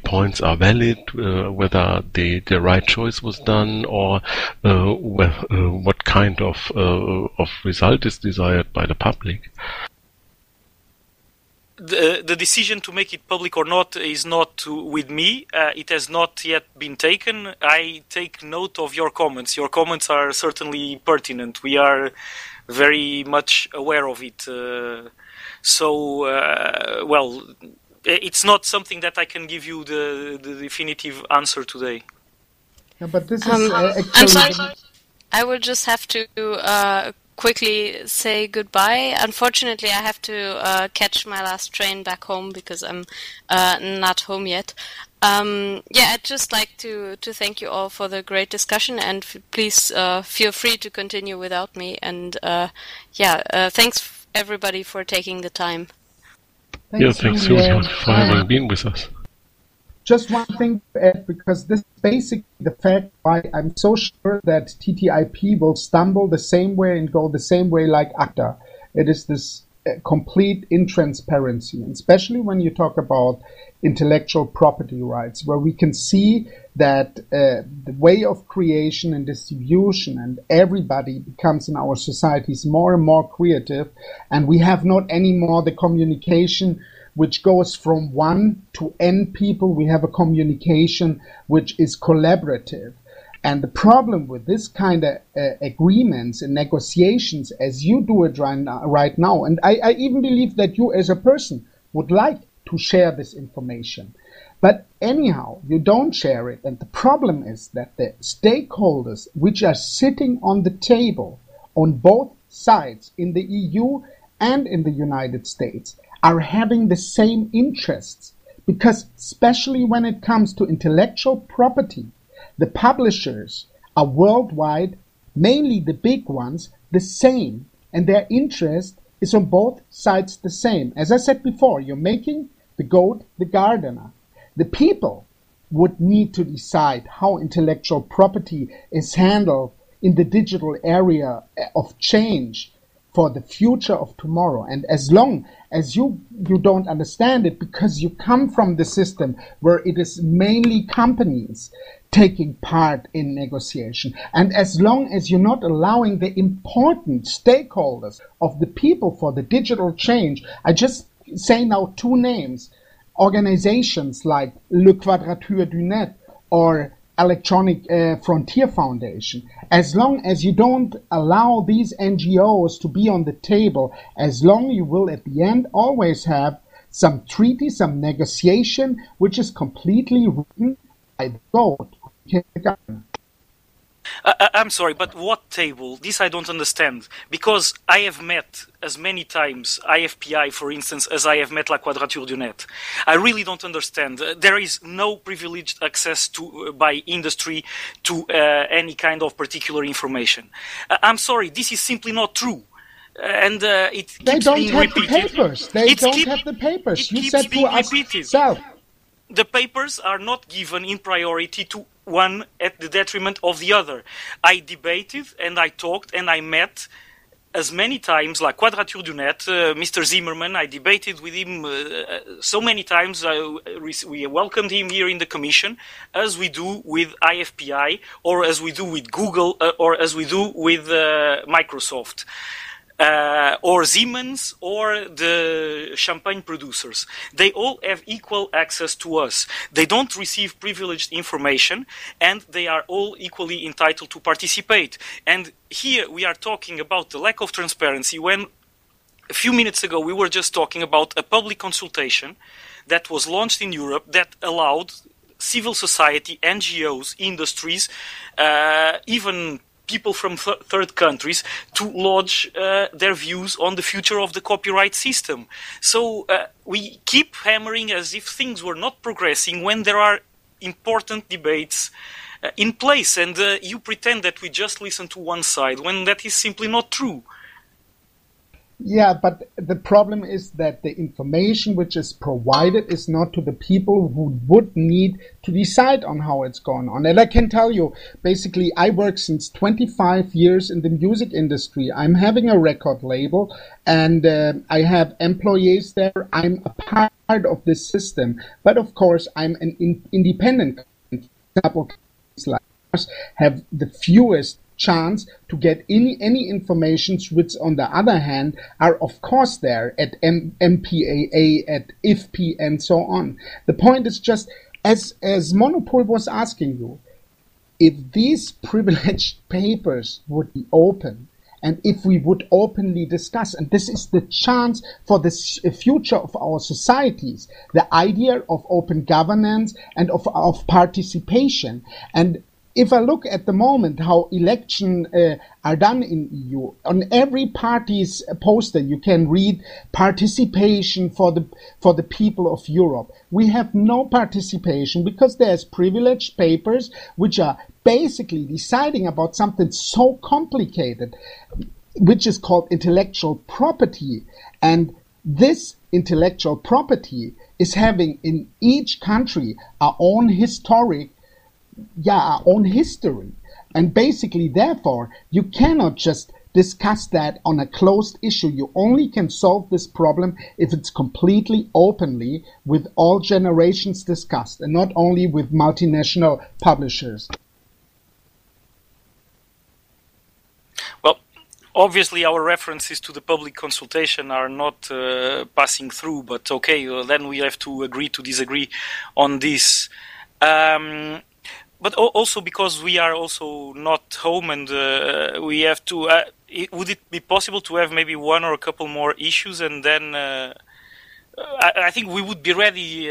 points are valid, whether the right choice was done, or what kind of result is desired by the public. The decision to make it public or not is not with me. It has not yet been taken. I take note of your comments. Your comments are certainly pertinent. We are very much aware of it. It's not something that I can give you the definitive answer today. Yeah, but this is I'm sorry. I will just have to quickly say goodbye. Unfortunately, I have to catch my last train back home because I'm not home yet. I'd just like to thank you all for the great discussion, and please feel free to continue without me. And thanks everybody for taking the time. Thanks Julia for having been with us. Just one thing to add, because this is basically the fact why I'm so sure that TTIP will stumble the same way and go the same way like ACTA. It is this complete intransparency, and especially when you talk about intellectual property rights, where we can see that the way of creation and distribution and everybody becomes in our societies more and more creative, and we have not anymore the communication which goes from one to n people. We have a communication which is collaborative. And the problem with this kind of agreements and negotiations, as you do it right now, and I even believe that you as a person would like to share this information. But anyhow, you don't share it. And the problem is that the stakeholders which are sitting on the table on both sides in the EU and in the United States are having the same interests, because especially when it comes to intellectual property, the publishers are worldwide, mainly the big ones, the same, and their interest is on both sides the same. As I said before, you're making the goat the gardener. The people would need to decide how intellectual property is handled in the digital area of change for the future of tomorrow. And as long as you don't understand it, because you come from the system where it is mainly companies taking part in negotiation, and as long as you're not allowing the important stakeholders of the people for the digital change, I just say now two names, organizations like Le Quadrature du Net or Electronic Frontier Foundation. As long as you don't allow these NGOs to be on the table, as long you will at the end always have some treaty, some negotiation, which is completely written by the goat. I'm sorry, but what table? This I don't understand. Because I have met as many times IFPI, for instance, as I have met La Quadrature du Net. I really don't understand. There is no privileged access to by industry to any kind of particular information. I'm sorry, this is simply not true. And it keeps being repeated. They don't have the papers. You said to us yourself. The papers are not given in priority to one at the detriment of the other. I debated and I talked and I met as many times, like Quadrature du Net, Mr. Zimmerman. I debated with him so many times. We welcomed him here in the Commission, as we do with IFPI, or as we do with Google, or as we do with Microsoft. Or Siemens, or the champagne producers. They all have equal access to us. They don't receive privileged information, and they are all equally entitled to participate. And here we are talking about the lack of transparency, when a few minutes ago we were just talking about a public consultation that was launched in Europe that allowed civil society, NGOs, industries, even people from third countries to lodge their views on the future of the copyright system. So we keep hammering as if things were not progressing when there are important debates in place, and you pretend that we just listen to one side when that is simply not true. Yeah, but the problem is that the information which is provided is not to the people who would need to decide on how it's going on. And I can tell you, basically, I work since 25 years in the music industry. I'm having a record label, and I have employees there. I'm a part of this system. But of course, I'm an independent couple like us have the fewest chance to get any information, which on the other hand are of course there at MPAA, at IFP, and so on. The point is just, as Monopol was asking you, if these privileged papers would be open, and if we would openly discuss, and this is the chance for the future of our societies, the idea of open governance and of participation. And if I look at the moment how elections are done in EU, on every party's poster you can read participation for the people of Europe. We have no participation because there's privileged papers which are basically deciding about something so complicated, which is called intellectual property. And this intellectual property is having in each country our own our own history. And basically, therefore, you cannot just discuss that on a closed issue. You only can solve this problem if it's completely openly with all generations discussed, and not only with multinational publishers. Well, obviously our references to the public consultation are not passing through, but okay, then we have to agree to disagree on this. But also because we are also not home, and we have to. Would it be possible to have maybe one or a couple more issues, and then I think we would be ready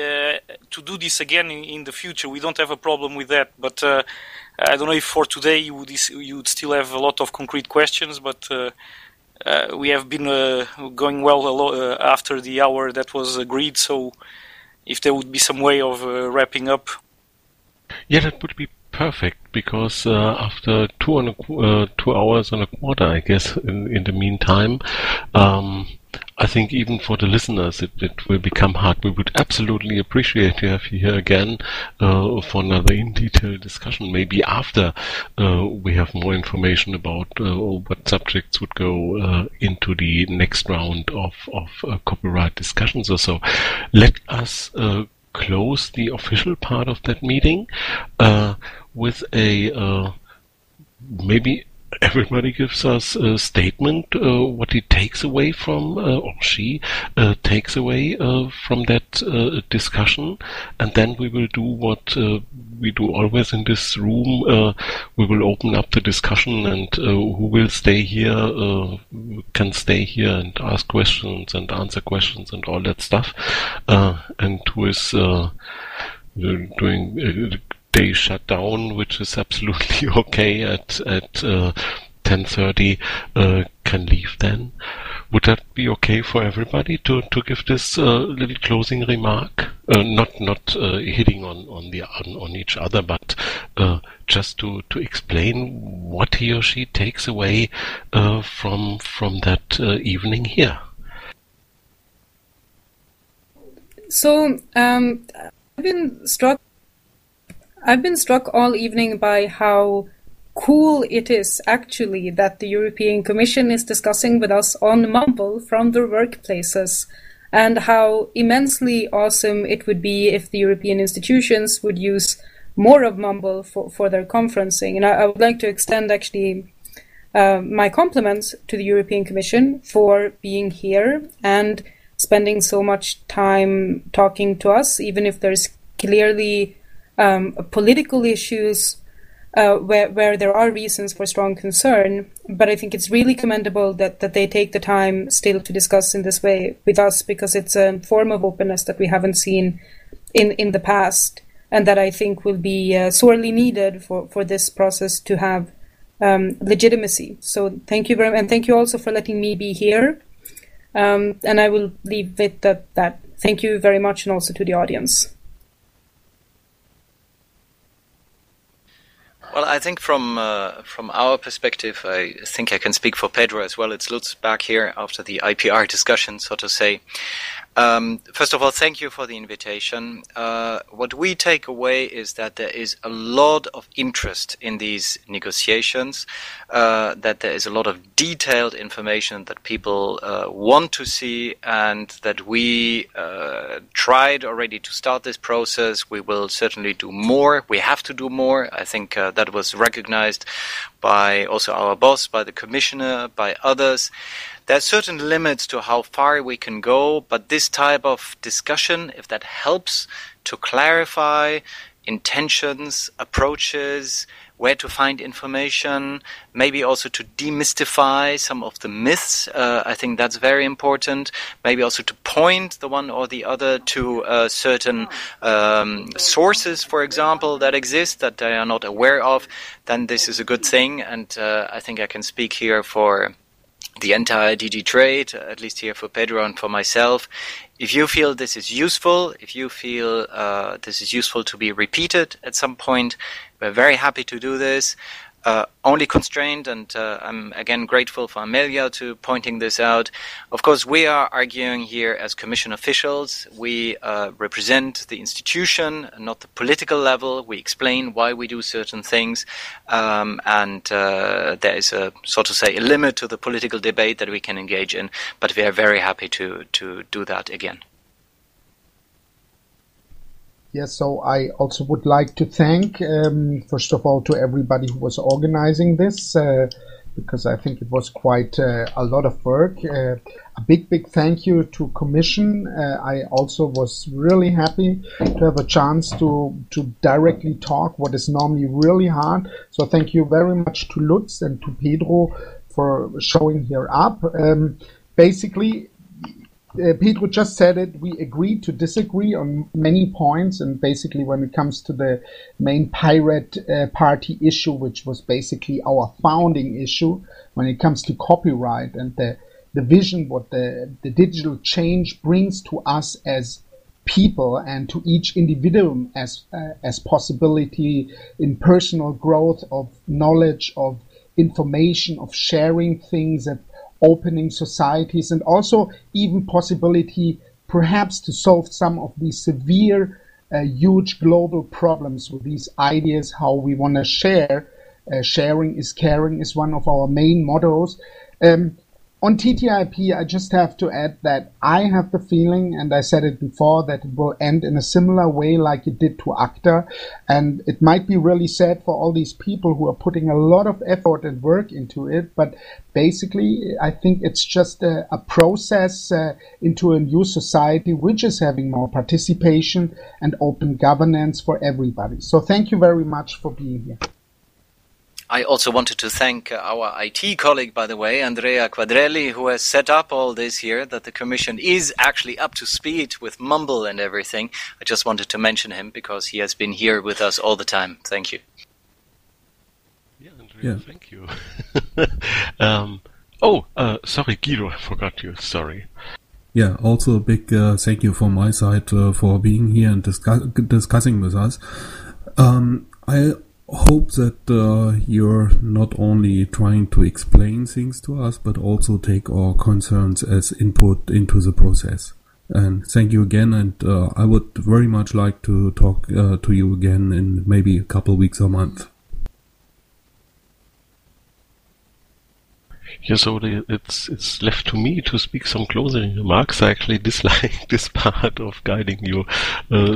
to do this again in the future. We don't have a problem with that. But I don't know if for today you would still have a lot of concrete questions. But we have been going well after the hour that was agreed. So if there would be some way of wrapping up. Yeah, that would be perfect, because after 2 hours and a quarter, I guess, in the meantime, I think even for the listeners it will become hard. We would absolutely appreciate to have you here again for another in-detail discussion, maybe after we have more information about what subjects would go into the next round of copyright discussions or so. Let us close the official part of that meeting with a maybe everybody gives us a statement what he takes away from or she takes away from that discussion, and then we will do what we do always in this room. We will open up the discussion, and who will stay here can stay here and ask questions and answer questions and all that stuff, and who is they shut down, which is absolutely okay at 10:30, can leave then. Would that be okay for everybody to give this little closing remark? Not hitting on each other, but just to explain what he or she takes away from that evening here. So I've been struck all evening by how cool it is actually that the European Commission is discussing with us on Mumble from their workplaces, and how immensely awesome it would be if the European institutions would use more of Mumble for their conferencing. And I would like to extend actually my compliments to the European Commission for being here and spending so much time talking to us, even if there's clearly political issues where there are reasons for strong concern. But I think it's really commendable that they take the time still to discuss in this way with us, because it's a form of openness that we haven't seen in the past, and that I think will be sorely needed for this process to have legitimacy. So thank you very much, and thank you also for letting me be here. And I will leave it at that. Thank you very much, and also to the audience. Well, I think from our perspective, I think I can speak for Pedro as well. It's Lutz back here after the IPR discussion, so to say. First of all, thank you for the invitation. What we take away is that there is a lot of interest in these negotiations, that there is a lot of detailed information that people want to see, and that we tried already to start this process. We will certainly do more. We have to do more. I think that was recognized by also our boss, by the commissioner, by others. There are certain limits to how far we can go, but this type of discussion, if that helps to clarify intentions, approaches, where to find information, maybe also to demystify some of the myths, I think that's very important. Maybe also to point the one or the other to certain sources, for example, that exist that they are not aware of, then this is a good thing. And I think I can speak here for the entire DG Trade, at least here for Pedro and for myself. If you feel this is useful, if you feel this is useful to be repeated at some point, we're very happy to do this. Only constrained, and I'm again grateful for Amelia to pointing this out. Of course, we are arguing here as Commission officials. We represent the institution, not the political level. We explain why we do certain things, and there is a, so to say, a limit to the political debate that we can engage in. But we are very happy to do that again. Yes, so I also would like to thank, first of all, to everybody who was organizing this, because I think it was quite a lot of work. A big thank you to Commission. I also was really happy to have a chance to directly talk what is normally really hard. So thank you very much to Lutz and to Pedro for showing here up. Basically, Pedro just said it, we agreed to disagree on many points, and basically when it comes to the main pirate party issue, which was basically our founding issue, when it comes to copyright and the vision, what the digital change brings to us as people and to each individual as possibility in personal growth of knowledge, of information, of sharing things, of opening societies, and also even possibility perhaps to solve some of these severe, huge global problems with these ideas, how we want to share. Sharing is caring is one of our main mottos. On TTIP, I just have to add that I have the feeling, and I said it before, that it will end in a similar way like it did to ACTA. And it might be really sad for all these people who are putting a lot of effort and work into it. But basically, I think it's just a process into a new society, which is having more participation and open governance for everybody. So thank you very much for being here. I also wanted to thank our IT colleague, by the way, Andrea Quadrelli, who has set up all this here, that the Commission is actually up to speed with Mumble and everything. I just wanted to mention him because he has been here with us all the time. Thank you. Yeah, Andrea, thank you. Sorry, Guido, I forgot you. Sorry. Yeah, also a big thank you from my side for being here and discussing with us. I hope that you're not only trying to explain things to us, but also take our concerns as input into the process. And thank you again, and I would very much like to talk to you again in maybe a couple of weeks or month. Yeah, so it's left to me to speak some closing remarks. I actually dislike this part of guiding you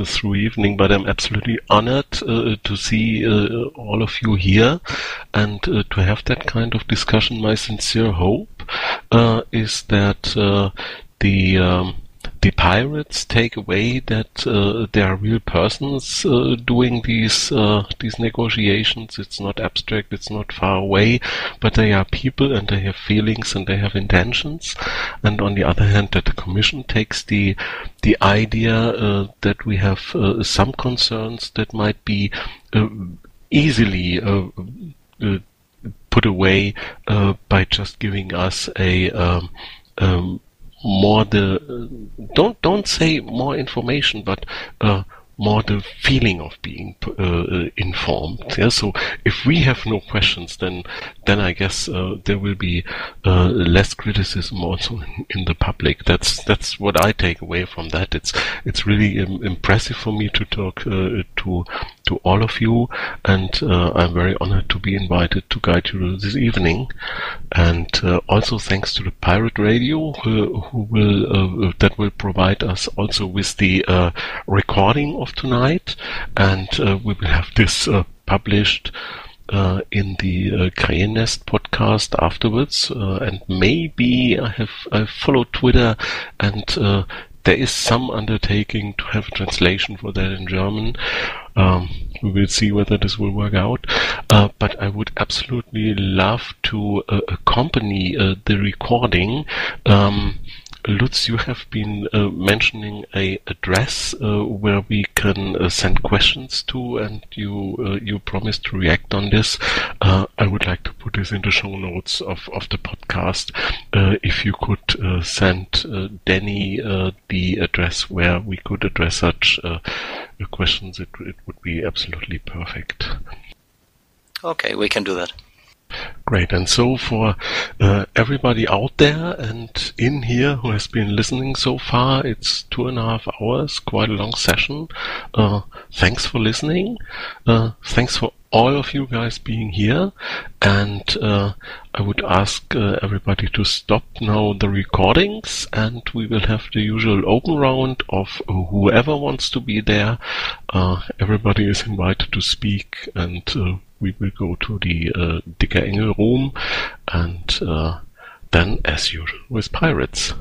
through evening, but I'm absolutely honored to see all of you here and to have that kind of discussion. My sincere hope is that the pirates take away that there are real persons doing these negotiations. It's not abstract, it's not far away, but they are people and they have feelings and they have intentions. And on the other hand, that the Commission takes the idea that we have some concerns that might be easily put away by just giving us a don't say more information, but more the feeling of being informed. Yeah, so if we have no questions, then I guess there will be less criticism also in the public. That's what I take away from that. It's really impressive for me to talk to all of you, and I'm very honored to be invited to guide you this evening. And also thanks to the Pirate Radio, who will provide us also with the recording of tonight, and we will have this published in the Crane Nest podcast afterwards, and maybe I follow Twitter, and there is some undertaking to have a translation for that in German. We will see whether this will work out, but I would absolutely love to accompany the recording. Lutz, you have been mentioning a address where we can send questions to, and you promised to react on this. I would like to put this in the show notes of the podcast. If you could send Danny the address where we could address such questions, it would be absolutely perfect. Okay, we can do that. Great, and so for everybody out there and in here who has been listening so far, it's 2.5 hours, quite a long session. Thanks for listening. Thanks for all of you guys being here, and I would ask everybody to stop now the recordings, and we will have the usual open round of whoever wants to be there. Everybody is invited to speak, and we will go to the Dicker Engel room, and then, as usual, with pirates.